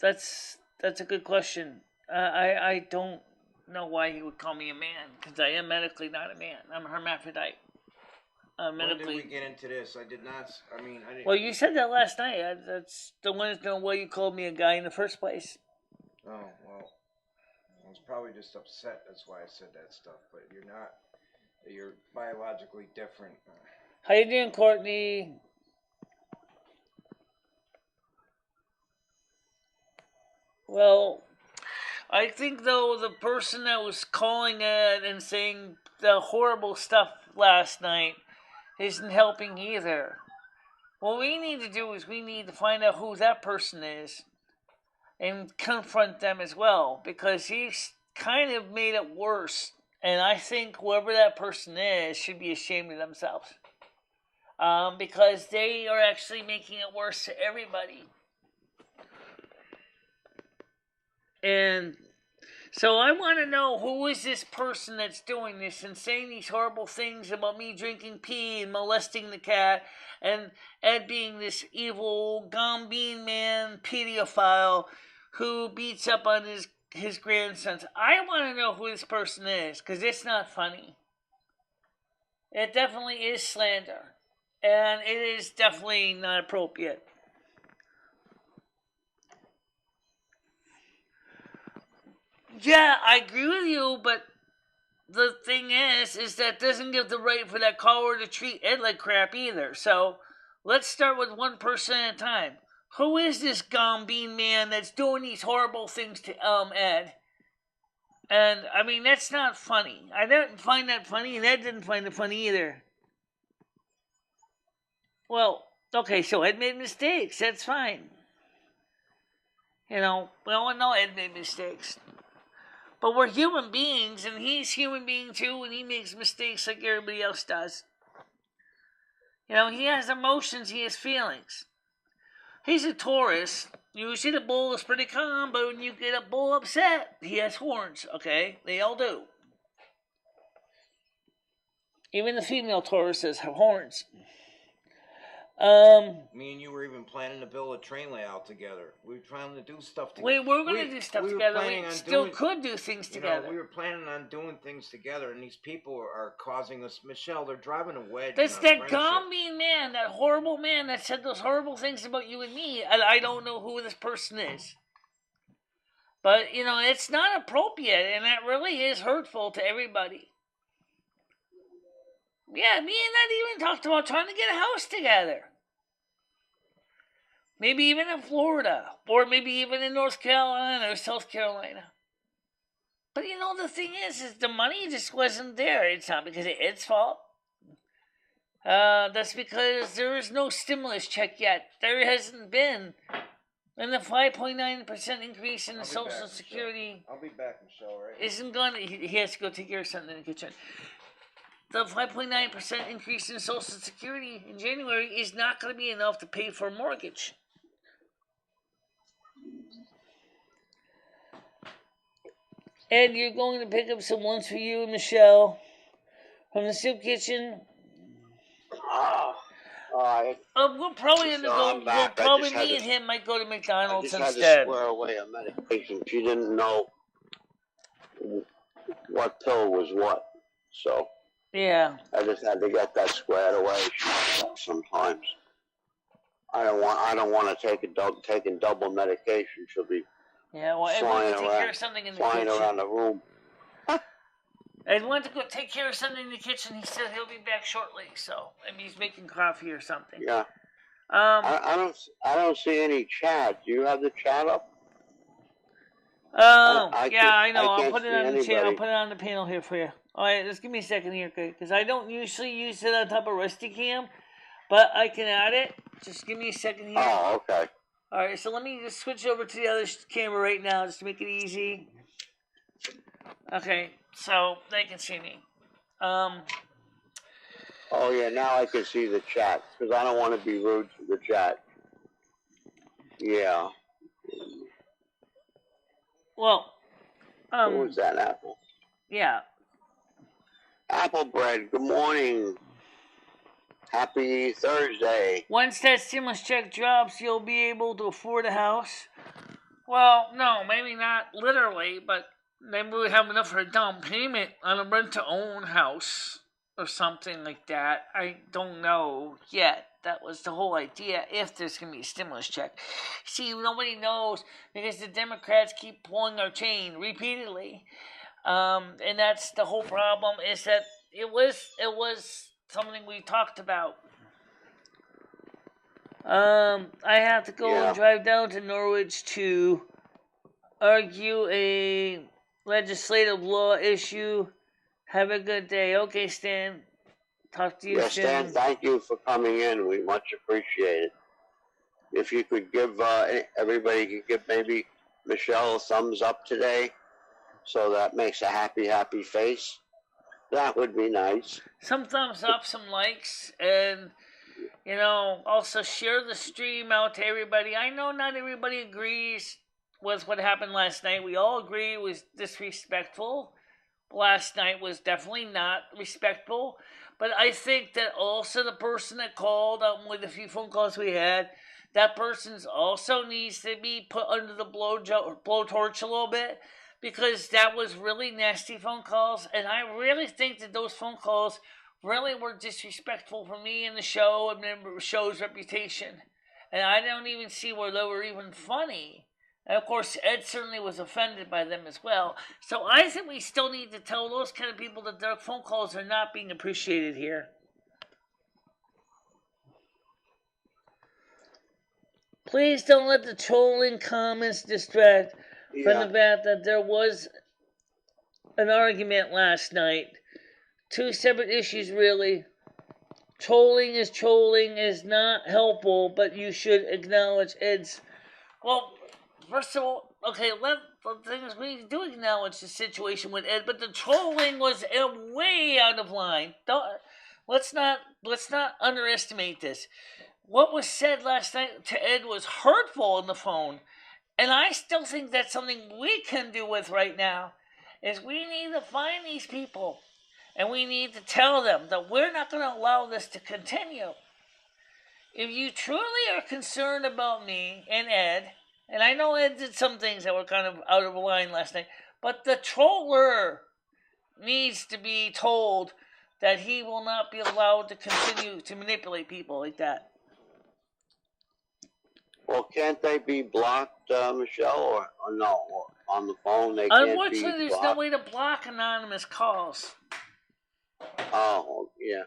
That's a good question. I don't know why he would call me a man because I am medically not a man. I'm a hermaphrodite. When did we get into this? I did not. I didn't. Well, you said that last night. That's the one to know why you called me a guy in the first place. Oh well, I was probably just upset. That's why I said that stuff. But you're not. You're biologically different. How you doing, Courtney? Well, I think though the person that was calling it and saying the horrible stuff last night isn't helping either. What we need to do is we need to find out who that person is and confront them as well, because he's kind of made it worse. And I think whoever that person is should be ashamed of themselves. Because they are actually making it worse to everybody. And so I want to know who is this person that's doing this and saying these horrible things about me drinking pee and molesting the cat, and Ed being this evil Gombeen man pedophile who beats up on his grandsons. I want to know who this person is, because it's not funny. It definitely is slander. And it is definitely not appropriate. Yeah, I agree with you, but the thing is that doesn't give the right for that caller to treat Ed like crap either. So let's start with one person at a time. Who is this Gombeen man that's doing these horrible things to Ed? And that's not funny. I didn't find that funny, and Ed didn't find it funny either. Well, okay, so Ed made mistakes. That's fine. We all know Ed made mistakes. But we're human beings, and he's human being too, and he makes mistakes like everybody else does. He has emotions, he has feelings. He's a Taurus, Usually the bull is pretty calm, but when you get a bull upset, he has horns, okay? They all do. Even the female Tauruses have horns. Me and you were even planning to build a train layout together. We were trying to do stuff together. We were going to do stuff together. We still could do things together. We were planning on doing things together, and these people are causing us. Michelle, they're driving a wedge. That's that Gombi man, that horrible man that said those horrible things about you and me, and I don't know who this person is. But, it's not appropriate, and that really is hurtful to everybody. Yeah, me and that even talked about trying to get a house together. Maybe even in Florida, or maybe even in North Carolina or South Carolina. But the thing is the money just wasn't there. It's not because of Ed's fault. That's because there is no stimulus check yet. There hasn't been. And the 5.9% increase in the Social Security... I'll be back, Michelle, right? ...isn't going to... He has to go take care of something in the kitchen. The 5.9% increase in Social Security in January is not going to be enough to pay for a mortgage. Ed, you're going to pick up some lunch for you and Michelle from the soup kitchen. We'll probably end up going. We'll probably me and him might go to McDonald's instead. I just had to swear away a medication. She didn't know what pill was what, so yeah. I just had to get that squared away. Sometimes I don't want to taking double medication. She'll be Ed wants to take care of something in the kitchen. Flying around the room. Ed went to go take care of something in the kitchen. He said he'll be back shortly, so maybe he's making coffee or something. Yeah. I don't see any chat. Do you have the chat up? I know. I'll put it on the channel. I'll put it on the panel here for you. All right, just give me a second here, okay? Because I don't usually use it on top of Rusty Cam, but I can add it. Just give me a second here. Oh, okay. All right, so let me just switch over to the other camera right now just to make it easy. Okay, so they can see me. Oh, yeah, now I can see the chat, because I don't want to be rude to the chat. Yeah. Well, Who was that, Apple? Yeah. Apple Bread, good morning. Happy Thursday. Once that stimulus check drops, you'll be able to afford a house. Well, no, maybe not literally, but maybe we have enough for a down payment on a rent-to-own house or something like that. I don't know yet. That was the whole idea, if there's going to be a stimulus check. See, nobody knows because the Democrats keep pulling our chain repeatedly. And that's the whole problem, is that it was something we talked about. I have to go and drive down to Norwich to argue a legislative law issue. Have a good day. Okay, Stan. Talk to you soon. Stan, thank you for coming in. We much appreciate it. If you could give everybody could give maybe Michelle a thumbs up today, so that makes a happy face. That would be nice. Some thumbs up, some likes, and also share the stream out to everybody. I know not everybody agrees with what happened last night. We all agree it was disrespectful. Last night was definitely not respectful. But I think that also the person that called with a few phone calls we had, that person also needs to be put under the blowtorch a little bit, because that was really nasty phone calls, and I really think that those phone calls really were disrespectful for me and the show and the show's reputation. And I don't even see where they were even funny. And of course, Ed certainly was offended by them as well. So I think we still need to tell those kind of people that their phone calls are not being appreciated here. Please don't let the trolling comments distract from the fact that there was an argument last night. Two separate issues, really. Trolling is not helpful, but you should acknowledge Ed's... Well, first of all, okay, the thing is, we do acknowledge the situation with Ed, but the trolling was way out of line. Let's not underestimate this. what was said last night to Ed was hurtful on the phone. And I still think that's something we can do with right now, is we need to find these people. And we need to tell them that we're not going to allow this to continue. If you truly are concerned about me and Ed, and I know Ed did some things that were kind of out of line last night, but the troller needs to be told that he will not be allowed to continue to manipulate people like that. Well, can't they be blocked, Michelle, or no? Or on the phone, they can't be blocked? Unfortunately, there's no way to block anonymous calls. Oh, yeah.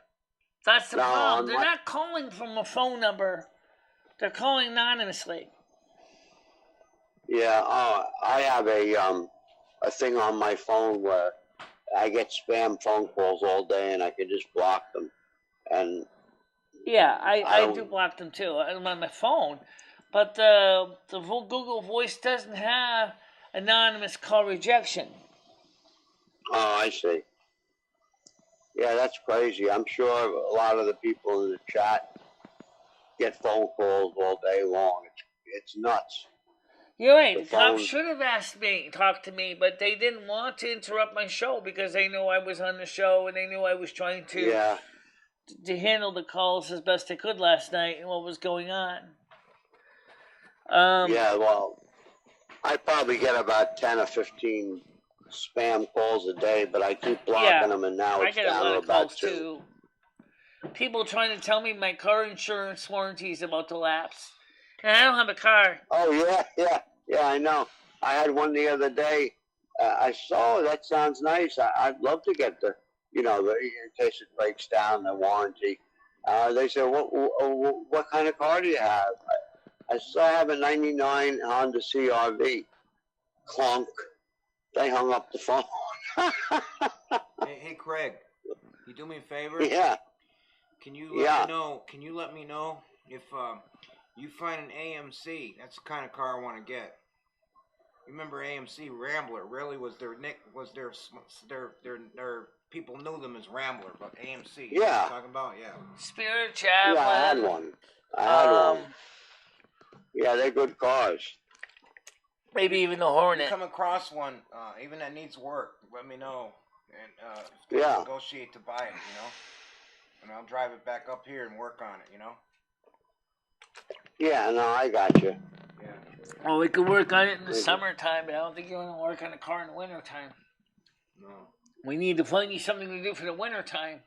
That's the problem. They're not calling from a phone number. They're calling anonymously. Yeah, I have a thing on my phone where I get spam phone calls all day, and I can just block them. And yeah, I do block them too. I'm on my phone, but the Google Voice doesn't have anonymous call rejection. Oh, I see. Yeah, that's crazy. I'm sure a lot of the people in the chat get phone calls all day long. It's nuts. You're right. The cops should have talked to me, but they didn't want to interrupt my show because they knew I was on the show and they knew I was trying to handle the calls as best I could last night and what was going on. Yeah, well, I probably get about 10 or 15 spam calls a day, but I keep blocking them, and now it's down to about 2. Too. People trying to tell me my car insurance warranty is about to lapse. And I don't have a car. Oh, yeah, I know. I had one the other day. I saw, that sounds nice. I'd love to get in case it breaks down, the warranty. They said, what kind of car do you have? I said, I have a 99 Honda CRV. Clunk. They hung up the phone. Hey, Craig, you do me a favor? Yeah. Can you let me know if you find an AMC? That's the kind of car I want to get. Remember AMC Rambler? Really was their people knew them as Rambler, but AMC. You know what I'm talking about? Yeah. Spirit Chaplain. Yeah, I had one. one. Yeah, they're good cars. Maybe even the Hornet. If you come across one, even that needs work, let me know, and negotiate to buy it, and I'll drive it back up here and work on it, Yeah, no, I got you. Yeah. Well, we could work on it in the summertime, but I don't think you want to work on a car in the wintertime. No. We need to find you something to do for the wintertime.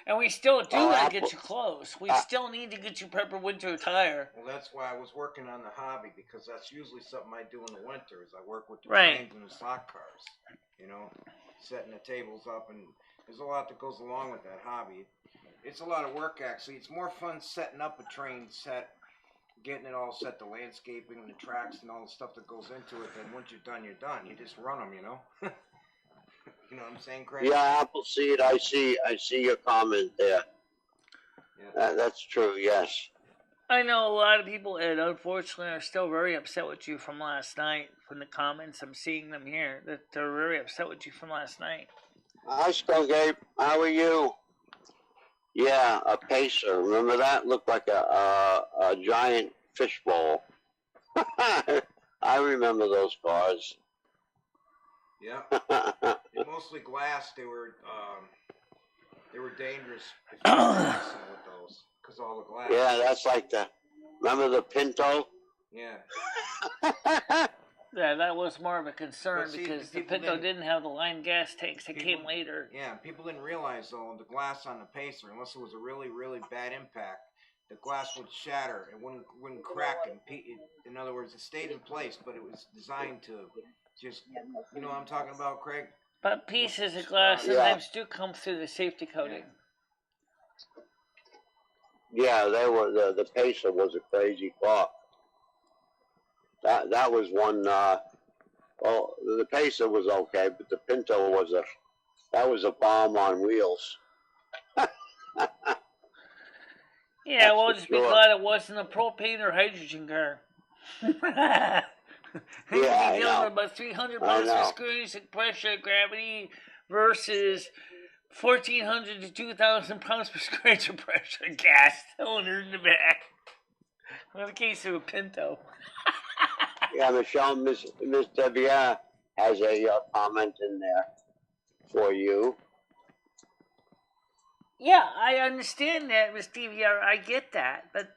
And we still do want to get you clothes. We still need to get you proper winter attire. Well, that's why I was working on the hobby, because that's usually something I do in the winter, is I work with the trains and the stock cars. Setting the tables up, and there's a lot that goes along with that hobby. It's a lot of work, actually. It's more fun setting up a train set, getting it all set, the landscaping, the tracks, and all the stuff that goes into it. Then once you're done, you're done. You just run them, You know what I'm saying, Craig? Yeah, Appleseed, I see your comment there. Yeah. That's true, yes. I know a lot of people, Ed, unfortunately, are still very upset with you from last night. From the comments, I'm seeing them here, that they're very upset with you from last night. Hi, Skunk Ape. How are you? Yeah, a Pacer. Remember that? Looked like a giant fishbowl. I remember those cars. Yeah. They're mostly glass. They were dangerous if you were racing with those, because all the glass. Yeah, that's like remember the Pinto? Yeah. Yeah, that was more of a concern because the Pinto didn't have the line gas tanks that came later. Yeah, people didn't realize, though, the glass on the Pacer, unless it was a really, really bad impact, the glass would shatter. It wouldn't crack. In other words, it stayed in place, but it was designed to just, you know what I'm talking about, Craig? But pieces of glass sometimes do come through the safety coating. Yeah, they were. The Pacer was a crazy car. That was one. The Pacer was okay, but the Pinto was a bomb on wheels. Yeah, well, just be glad it wasn't a propane or hydrogen car. You'd be dealing with about 300 pounds of screws and pressure, gravity, versus 1,400 to 2,000 pounds per square inch of pressure gas cylinder in the back. In the case of a Pinto. Yeah, Michelle, Miss Debbia has a comment in there for you. Yeah, I understand that, Miss DVR. I get that, but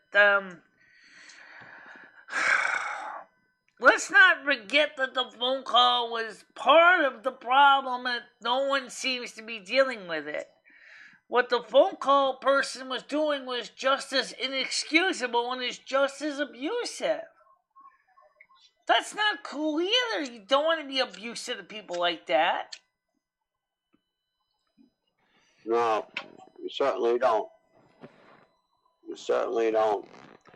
let's not forget that the phone call was part of the problem, and no one seems to be dealing with it. What the phone call person was doing was just as inexcusable and is just as abusive. That's not cool either. You don't want to be abusive to people like that. No, you certainly don't. You certainly don't.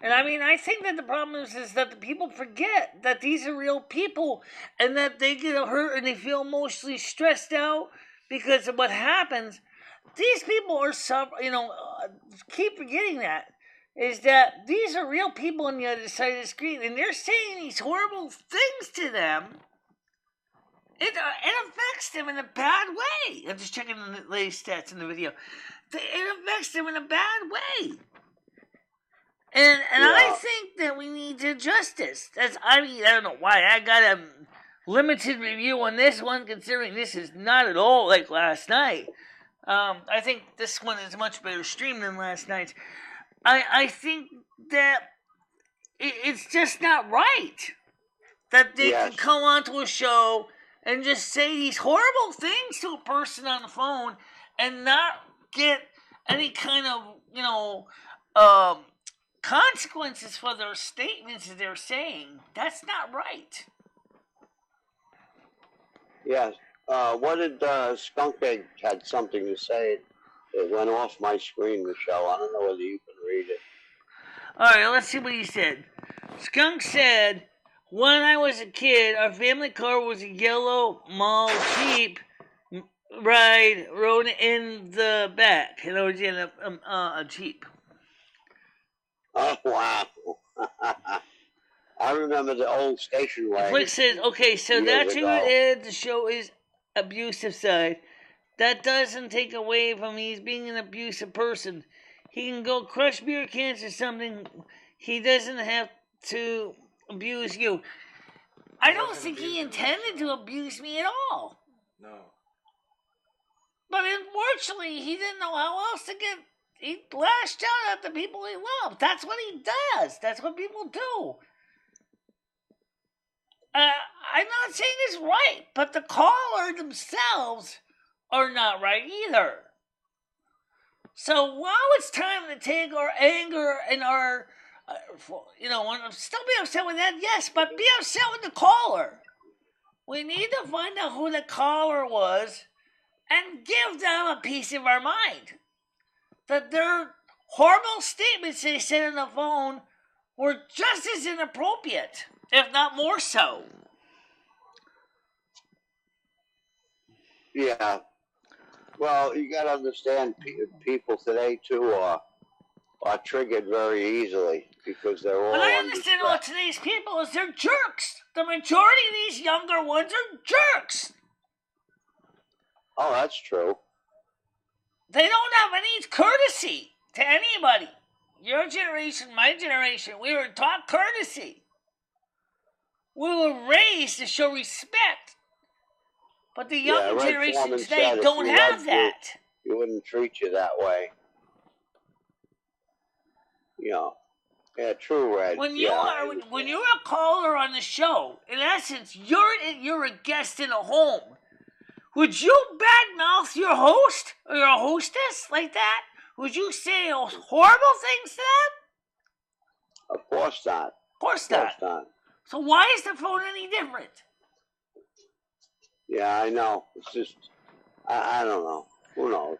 And I mean, I think that the problem is that the people forget that these are real people and that they get hurt and they feel emotionally stressed out because of what happens. These people are keep forgetting that. Is that these are real people on the other side of the screen and they're saying these horrible things to them. It affects them in a bad way. I'm just checking the latest stats in the video. It affects them in a bad way. And Yeah. I think that we need to adjust this. I don't know why. I got a limited review on this one, considering this is not at all like last night. I think this one is a much better stream than last night's. I think that it's just not right that they can come onto a show and just say these horrible things to a person on the phone and not get any kind of, consequences for their statements that they're saying. That's not right. Yes. What did Skunk Egg had something to say? It went off my screen, Michelle. I don't know whether you can read it. All right, let's see what he said. Skunk said, when I was a kid, our family car was a yellow mall Jeep rode in the back. And I was in a Jeep. Oh, wow. I remember the old station wagon. Flick says, okay, so that's who it is. The show is abusive side. That doesn't take away from he's being an abusive person. He can go crush beer cans or something. He doesn't have to abuse you. I don't think he intended to abuse me at all. No. But unfortunately, he didn't know how else to get... He lashed out at the people he loved. That's what he does. That's what people do. I'm not saying it's right, but the caller themselves are not right either. So now it's time to take our anger and our, still be upset with that, yes, but be upset with the caller. We need to find out who the caller was and give them a piece of our mind. That their horrible statements they said on the phone were just as inappropriate, if not more so. Yeah. Well, you got to understand, people today, too, are triggered very easily because they're all. But I understand all today's people is they're jerks. The majority of these younger ones are jerks. Oh, that's true. They don't have any courtesy to anybody. Your generation, my generation, we were taught courtesy. We were raised to show respect. But the younger generation today don't have that. You wouldn't treat you that way. Yeah, true, Red. When you're a caller on the show, in essence, you're a guest in a home. Would you badmouth your host or your hostess like that? Would you say horrible things to them? Of course not. Of course not. So why is the phone any different? Yeah, I know. It's just, I don't know. Who knows?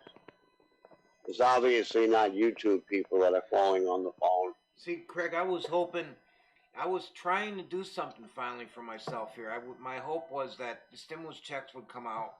It's obviously not YouTube people that are calling on the phone. See, Craig, I was trying to do something finally for myself here. My hope was that the stimulus checks would come out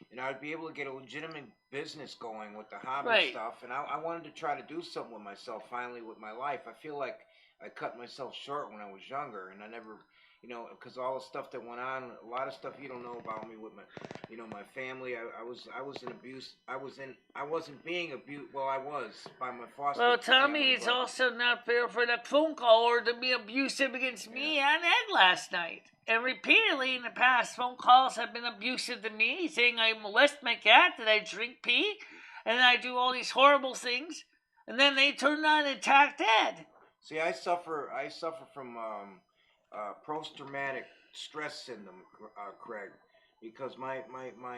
and I'd be able to get a legitimate business going with the hobby stuff. And I wanted to try to do something with myself finally with my life. I feel like I cut myself short when I was younger and I never because all the stuff that went on, a lot of stuff you don't know about me with my, my family. I was in abuse. I wasn't being abused. Well, I was by my foster Well, tell family. me it's But also not fair for that phone caller to be abusive against me and Ed last night. And repeatedly in the past, phone calls have been abusive to me, saying I molest my cat, that I drink pee, and I do all these horrible things. And then they turned on and attacked Ed. see, I suffer from post-traumatic stress syndrome, Craig, because my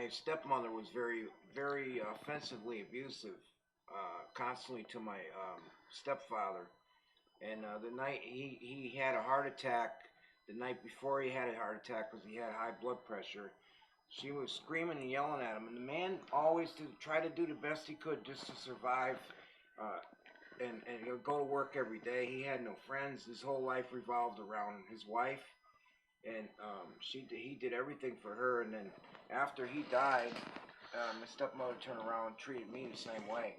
stepmother was very, very offensively abusive, constantly to my stepfather. And the night he had a heart attack, the night before he had a heart attack because he had high blood pressure, she was screaming and yelling at him. And the man always tried to do the best he could just to survive. And he'll go to work every day. He had no friends. His whole life revolved around his wife, and he did everything for her. And then after he died, my stepmother turned around and treated me the same way.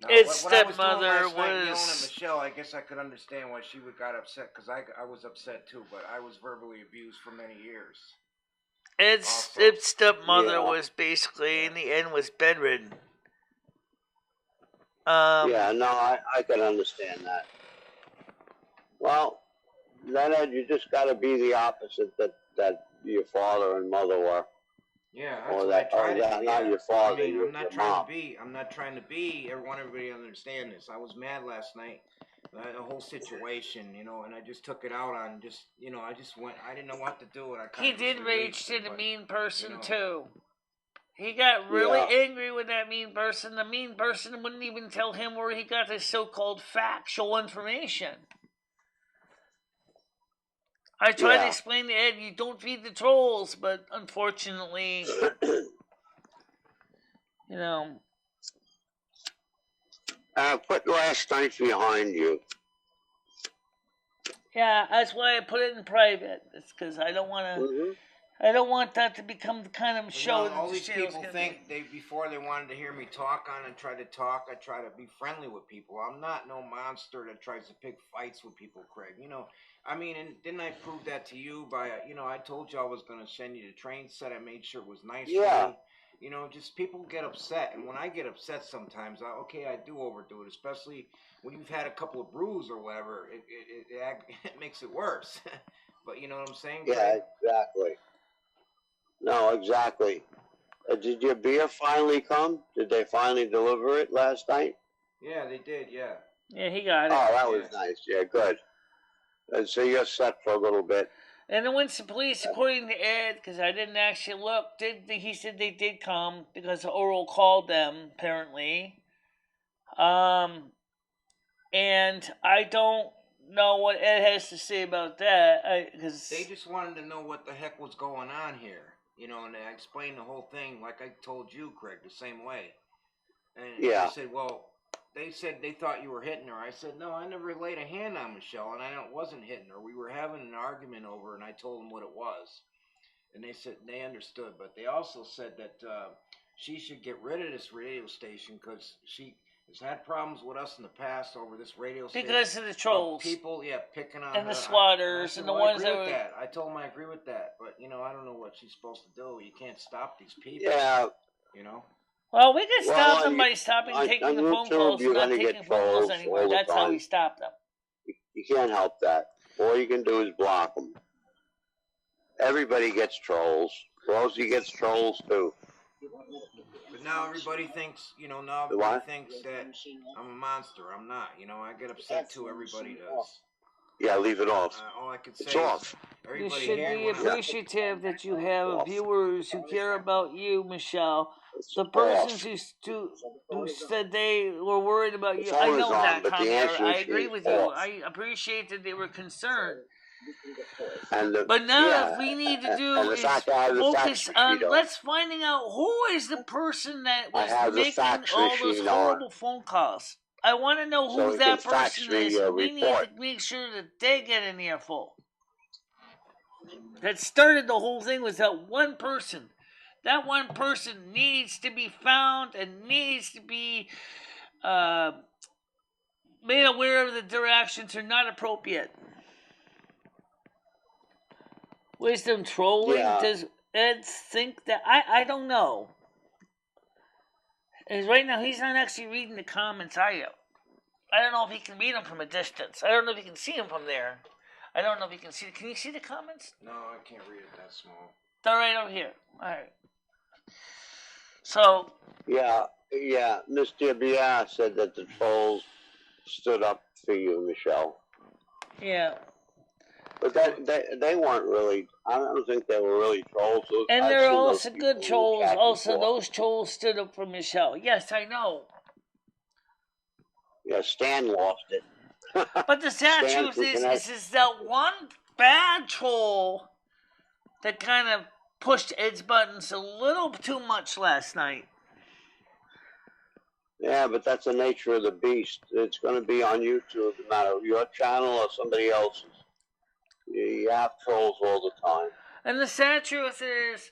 Now, His what I was doing stepmother last night, yelling at was. Michelle, I guess I could understand why she would got upset, because I was upset too, but I was verbally abused for many years. Its Also, stepmother Yeah. was basically, in the end, was bedridden. Yeah, no, I can understand that. Well, Leonard, you just got to be the opposite that your father and mother were. yeah, that's Or what I that, try or to that do. not Yeah. your father, I mean, your I'm not trying to be. I'm not trying to be. I want everybody to understand this. I was mad last night. The whole situation, and I just took it out on I just went. I didn't know what to do, and I kind He of did rage to it, the but, mean person, you know. too. He got really Yeah. angry with that mean person. The mean person wouldn't even tell him where he got his so-called factual information. I tried to Yeah. explain to Ed, you don't feed the trolls, but unfortunately, Put last night behind you. yeah, that's why I put it in private. It's because I don't want to. Mm-hmm. I don't want that to become the kind of show that All the these channel's people gonna think be. before they wanted to hear me talk on and try to talk, I try to be friendly with people. I'm not no monster that tries to pick fights with people, Craig. I mean, and didn't I prove that to you by, I told you I was going to send you the train set. I made sure it was nice Yeah. for you. Just people get upset. And when I get upset sometimes, I do overdo it, especially when you've had a couple of brews or whatever. It makes it worse. But you know what I'm saying, Craig? Yeah, exactly. No, exactly. Did your beer finally come? Did they finally deliver it last night? Yeah, they did, yeah. Yeah, he got it. Oh, that was nice. Yeah, good. And so you're set for a little bit. And then once the police, according to Ed, because I didn't actually look, he said they did come because Oral called them, apparently. And I don't know what Ed has to say about that. Cause they just wanted to know what the heck was going on here. And I explained the whole thing like I told you, Craig, the same way. And Yeah. I said, well, they said they thought you were hitting her. I said, no, I never laid a hand on Michelle, and I wasn't hitting her. We were having an argument over, and I told them what it was. And they said they understood, but they also said that she should get rid of this radio station because she has had problems with us in the past over this radio station. Because of the trolls. People, picking on and her. the swatters and the ones that I agree with that. I told them I agree with that, but I don't know what she's supposed to do. You can't stop these people. Yeah. Well, we can stop them by stopping taking the phone calls and not taking phone calls anymore. That's how we stop them. You can't help that. All you can do is block them. Everybody gets trolls. Rosie gets trolls too. But now everybody thinks, thinks that I'm a monster. I'm not. I get upset too. Everybody does. Yeah, leave it off. All I can say it's off. You should be appreciative that you have viewers who care about you, Michelle. The persons who said they were worried about you, I know that, Javier. I agree with you. I appreciate that they were concerned. But now what we need to do is focus on let's finding out who is the person that was making all those horrible phone calls. I want to know who that person is. We need to make sure that they get an earful. That started the whole thing was that one person. That one person needs to be found and needs to be made aware that their actions are not appropriate. Wisdom trolling? Yeah. Does Ed think that? I don't know. As right now, he's not actually reading the comments either. I don't know if he can read them from a distance. I don't know if he can see them from there. I don't know if he can see. Can you see the comments? No, I can't read it that small. They're right over here. All right. So. Yeah. Mr. Biar said that the trolls stood up for you, Michelle. Yeah. But they weren't really. I don't think they were really trolls. And there are also good trolls. Also, those trolls stood up for Michelle. Yes, I know. Yeah, Stan lost it. But the sad truth is that one bad troll that kind of pushed Ed's buttons a little too much last night. Yeah, but that's the nature of the beast. It's going to be on YouTube, no matter your channel or somebody else's. You have trolls all the time. And the sad truth is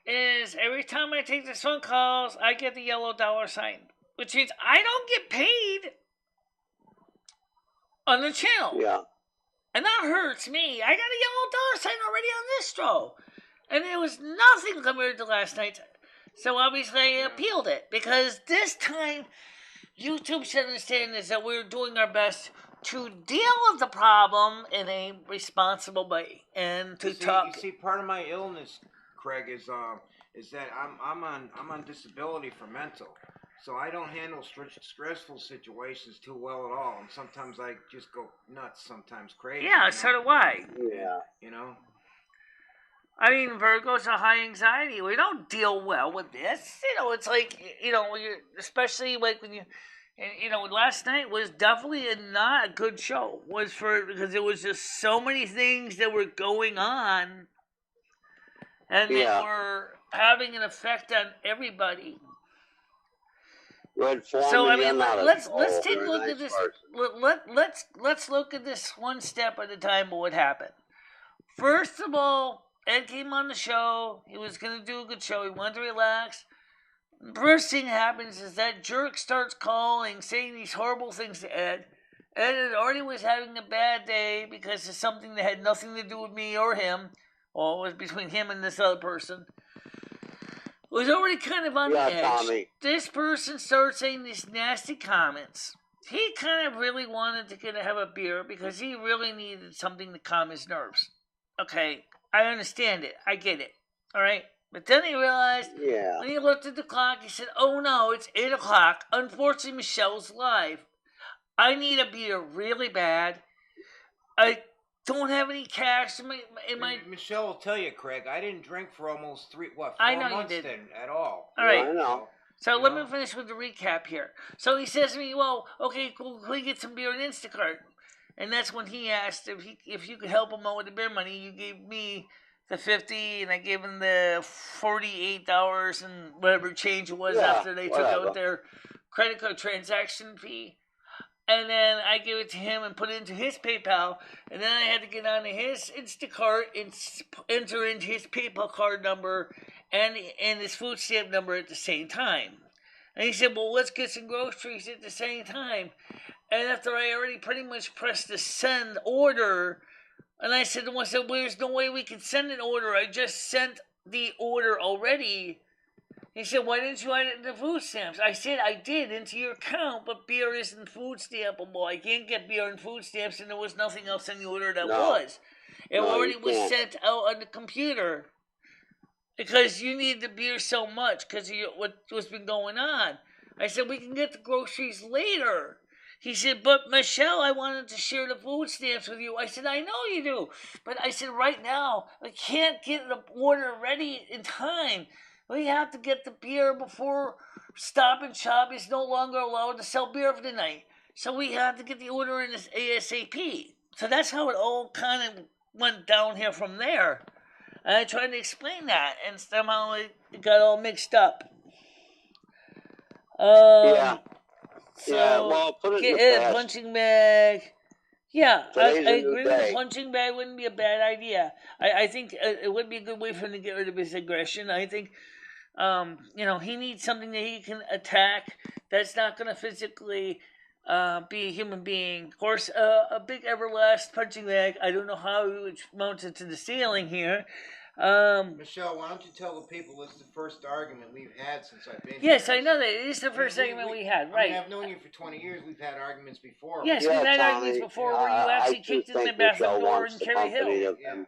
every time I take these phone calls, I get the yellow dollar sign, which means I don't get paid on the channel. Yeah. And that hurts me. I got a yellow dollar sign already on this show. And it was nothing compared to last night's. So obviously I appealed it. Because this time, YouTube should understand is that we're doing our best to deal with the problem in a responsible way. And to talk. You see, part of my illness, Craig, is that I'm on disability for mental. So I don't handle stressful situations too well at all. And sometimes I just go nuts, sometimes crazy. Yeah, so do I. Yeah. You know? I mean, Virgos are high anxiety. We don't deal well with this. You know, it's like, you know, especially like when you, you know, last night was definitely not a good show. Because there was just so many things that were going on. And they were having an effect on everybody. So I mean, let's take a look at this. Let's look at this one step at a time. What happened? First of all, Ed came on the show. He was going to do a good show. He wanted to relax. First thing happens is that jerk starts calling, saying these horrible things to Ed. Ed already was having a bad day because of something that had nothing to do with me or him. Well, it was between him and this other person. Was already kind of on the edge. Tommy. This person started saying these nasty comments. He kind of really wanted to have a beer because he really needed something to calm his nerves. Okay, I understand it. I get it. All right? But then he realized, when he looked at the clock, he said, oh no, it's 8 o'clock. Unfortunately, Michelle's live. I need a beer really bad. I don't have any cash in my... Michelle will tell you, Craig, I didn't drink for almost 4 months then at all. All right. I know. So let me finish with the recap here. So he says to me, well, okay, cool, can we get some beer in Instacart? And that's when he asked if you could help him out with the beer money. You gave me the $50, and I gave him the $48 and whatever change it was after they took out their credit card transaction fee. And then I gave it to him and put it into his PayPal. And then I had to get onto his Instacart and enter in his PayPal card number and his food stamp number at the same time. And he said, well, let's get some groceries at the same time. And after I already pretty much pressed the send order, and I said to myself, well, there's no way we can send an order. I just sent the order already. He said, why didn't you add it into food stamps? I said, I did into your account, but beer isn't food stampable. I can't get beer and food stamps, and there was nothing else in the order that was. It already was sent out on the computer. Because you need the beer so much because of what's been going on. I said, we can get the groceries later. He said, but Michelle, I wanted to share the food stamps with you. I said, I know you do. But I said, right now, I can't get the order ready in time. We have to get the beer before Stop and Shop is no longer allowed to sell beer for the night. So we had to get the order in this ASAP. So that's how it all kind of went down here from there. And I tried to explain that, and somehow it got all mixed up. So well, put it in the punching bag. Yeah, I agree with the punching bag wouldn't be a bad idea. I think it would be a good way for him to get rid of his aggression. I think, he needs something that he can attack that's not going to physically be a human being. Of course, a big everlast punching bag. I don't know how it's mounted to the ceiling here. Michelle, why don't you tell the people this is the first argument we've had since I've been yes, here? I know that. It is the first argument we had, right? I mean, I've known you for 20 years. We've had arguments before. Yes, Yeah, we've had Tommy, arguments before where you actually kicked in the think bathroom Michelle door wants in the Cherry company Hill. of Yeah. them.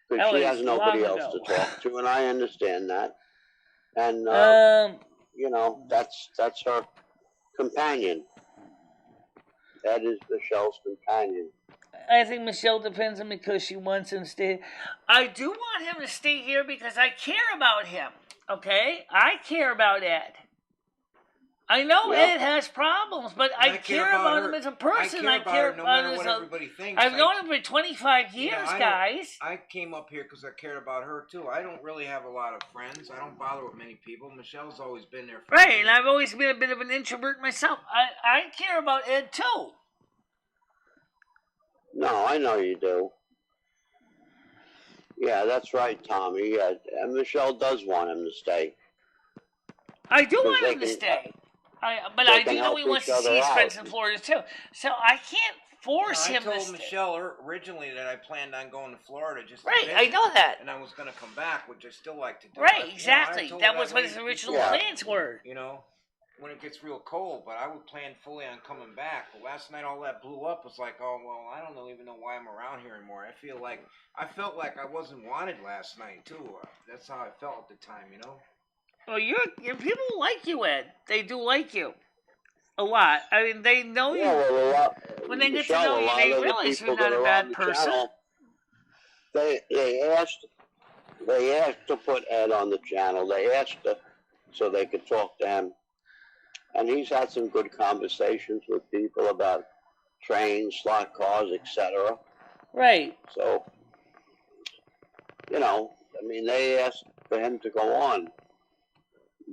That Because she was has nobody long else ago. to talk to, and I understand that. And, you know, that's her companion. That is Michelle's companion. I think Michelle depends on me because she wants him to stay. I do want him to stay here because I care about him. Okay? I care about Ed. I know Yeah. Ed has problems, but I care about him as a person. I care about her no matter what everybody thinks. I've known him for 25 years, guys. I came up here because I cared about her, too. I don't really have a lot of friends. I don't bother with many people. Michelle's always been there for me. Right, and I've always been a bit of an introvert myself. I care about Ed, too. No, I know you do. Yeah, that's right, Tommy. Yeah, and Michelle does want him to stay. I do want him to stay. But I do know he wants to see his friends in Florida, too. So I can't force him to stay. I told Michelle originally that I planned on going to Florida just to visit, I know that. And I was going to come back, which I still like to do. Right, exactly. That was what his original plans were. You know, when it gets real cold, but I would plan fully on coming back. But last night all that blew up. Was like, oh, well, I don't even know why I'm around here anymore. I felt like I wasn't wanted last night, too. That's how I felt at the time, you know? Well, your people like you, Ed. They do like you a lot. I mean, they know you. Well, when they get to know you, they realize you're not a bad person. Channel, they asked to put Ed on the channel. They asked so they could talk to him, and he's had some good conversations with people about trains, slot cars, etc. Right. So, you know, I mean, they asked for him to go on.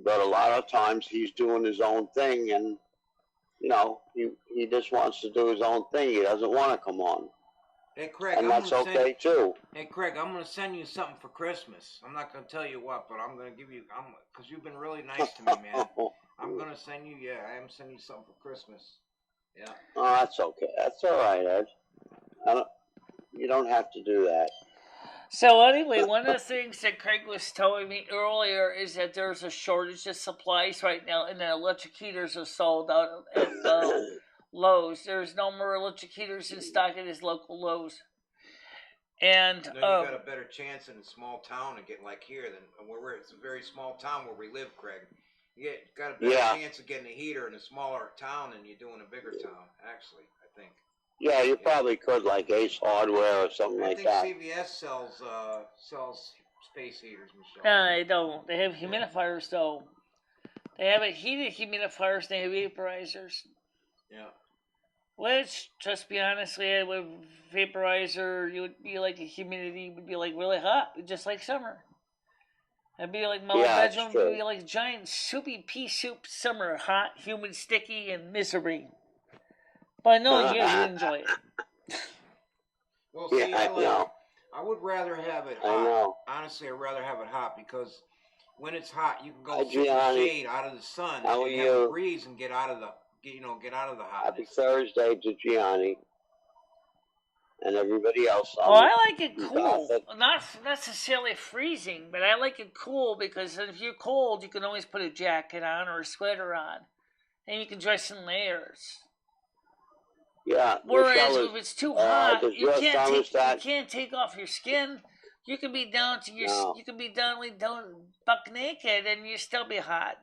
But a lot of times he's doing his own thing, and, you know, he just wants to do his own thing. He doesn't want to come on. Hey, Craig, and that's okay, too. Hey, Craig, I'm going to send you something for Christmas. I'm not going to tell you what, but I'm going to give you, because you've been really nice to me, man. I'm going to send you, I am sending you something for Christmas. Yeah. Oh, that's okay. That's all right, Ed. You don't have to do that. So anyway, one of the things that Craig was telling me earlier is that there's a shortage of supplies right now, and that electric heaters are sold out at Lowe's. There's no more electric heaters in stock at his local Lowe's. And you got a better chance in a small town to get like here than where it's a very small town where we live, Craig. You got a better chance of getting a heater in a smaller town than you do in a bigger town, actually, I think. Yeah, you probably could, like Ace Hardware or something like that. I think CVS sells space heaters, Michelle. No, they don't. They have humidifiers, though. They have heated humidifiers, they have vaporizers. Yeah. Which, just be honest, with vaporizer, you would be like, the humidity would be like really hot, just like summer. It'd be like my bedroom would be like giant soupy pea soup summer, hot, humid, sticky, and misery. But no, you enjoy it. Well, see, I would rather have it hot. I know. Honestly, I'd rather have it hot because when it's hot, you can go sit in the shade out of the sun and have a breeze and get out of the hotness. Happy Thursday to Gianni and everybody else. I like it cool. Not necessarily freezing, but I like it cool because if you're cold, you can always put a jacket on or a sweater on, and you can dress in layers. Yeah. Whereas if it's too hot, you can't take off your skin. You can be down to you can be down buck naked and you still be hot.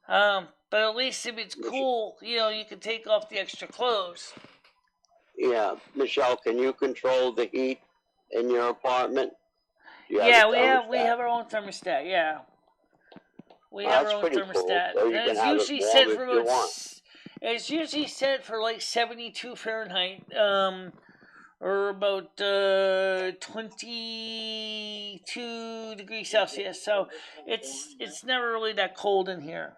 But at least if it's cool, you can take off the extra clothes. Yeah, Michelle, can you control the heat in your apartment? We have our own thermostat. Yeah, we have our own thermostat. Cool. So it's usually set for it's usually set for like 72 Fahrenheit, or about 22 degrees Celsius. So it's never really that cold in here.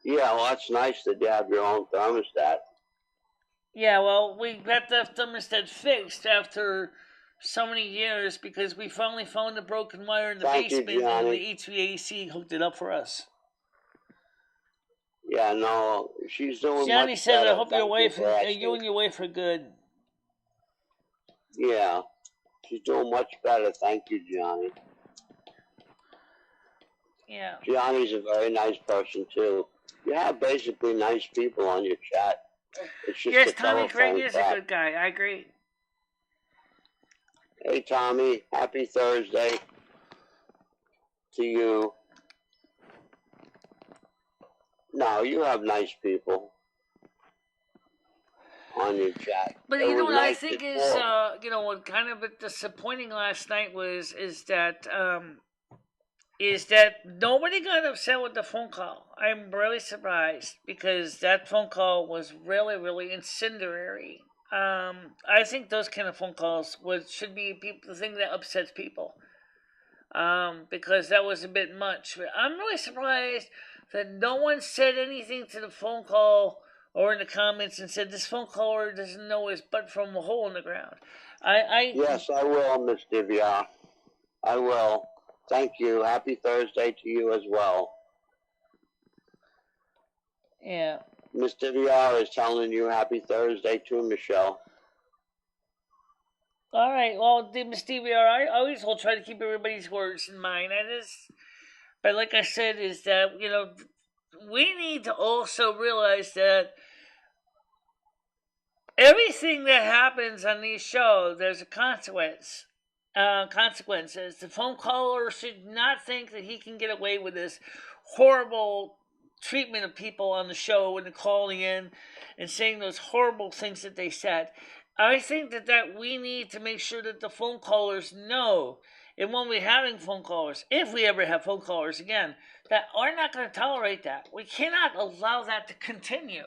Yeah, well, that's nice that you have your own thermostat. Yeah, well, we got the thermostat fixed after so many years because we finally found a broken wire in the basement and the HVAC hooked it up for us. Yeah, no, she's doing Johnny much said, "I better. hope your Thank you wife for and you asking. and your wife are good." Yeah, she's doing much better. Thank you, Johnny. Yeah. Johnny's a very nice person, too. You have basically nice people on your chat. It's just Yes, a Tommy Craig telephone is crap. a good guy. I agree. Hey, Tommy, happy Thursday to you. No, you have nice people on your chat. But It you know was what I nice think is, before. what kind of disappointing last night was is that nobody got upset with the phone call. I'm really surprised because that phone call was really, really incendiary. I think those kind of phone calls should be the thing that upsets people. Because that was a bit much. But I'm really surprised that no one said anything to the phone call or in the comments and said this phone caller doesn't know his butt from a hole in the ground. Yes, I will, Miss Divya. I will. Thank you. Happy Thursday to you as well. Yeah. Miss Divya is telling you happy Thursday too, Michelle. All right. Well, Miss DVR, I always will try to keep everybody's words in mind. But like I said, is that we need to also realize that everything that happens on these shows, there's a consequence. Consequences. The phone caller should not think that he can get away with this horrible treatment of people on the show when they're calling in and saying those horrible things that they said. I think that we need to make sure that the phone callers know, and when we're having phone callers, if we ever have phone callers again, that we're not going to tolerate that. We cannot allow that to continue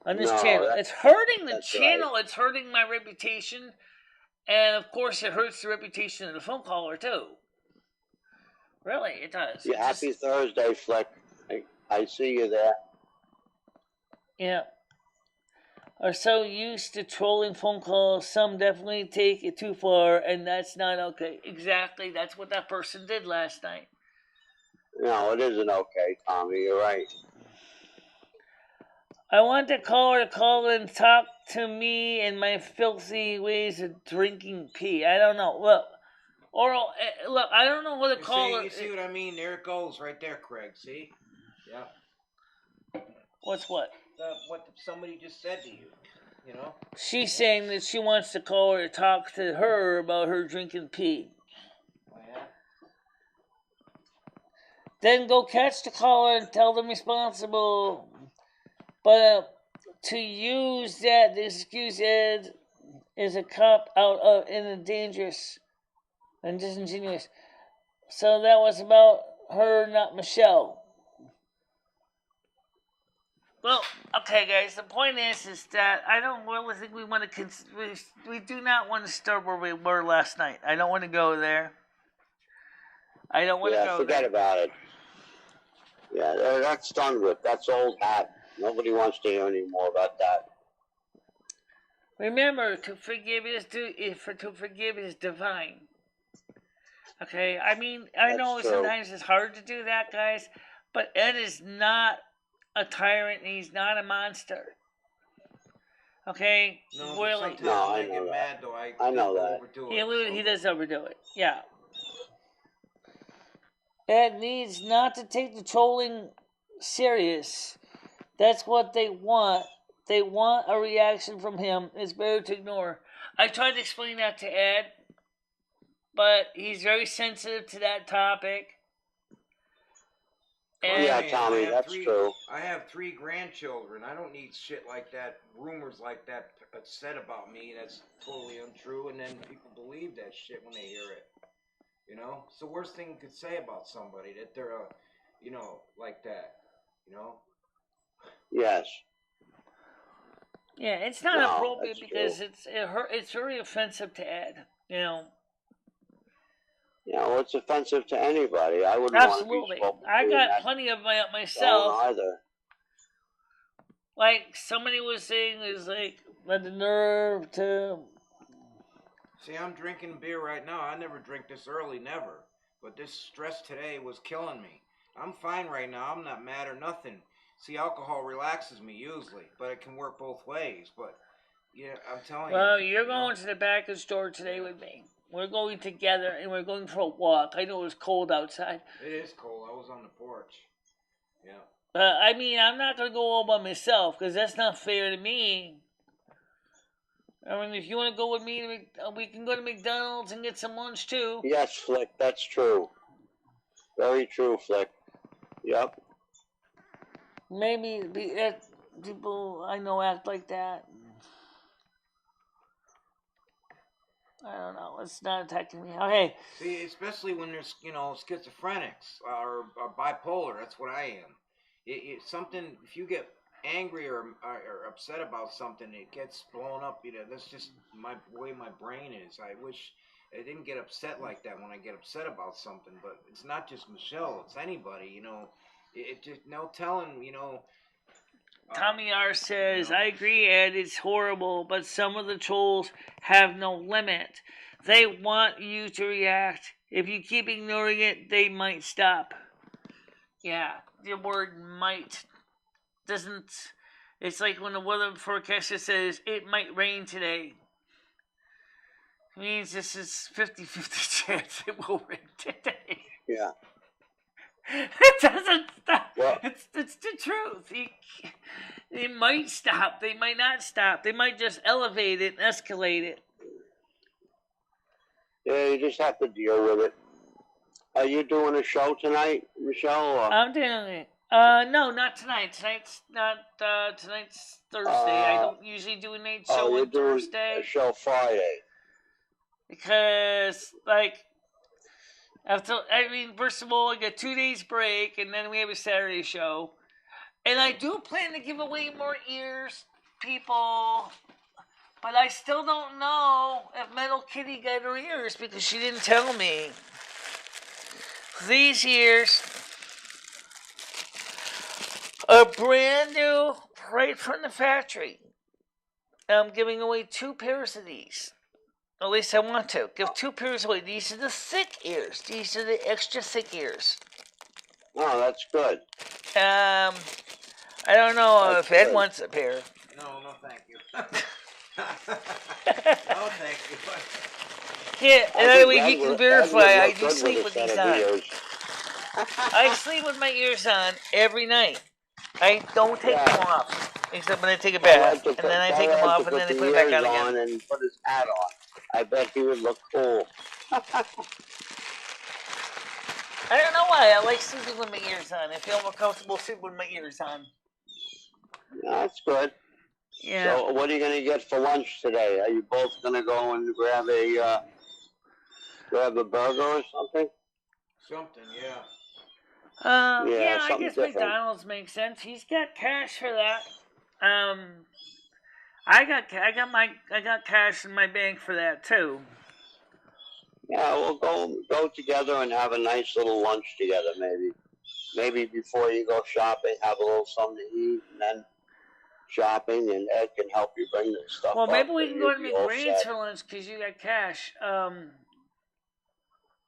on this channel. It's hurting the channel. Right. It's hurting my reputation. And of course, it hurts the reputation of the phone caller, too. Really, it does. Yeah, happy Thursday, Flick. I see you there. Yeah. Are so used to trolling phone calls, some definitely take it too far, and that's not okay. Exactly. That's what that person did last night. No, it isn't okay, Tommy. You're right. I want the caller to call and talk to me and my filthy ways of drinking pee. I don't know. Look, Oral, look, I don't know what the caller... You see what I mean? There it goes right there, Craig. See? Yeah. What's what? What somebody just said to you. You know? She's saying that she wants the caller to talk to her about her drinking pee. Oh, yeah? Then go catch the caller and tell them responsible. But to use that excuse is a cop out of in a dangerous and disingenuous. So that was about her, not Michelle. Well, okay, guys. The point is that I don't really think we want to. We do not want to start where we were last night. I don't want to go there. I don't want to go there. Yeah, forget about it. Yeah, that's done with. That's old hat. Nobody wants to hear any more about that. Remember, to forgive is divine. Okay, I mean, I know sometimes it's hard to do that, guys, but Ed is not a tyrant and he's not a monster. Okay? No, really. No, I get mad, though. I know that. He does overdo it. Yeah. Ed needs not to take the trolling serious. That's what they want. They want a reaction from him. It's better to ignore. I tried to explain that to Ed, but he's very sensitive to that topic. And yeah, Tommy, that's true. I have 3 grandchildren. I don't need shit like that, rumors like that said about me. That's totally untrue, and then people believe that shit when they hear it. You know? It's the worst thing you could say about somebody, that they're, like that. You know? Yes. Yeah, it's not appropriate because it's very offensive to Ed, you know. Yeah, well, it's offensive to anybody. I wouldn't want to be spoken to. I got plenty of myself. I don't either. Like somebody was saying, is like the nerve to. See, I'm drinking beer right now. I never drink this early, never. But this stress today was killing me. I'm fine right now. I'm not mad or nothing. See, alcohol relaxes me usually, but it can work both ways. But yeah, I'm telling you. Well, you're going to the back of the store today with me. We're going together, and we're going for a walk. I know it's cold outside. It is cold. I was on the porch. Yeah. I mean, I'm not going to go all by myself, because that's not fair to me. I mean, if you want to go with me, we can go to McDonald's and get some lunch, too. Yes, Flick, that's true. Very true, Flick. Yep. Maybe people I know act like that. I don't know. It's not attacking me. Okay. See, especially when there's, schizophrenics or bipolar. That's what I am. Something, if you get angry or upset about something, it gets blown up. That's just the way my brain is. I wish I didn't get upset like that when I get upset about something. But it's not just Michelle. It's anybody, It just, no telling, Tommy R says, I agree, Ed, it's horrible, but some of the trolls have no limit. They want you to react. If you keep ignoring it, they might stop. Yeah, the word might doesn't... It's like when the weather forecaster says, it might rain today. It means this is 50-50 chance it will rain today. Yeah. It doesn't stop. Well, it's the truth. They might stop. They might not stop. They might just elevate it and escalate it. Yeah, you just have to deal with it. Are you doing a show tonight, Michelle? Or? I'm doing it. No, not tonight. Tonight's Thursday. I don't usually do a night show on Thursday. A show Friday. Because, first of all, I get 2 days break, and then we have a Saturday show. And I do plan to give away more ears, people. But I still don't know if Metal Kitty got her ears because she didn't tell me. These ears are brand new, right from the factory. I'm giving away 2 pairs of these. At least I want to. Give 2 pairs away. These are the thick ears. These are the extra thick ears. Oh, that's good. I don't know if Ed wants a pair. No, thank you. No, thank you. Yeah, another way he can verify I do sleep with these on. I sleep with my ears on every night. I don't take them off. Except when I take a bath. And then I take them off and then I put them back on again. And put his hat on. I bet he would look cool. I don't know why. I like sleeping with my ears on. I feel more comfortable sleeping with my ears on. That's good. Yeah. So what are you going to get for lunch today? Are you both going to go and grab a burger or something? Something, yeah. Yeah, I guess different. McDonald's makes sense. He's got cash for that. I got cash in my bank for that too. Yeah, we'll go together and have a nice little lunch together, maybe. Maybe before you go shopping, have a little something to eat, and then shopping, and Ed can help you bring this stuff. Well, maybe up, we can go to you'll be all McGrain's set. for lunch because you got cash.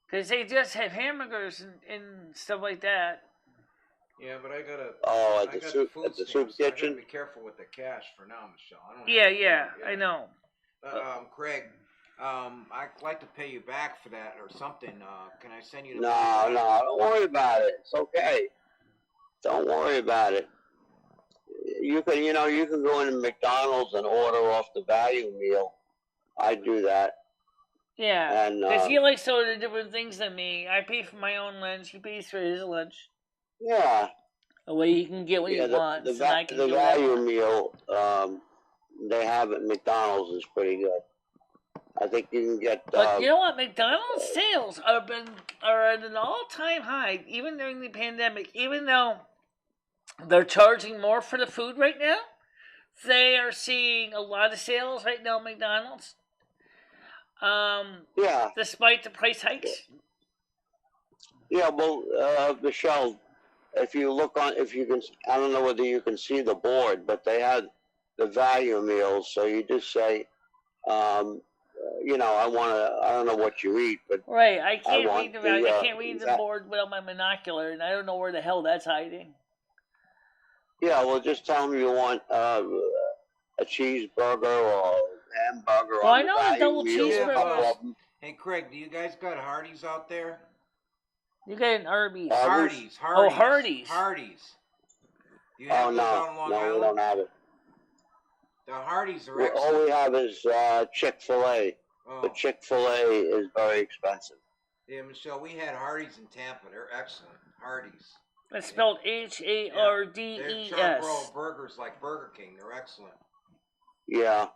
Because they just have hamburgers and stuff like that. Yeah, but I gotta. Oh, at the soup I kitchen. gotta be careful with the cash for now, Michelle. I don't. Yeah, I know. Craig, I'd like to pay you back for that or something. Can I send you the No, money back? don't worry about it. It's okay. Don't worry about it. You can go into McDonald's and order off the value meal. I do that. Yeah, And because he likes to order different things than me. I pay for my own lunch. He pays for his lunch. yeah. The way he can get what he wants, and I can the do whatever. value meal they have at McDonald's is pretty good. I think you can get. But you know what? McDonald's sales are at an all-time high, even during the pandemic. Even though they're charging more for the food right now, they are seeing a lot of sales right now at McDonald's. Yeah. Despite the price hikes. Yeah, well, Michelle, if you can, I don't know whether you can see the board, but they had the value meals. So you just say, I don't know what you eat, but Right, I can't want read the, I can't read the board without my monocular, and I don't know where the hell that's hiding. yeah, well, just tell them you want a cheeseburger or hamburger Well, on I the know the value double meal, a couple cheeseburgers. of them. Hey, Craig, do you guys got Hardee's out there? You get an Arby's. Hardee's. Oh, Hardee's. Hardee's. Do you Oh, have those no, out on Long no, Island? we don't have it. The Hardee's are All excellent. we have is Chick-fil-A. Oh. But Chick-fil-A is very expensive. Yeah, Michelle, we had Hardee's in Tampa. They're excellent. Hardee's. It's spelled Hardees. They're charbroiled burgers like Burger King. They're excellent. Yeah.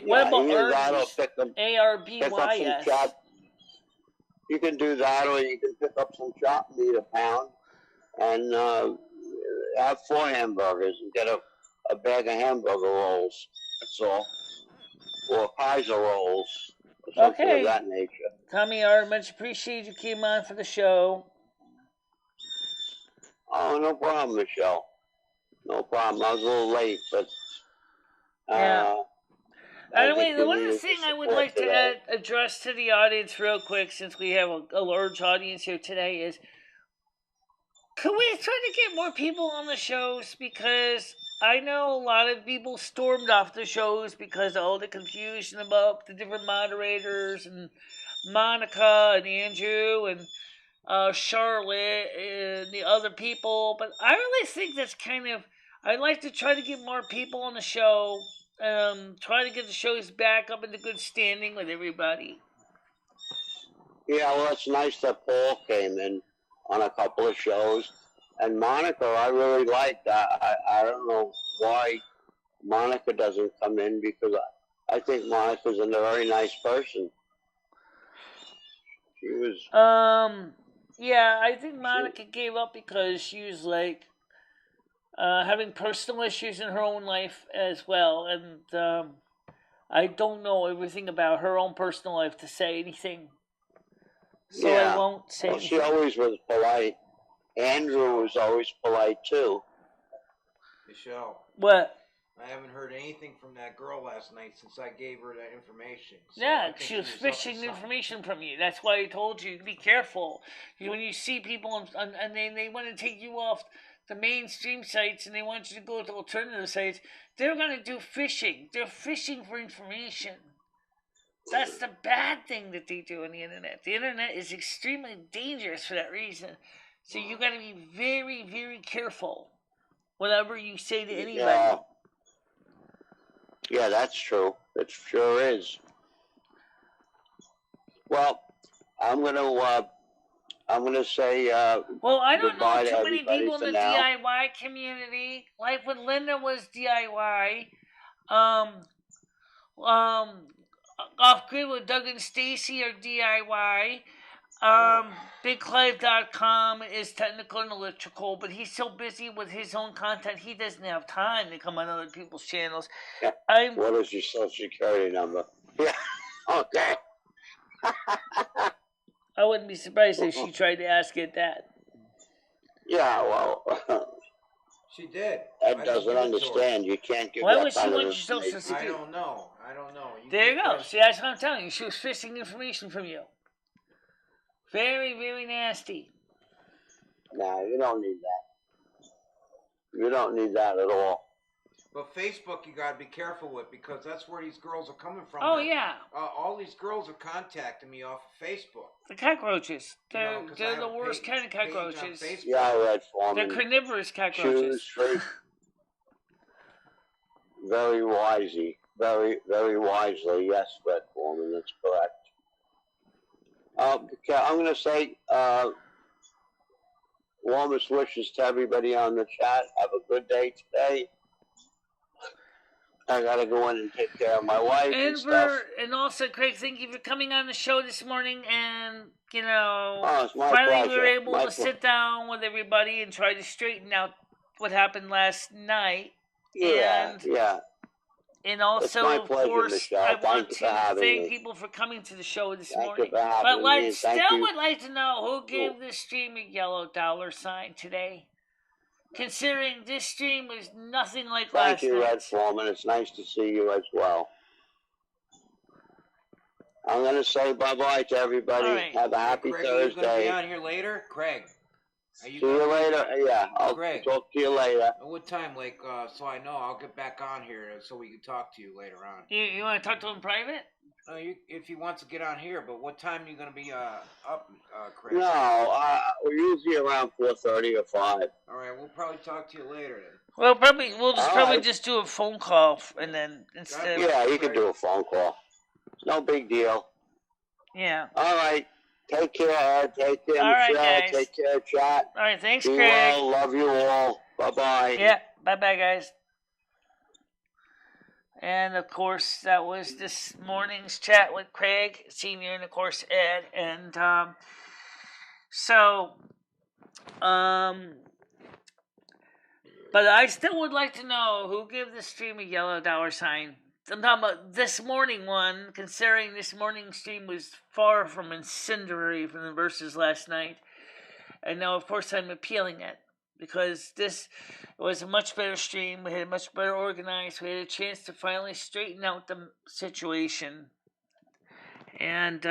What about either that or Arby's? pick up Arbys. some chop. You can do that, or you can pick up some chopped meat a pound and have 4 hamburgers and get a bag of hamburger rolls. That's all. Or Kaiser rolls. Or something of that nature. Tommy R., much appreciated you came on for the show. Oh, no problem, Michelle. No problem. I was a little late, but yeah. Anyway, the one the thing I would like to address to the audience real quick, since we have a large audience here today, is could we try to get more people on the shows? Because I know a lot of people stormed off the shows because of all the confusion about the different moderators and Monica and Andrew and Charlotte and the other people. But I really think that's I'd like to try to get more people on the show. Try to get the shows back up into good standing with everybody. Yeah, well, it's nice that Paul came in on a couple of shows. And Monica, I really like that. I don't know why Monica doesn't come in, because I think Monica's a very nice person. She was... yeah, I think Monica gave up because she was like having personal issues in her own life as well, and I don't know everything about her own personal life to say anything, so I won't say anything. She always was polite. Andrew was always polite too. Michelle. What? I haven't heard anything from that girl last night since I gave her that information. So yeah, she was fishing information from you. That's why I told you to be careful. When you see people and they want to take you off the mainstream sites and they want you to go to alternative sites, they're going to do phishing. They're fishing for information. That's the bad thing that they do on the internet. The internet is extremely dangerous for that reason. So you got to be very, very careful whatever you say to anybody. Yeah, that's true. It sure is. Well, I'm gonna say well, I don't know too many everybody people in the now. DIY community. Life with Linda was DIY. Off Grid with Doug and Stacy are DIY. BigClive.com is technical and electrical, but he's so busy with his own content, he doesn't have time to come on other people's channels. Yeah. What is your social security number? Yeah. Okay. I wouldn't be surprised if she tried to ask it that. Yeah, well, she did. Ed doesn't understand. You can't give Why that would she kind want of your social security? I don't know. There you go. See, that's what I'm telling you. She was fishing information from you. Very, very nasty. No, you don't need that. You don't need that at all. But Facebook, you got to be careful with, because that's where these girls are coming from. Oh, yeah. All these girls are contacting me off of Facebook. The cockroaches. They're the worst kind of cockroaches. Yeah, Red Foreman. They're carnivorous cockroaches. Very wisely. Very, very wisely. Yes, Red Foreman, that's correct. I'm going to say warmest wishes to everybody on the chat. Have a good day today. I got to go in and take care of my wife and stuff. And also, Craig, thank you for coming on the show this morning. And, it's my finally pleasure. we were able to sit down with everybody and try to straighten out what happened last night. Yeah. And also, of course, Michelle. I want to thank people for coming to the show this morning. But I still would like to know who gave this stream a yellow $sign today. Considering this stream was nothing like last night. Thank you, Red Foreman. It's nice to see you as well. I'm gonna say bye-bye to everybody. All right. Have a happy Craig, are you gonna be Thursday. on here later? Craig, are See you you gonna later. Yeah, I'll Greg. talk to you later. At what time? Like, so I know I'll get back on here so we can talk to you later on. You want to talk to him private? If he wants to get on here, but what time are you gonna be up, Craig? No, we're usually around 4:30 or 5. All right, we'll probably talk to you later then. Well, we'll just All right. just do a phone call and then instead. Yeah, you can do a phone call. It's no big deal. Yeah. All right. Take care, Ed. Take care, All right, Michelle. guys. Take care, chat. All right, thanks, Be Craig. well. Love you all. Bye-bye. Yeah, bye-bye, guys. And, of course, that was this morning's chat with Craig, Senior, and, of course, Ed. And, but I still would like to know who gave the stream a yellow $sign. I'm talking about this morning one, considering this morning's stream was far from incendiary from the verses last night. And now, of course, I'm appealing it. Because this was a much better stream. We had it much better organized. We had a chance to finally straighten out the situation. And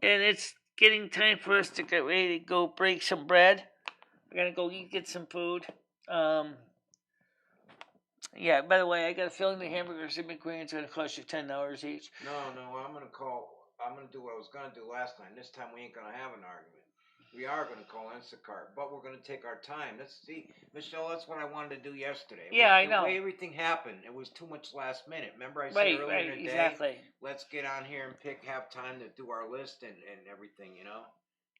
it's getting time for us to get ready to go break some bread. We're going to go get some food. Yeah, by the way, I got a feeling the hamburgers and McGrain's are going to cost you $10 each. No, I'm going to do what I was going to do last time. This time we ain't going to have an argument. We are going to call Instacart, but we're going to take our time. Let's see, Michelle, that's what I wanted to do yesterday. Yeah, I know. The way everything happened, it was too much last minute. Remember I said earlier in the day, exactly. Let's get on here and have time to do our list and everything, you know?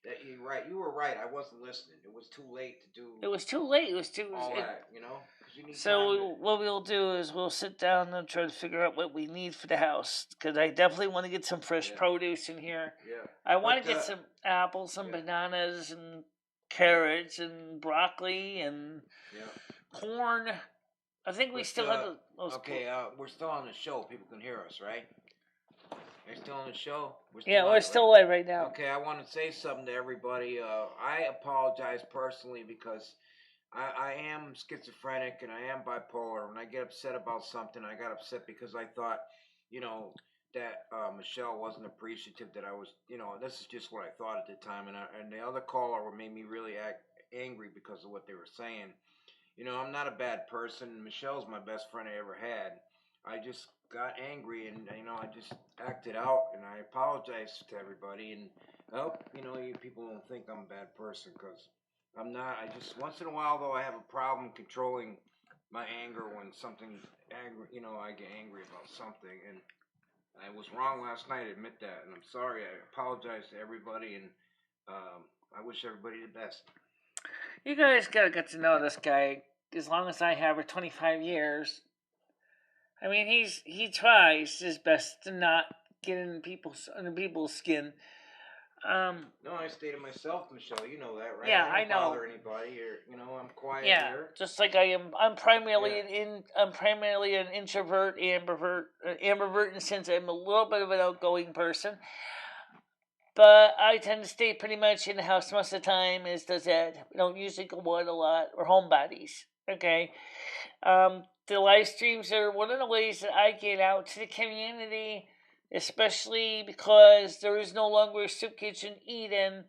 That you're right. You were right. I wasn't listening. It was too late to do. It was too late. It was too all that, you know. What we'll do is we'll sit down and try to figure out what we need for the house, because I definitely want to get some fresh produce in here. Yeah. I want to get some apples, some bananas, and carrots, and broccoli, and corn. I think we still have those. Okay, we're still on the show. People can hear us, right? You're still on the show? We're still live right now. Okay, I want to say something to everybody. I apologize personally because I am schizophrenic and I am bipolar. When I get upset about something, I got upset because I thought, that Michelle wasn't appreciative that I was, this is just what I thought at the time. And the other caller made me really angry because of what they were saying. I'm not a bad person. Michelle's my best friend I ever had. I just got angry and, I just acted out, and I apologize to everybody. And I hope, you people don't think I'm a bad person, because I'm not. I just, once in a while, though, I have a problem controlling my anger when something's angry, I get angry about something. And I was wrong last night, I admit that. And I'm sorry. I apologize to everybody, and I wish everybody the best. You guys gotta get to know this guy as long as I have for 25 years. I mean, he tries his best to not get under people's skin. No, I stated myself, Michelle. You know that, right? Yeah, I know. don't bother anybody, or I'm quiet here. Just like I am. I'm primarily an introvert, ambivert in the sense I'm a little bit of an outgoing person. But I tend to stay pretty much in the house most of the time, as does Ed. We don't usually go out a lot. We're homebodies. Okay. The live streams are one of the ways that I get out to the community, especially because there is no longer a soup kitchen Eden.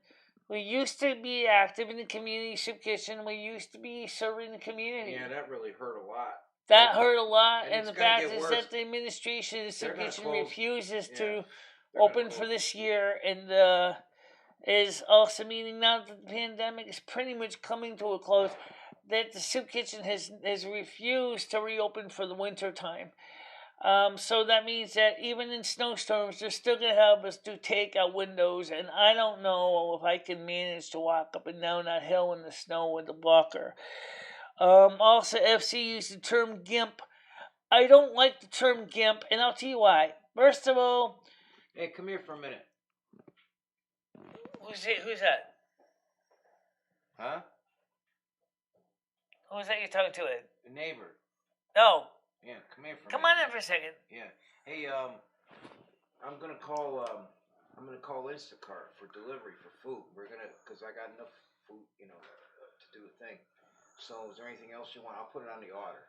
We used to be active in the community soup kitchen. We used to be serving the community. Yeah, that really hurt a lot. That hurt a lot, and the fact is that the administration of the soup kitchen refuses to open for this year, and is also meaning now that the pandemic is pretty much coming to a close, that the soup kitchen has refused to reopen for the winter time. So that means that even in snowstorms, they're still going to have us do takeout windows, and I don't know if I can manage to walk up and down that hill in the snow with the blocker. Also, FC used the term GIMP. I don't like the term GIMP, and I'll tell you why. First of all... Hey, come here for a minute. Who's that? Huh? Who's that you're talking to, Ed? The neighbor. No. Yeah, come here for a minute. Come on in for a second. Yeah. Hey, I'm gonna call Instacart for delivery for food. Because I got enough food, to do a thing. So, is there anything else you want? I'll put it on the order.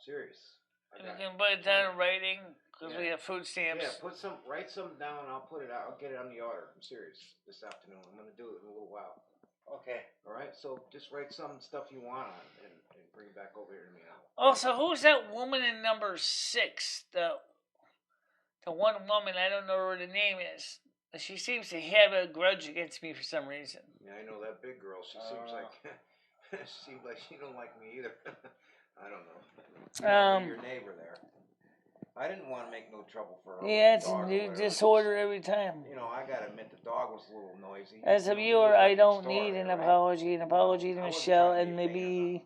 Serious. You can put it down in writing because we have food stamps. Yeah, write some down. I'll put it out. I'll get it on the order. I'm serious. This afternoon, I'm gonna do it in a little while. Okay. All right. So just write some stuff you want on and bring it back over here to me. Also, who's that woman in number 6? The one woman, I don't know what her name is. She seems to have a grudge against me for some reason. Yeah, I know that big girl. She seems like she don't like me either. I don't know. Your neighbor there. I didn't want to make no trouble for her. Yeah, it's a new disorder every time. You know, I gotta admit the dog was a little noisy. As a viewer, I don't need an apology. An apology to Michelle, and maybe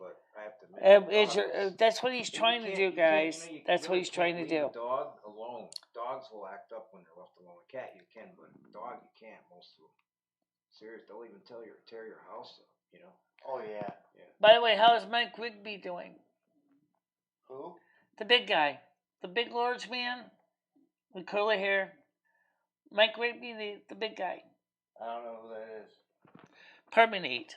that's what he's trying to do, guys. That's what he's trying to do. Dog alone. Dogs will act up when they're left alone. A cat you can, but a dog you can't. Most of them. Serious, they'll even tear your house up. You know. Oh yeah. By the way, how is Mike Rigby doing? Who? The big guy. The big large man with curly hair. Mike Rigby, the big guy. I don't know who that is. Permanate.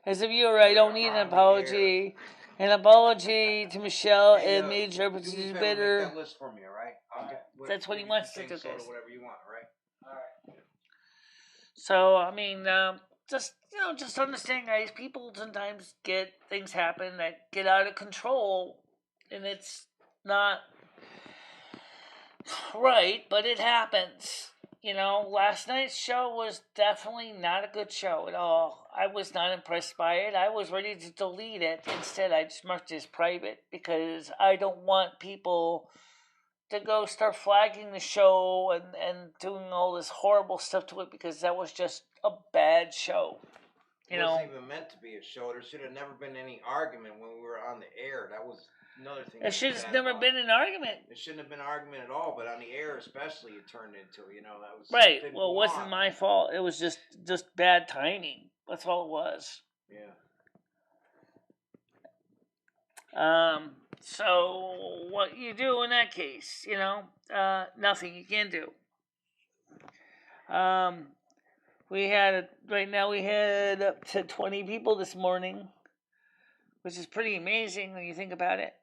As a viewer, I don't need an apology. An apology to Michelle and Major opportunities better. Make that list for me, all right? That's what he wants to do, guys. Whatever you want, all right? All right. So, I mean, just understand, guys, people sometimes get things happen that get out of control, and it's not right, but it happens. You know, last night's show was definitely not a good show at all. I was not impressed by it. I was ready to delete it. Instead, I just marked it as private because I don't want people to go start flagging the show and doing all this horrible stuff to it because that was just a bad show. It wasn't even meant to be a show. There should have never been any argument when we were on the air. That was another thing. There should have never been an argument. It shouldn't have been an argument at all, but on the air especially it turned into, that was... Right. Well, it wasn't my fault. It was just bad timing. That's all it was. Yeah. So what you do in that case, nothing you can do. We had up to 20 people this morning, which is pretty amazing when you think about it.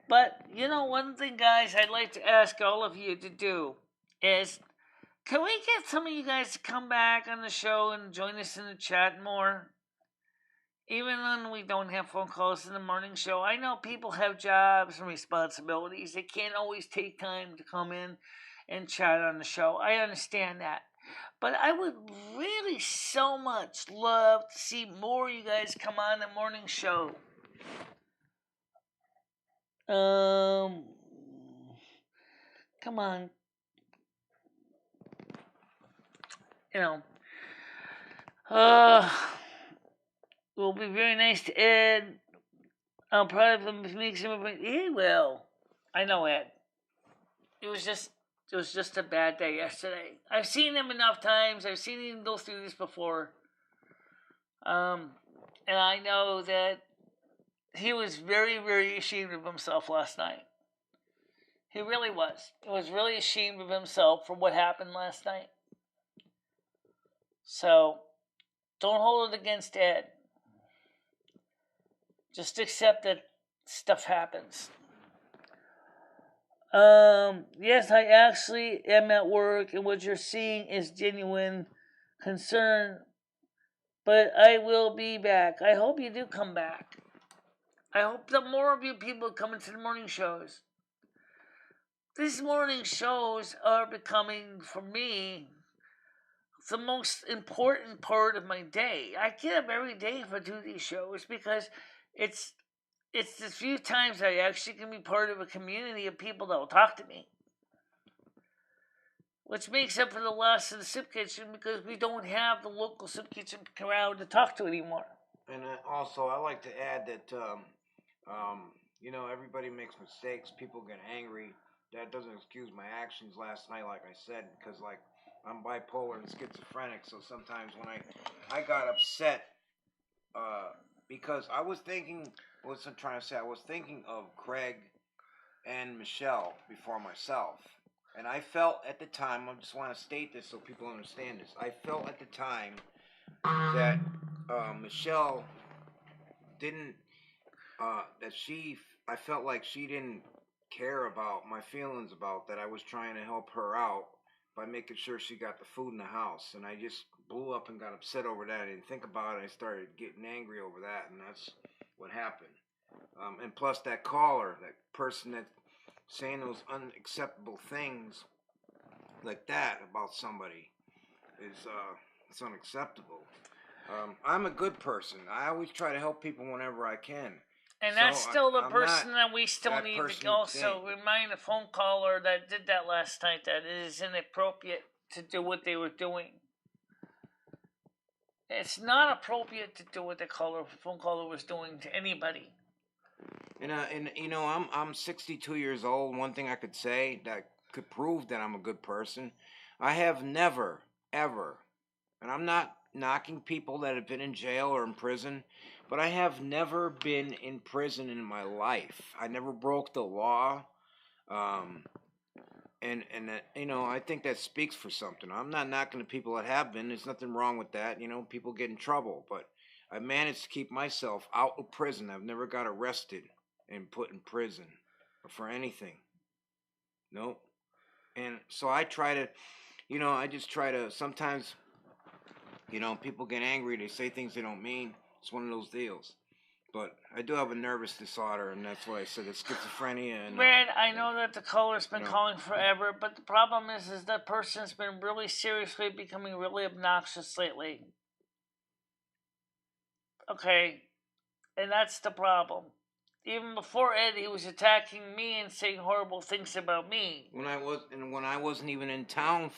But one thing, guys, I'd like to ask all of you to do is, can we get some of you guys to come back on the show and join us in the chat more? Even when we don't have phone calls in the morning show, I know people have jobs and responsibilities. They can't always take time to come in and chat on the show. I understand that. But I would really so much love to see more of you guys come on the morning show. Come on. It will be very nice to Ed. I'm proud of him. He will. I know Ed. It was just a bad day yesterday. I've seen him enough times. I've seen him go through this before. And I know that he was very, very ashamed of himself last night. He really was. He was really ashamed of himself for what happened last night. So, don't hold it against Ed. Just accept that stuff happens. Yes, I actually am at work, and what you're seeing is genuine concern. But I will be back. I hope you do come back. I hope that more of you people come into the morning shows. These morning shows are becoming, for me, the most important part of my day. I get up every day if I do these shows because it's the few times I actually can be part of a community of people that will talk to me. Which makes up for the loss of the soup kitchen because we don't have the local soup kitchen crowd to talk to anymore. And also, I like to add that, everybody makes mistakes. People get angry. That doesn't excuse my actions last night, like I said, because, I'm bipolar and schizophrenic, so sometimes when I got upset, because I was thinking of Craig and Michelle before myself. And I felt at the time, I just want to state this so people understand this, I felt at the time that Michelle didn't, I felt like she didn't care about my feelings about that I was trying to help her out by making sure she got the food in the house. And I just blew up and got upset over that. I didn't think about it. I started getting angry over that, and that's what happened. And plus that caller, that person that's saying those unacceptable things like that about somebody is it's unacceptable. I'm a good person. I always try to help people whenever I can. And So that's still the I'm person not that we still that need person to you also think. remind the phone caller that did that last night that it is inappropriate to do what they were doing. It's not appropriate to do what the phone caller was doing to anybody. And you know, I'm 62 years old. One thing I could say that could prove that I'm a good person, I have never ever, and I'm not knocking people that have been in jail or in prison, but I have never been in prison in my life. I never broke the law. Um, and you know, I think that speaks for something. I'm not knocking the people that have been. There's nothing wrong with that. You know, people get in trouble, but I managed to keep myself out of prison. I've never got arrested and put in prison for anything. Nope. And so I try to, you know, I just try to sometimes, you know, people get angry. They say things they don't mean. It's one of those deals. But I do have a nervous disorder, and that's why I said it's schizophrenia. And Brad, I know that the caller's been you know. calling forever, but the problem is that person's been really seriously becoming really obnoxious lately. Okay, and that's the problem. Even before Ed, he was attacking me and saying horrible things about me. When I wasn't even in town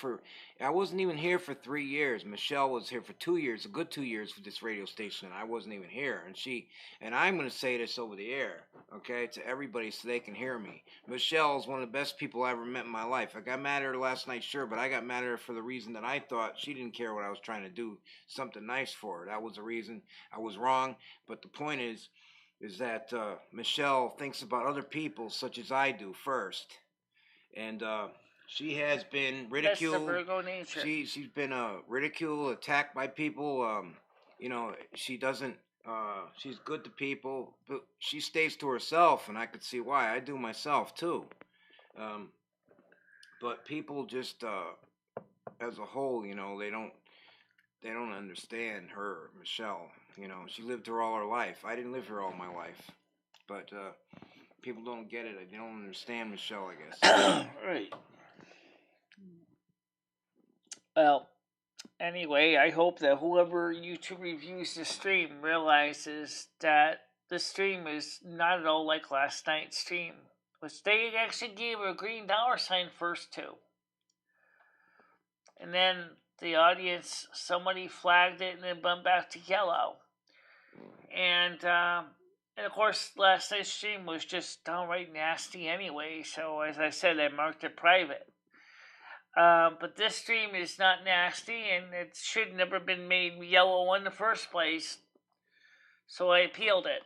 I wasn't even here for 3 years. Michelle was here for 2 years, a good 2 years for this radio station, and I wasn't even here. And I'm going to say this over the air, okay, to everybody so they can hear me. Michelle is one of the best people I ever met in my life. I got mad at her last night, sure, but I got mad at her for the reason that I thought she didn't care what I was trying to do, something nice for her. That was the reason. I was wrong, but the point is that Michelle thinks about other people such as I do first, and she has been ridiculed. That's the Virgo nature. She's been ridiculed, attacked by people. You know, she doesn't. She's good to people, but she stays to herself, and I could see why. I do myself too. Um, but people just, as a whole, you know, they don't understand her, Michelle. You know, she lived here all her life. I didn't live here all my life, but people don't get it. They don't understand Michelle, I guess. Right. Well, anyway, I hope that whoever YouTube reviews the stream realizes that the stream is not at all like last night's stream, which they actually gave a green dollar sign first to. And then the audience, somebody flagged it and then bumped back to yellow. And of course, last night's stream was just downright nasty anyway, so as I said, I marked it private. But this stream is not nasty, and it should never been made yellow in the first place. So I appealed it.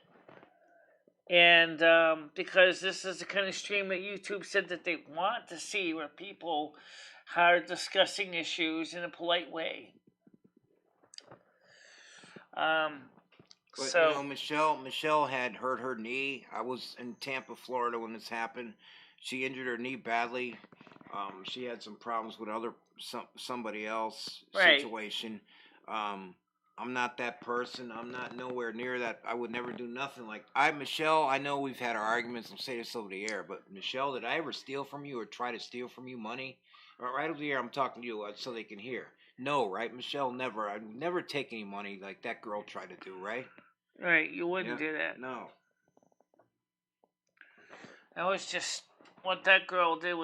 And because this is the kind of stream that YouTube said that they want to see, where people are discussing issues in a polite way. But So, you know, Michelle had hurt her knee. I was in Tampa, Florida when this happened. She injured her knee badly. She had some problems with somebody else right. situation. I'm not that person. I'm not nowhere near that. I would never do nothing like Michelle. I know we've had our arguments. I'll say this over the air, but Michelle, did I ever steal from you or try to steal from you money? Right over the air, I'm talking to you so they can hear. No, right, Michelle? Never. I'd never take any money like that girl tried to do. Right? Right. You wouldn't do that. No. That was just what that girl did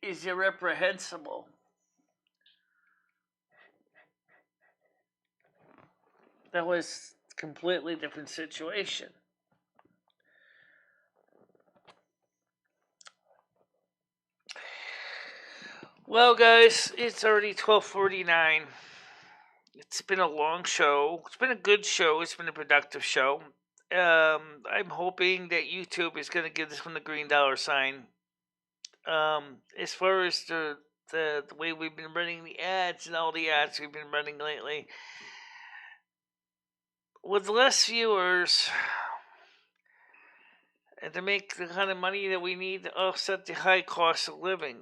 is irreprehensible. That was a completely different situation. Well, guys, it's already 12:49. It's been a long show. It's been a good show. It's been a productive show. I'm hoping that YouTube is going to give this one the green dollar sign. As far as the way we've been running the ads and all the ads we've been running lately, with less viewers, and to make the kind of money that we need to offset the high cost of living,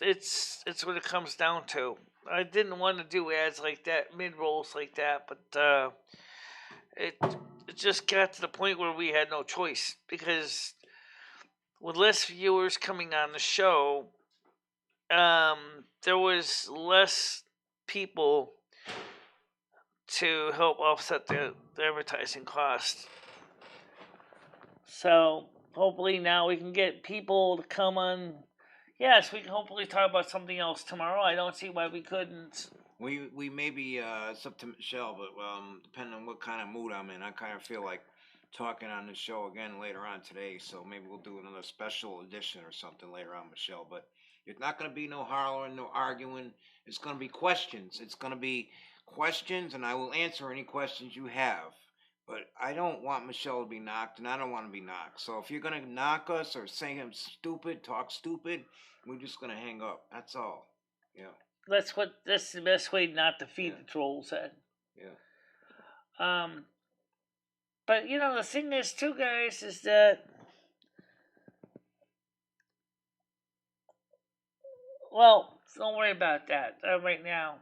it's what it comes down to. I didn't want to do ads like that, mid-rolls like that, but it just got to the point where we had no choice, because with less viewers coming on the show, there was less people to help offset the advertising cost. So hopefully now we can get people to come on. Yes, we can hopefully talk about something else tomorrow. I don't see why we couldn't. We maybe it's up to Michelle, but depending on what kind of mood I'm in, I kind of feel like talking on the show again later on today. So maybe we'll do another special edition or something later on, Michelle. But it's not going to be no hollering, no arguing. It's going to be questions. It's going to be questions, and I will answer any questions you have. But I don't want Michelle to be knocked, and I don't want to be knocked. So if you're going to knock us or say I'm stupid, talk stupid, we're just going to hang up. That's all. Yeah. That's the best way not to feed the trolls. Yeah. But the thing is too, guys, is that, well, don't worry about that right now.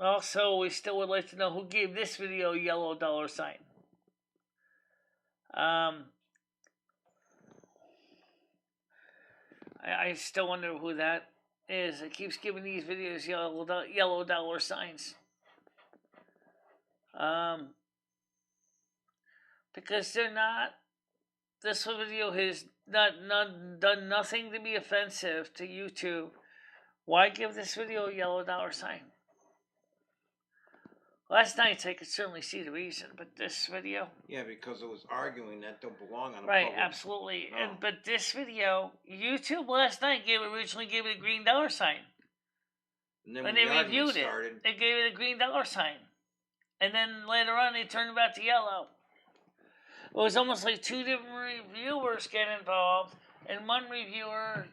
Also, we still would like to know who gave this video a yellow $. I still wonder who that is. It keeps giving these videos yellow $. Because they're not. This video has done nothing to be offensive to YouTube. Why give this video a yellow $? Last night I could certainly see the reason, but this video. Yeah, because it was arguing that don't belong on a right, public. Absolutely. No. But this video, YouTube last night originally gave it a green $. And then when they reviewed started, they gave it a green $. And then later on they turned it back to yellow. It was almost like two different reviewers get involved, and one reviewer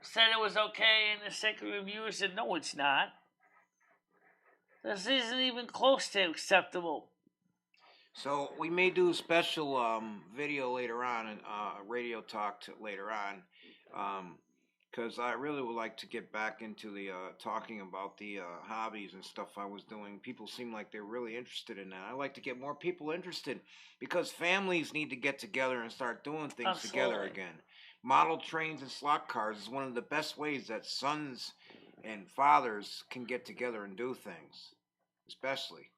said it was okay, and the second reviewer said, no, it's not. This isn't even close to acceptable. So we may do a special video later on, and radio talk later on, because I really would like to get back into the talking about the hobbies and stuff I was doing. People seem like they're really interested in that. I like to get more people interested, because families need to get together and start doing things together again. Model trains and slot cars is one of the best ways that sons and fathers can get together and do things, especially.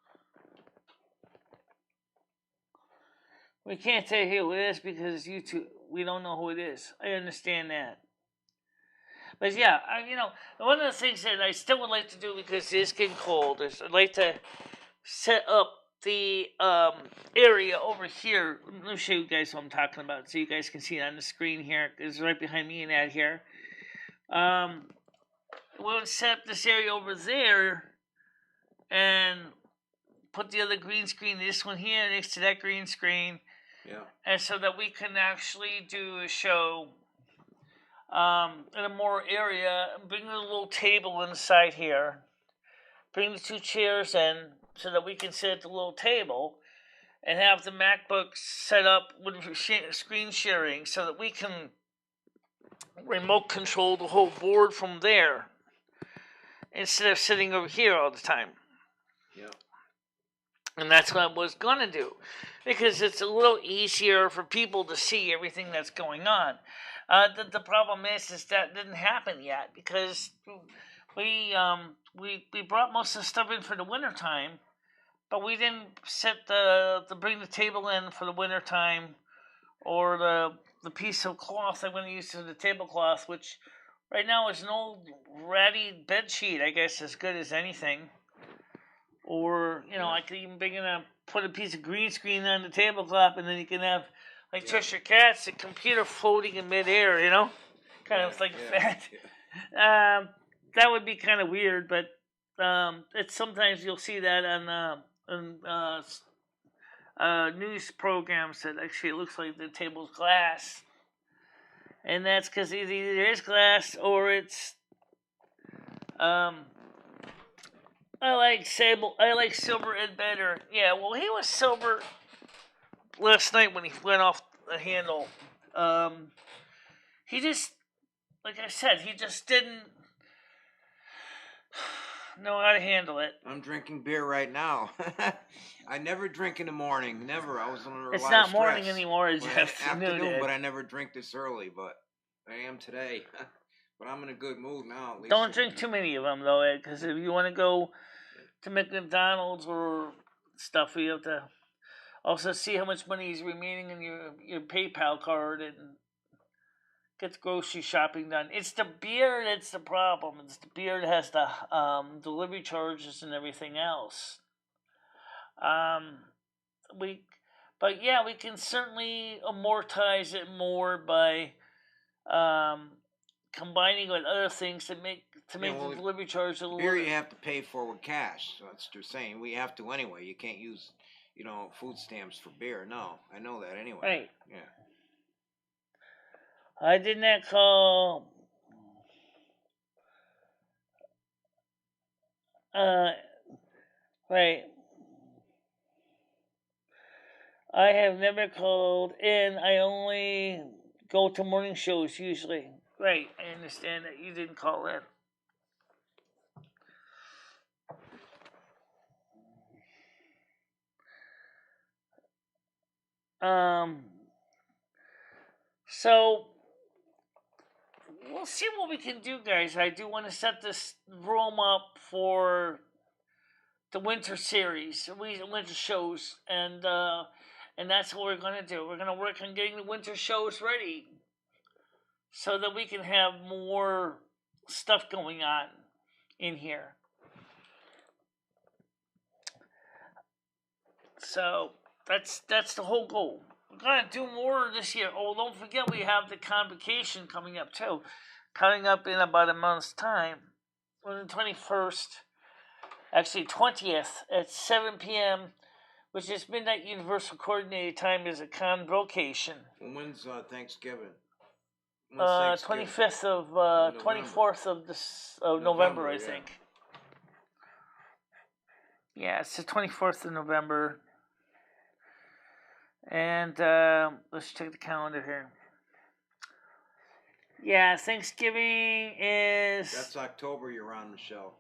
We can't tell you who it is because YouTube, we don't know who it is. I understand that. But yeah, one of the things that I still would like to do, because it is getting cold, is I'd like to set up the area over here. Let me show you guys what I'm talking about so you guys can see it on the screen here. It's right behind me and that here. We'll set up this area over there and put the other green screen, this one here, next to that green screen. Yeah. And so that we can actually do a show in a more area, bring a little table inside here, bring the two chairs in so that we can sit at the little table, and have the MacBook set up with screen sharing so that we can remote control the whole board from there instead of sitting over here all the time. Yeah. And that's what I was going to do, because it's a little easier for people to see everything that's going on. The problem is that didn't happen yet, because we brought most of the stuff in for the winter time, but we didn't bring the table in for the winter time, or the piece of cloth I'm going to use for the tablecloth, which right now is an old ratty bed sheet, I guess, as good as anything. Or, I could even put a piece of green screen on the tablecloth, and then you can have, like Cheshire Cat's, a computer floating in midair, kind of like that. Yeah. That would be kind of weird, but it's sometimes you'll see that on news programs that actually it looks like the table's glass. And that's because either there's glass or it's I like Sable. I like Silver Ed better. Yeah, well, he was Silver last night when he went off the handle. He just, like I said, he just didn't know how to handle it. I'm drinking beer right now. I never drink in the morning. Never. I was under a It's lot not of stress. morning anymore. It's Well, afternoon. but I never drink this early. But I am today. But I'm in a good mood now. At least. Don't drink too many of them though, Ed, because if you want to go to McDonald's or stuff, you have to also see how much money is remaining in your PayPal card and get the grocery shopping done. It's the beer that's the problem. It's the beer that has the delivery charges and everything else. But yeah, we can certainly amortize it more by combining with other things to make the delivery charge a little. Beer you have to pay for with cash. So that's what you're saying. We have to anyway. You can't use, food stamps for beer. No, I know that anyway. Right. Yeah. I did not call. Right. I have never called in. I only go to morning shows usually. Right. I understand that you didn't call in. So we'll see what we can do, guys. I do want to set this room up for the winter series, winter shows, and that's what we're going to do. We're going to work on getting the winter shows ready so that we can have more stuff going on in here. So that's the whole goal. We're going to do more this year. Oh, don't forget we have the convocation coming up too. Coming up in about a month's time. On the 21st, actually 20th at 7 p.m., which is Midnight Universal Coordinated Time, is a convocation. When's Thanksgiving? 25th of 24th of November, I think. Yeah, it's the 24th of November. And let's check the calendar here. Yeah, Thanksgiving is. That's October. You're on, Michelle.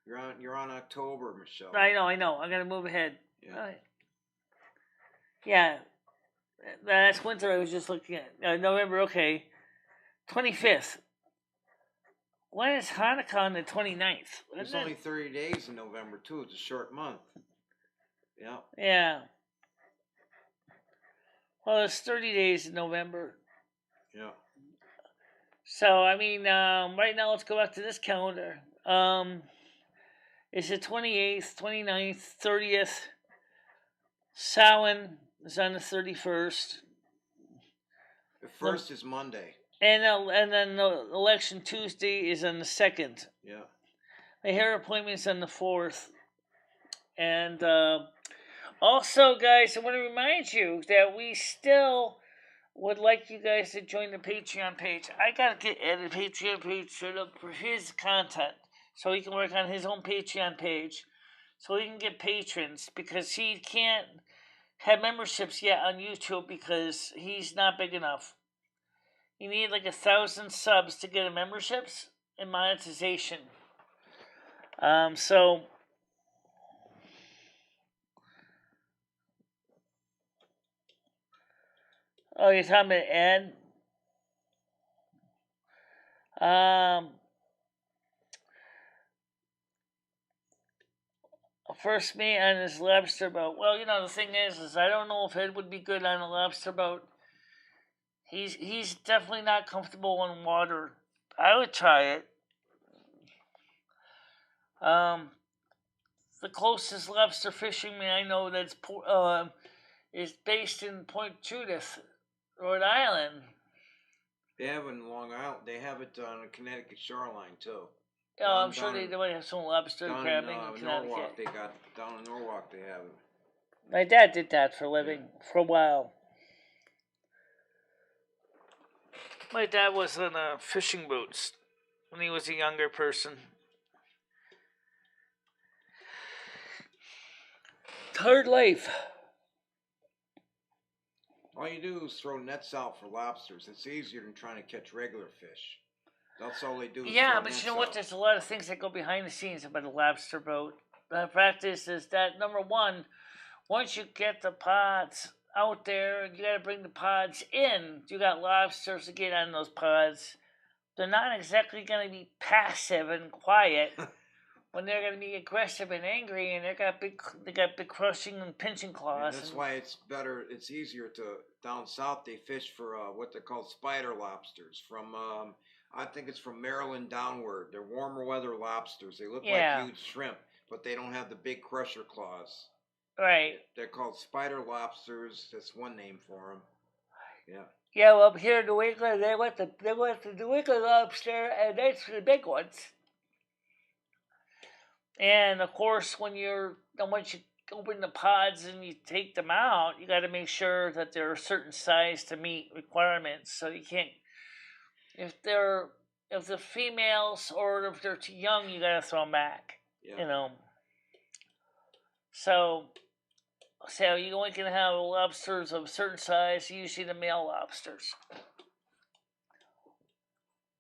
You're on October, Michelle. I know. I gotta move ahead. Yeah. Yeah. That's winter. I was just looking at November. Okay, 25th. When is Hanukkah on the 29th? There's only 30 days in November too. It's a short month. Yeah. Yeah. Well, it's 30 days in November. Yeah. So, I mean, right now, let's go back to this calendar. It's the 28th, 29th, 30th. Samhain is on the 31st. The first is Monday. And then the election Tuesday is on the 2nd. Yeah. The hair appointment's on the 4th. And also, guys, I want to remind you that we still would like you guys to join the Patreon page. I got to get the Patreon page set up for his content so he can work on his own Patreon page so he can get patrons, because he can't have memberships yet on YouTube because he's not big enough. You need like 1,000 subs to get a memberships and monetization. So oh, you're talking about Ed? First meet on his lobster boat. Well, the thing is I don't know if Ed would be good on a lobster boat. He's definitely not comfortable in water. I would try it. The closest lobster fishing man I know that's is based in Point Judith, Rhode Island. They have it in Long Island. They have it on the Connecticut shoreline too. Yeah, I'm sure they might have some lobster crabbing in Connecticut. Norwalk, they got down in Norwalk. They have it. My dad did that for a living for a while. My dad was on fishing boats when he was a younger person. hard life. All you do is throw nets out for lobsters. It's easier than trying to catch regular fish. That's all they do. Yeah, but you know what? There's a lot of things that go behind the scenes about a lobster boat. The practice is that number one, once you get the pods out there, you got to bring the pods in. You got lobsters to get on those pods. They're not exactly going to be passive and quiet when they're going to be aggressive and angry, and they got big crushing and pinching claws. And that's why it's better. It's easier to down south. They fish for what they're called spider lobsters from. I think it's from Maryland downward. They're warmer weather lobsters. They look like huge shrimp, but they don't have the big crusher claws. Right. They're called spider lobsters. That's one name for them. Yeah. Yeah, well, up here in New England, they want the New England lobster, and that's the big ones. And of course, once you open the pods and you take them out, you got to make sure that they're a certain size to meet requirements. So you can't, if the females or if they're too young, you got to throw them back. Yeah. You know. So you only can have lobsters of a certain size. Usually the male lobsters.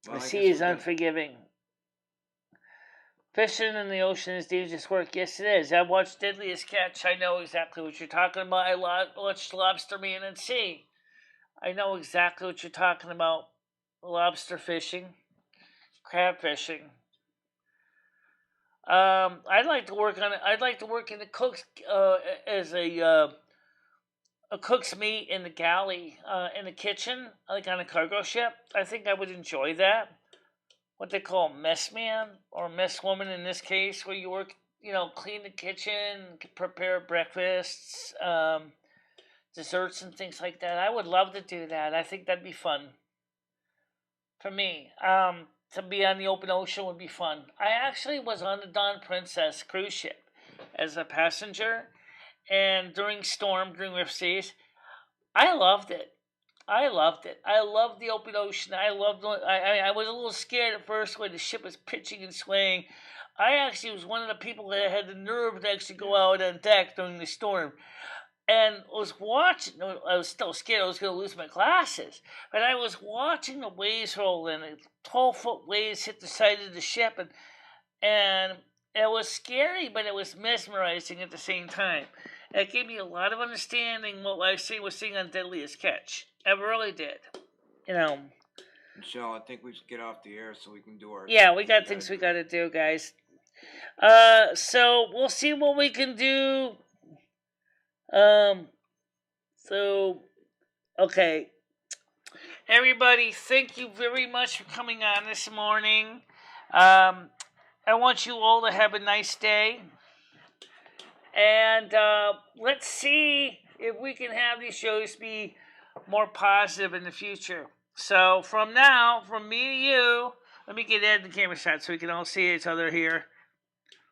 Well, the sea is unforgiving. Fishing in the ocean is dangerous work. Yes, it is. I've watched Deadliest Catch. I know exactly what you're talking about. I watched Lobster Man and Sea. I know exactly what you're talking about. Lobster fishing, crab fishing. I'd like to work on it. I'd like to work in the cooks as a cook's mate in the galley, in the kitchen, like on a cargo ship. I think I would enjoy that. What they call mess man or mess woman in this case, where you work, clean the kitchen, prepare breakfasts, desserts and things like that. I would love to do that. I think that'd be fun for me. To be on the open ocean would be fun. I actually was on the Dawn Princess cruise ship as a passenger, and during rift seas, I loved it. I loved the open ocean. I was a little scared at first when the ship was pitching and swaying. I actually was one of the people that had the nerve to actually go out on deck during the storm. And was watching. I was still scared I was going to lose my glasses. But I was watching the waves roll in. 12-foot waves hit the side of the ship. And it was scary, but it was mesmerizing at the same time. It gave me a lot of understanding what I was seeing on Deadliest Catch. I really did. Michelle, I think we should get off the air so we can do our... Yeah, we got things we got to do, guys. So we'll see what we can do. Okay. Everybody, thank you very much for coming on this morning. I want you all to have a nice day. And let's see if we can have these shows be more positive in the future. So from me to you, let me get Ed the camera shot so we can all see each other here.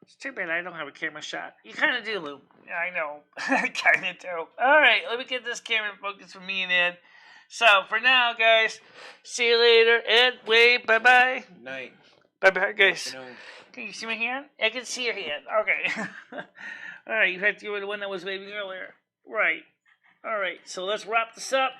It's too bad I don't have a camera shot. You kind of do, Lou. Yeah, I know. I kind of do. All right, let me get this camera focused for me and Ed. So for now, guys, see you later. Ed, wave, bye-bye. Night. Bye-bye, guys. Can you see my hand? I can see your hand. Okay. All right, you were the one that was waving earlier. Right. All right, so let's wrap this up.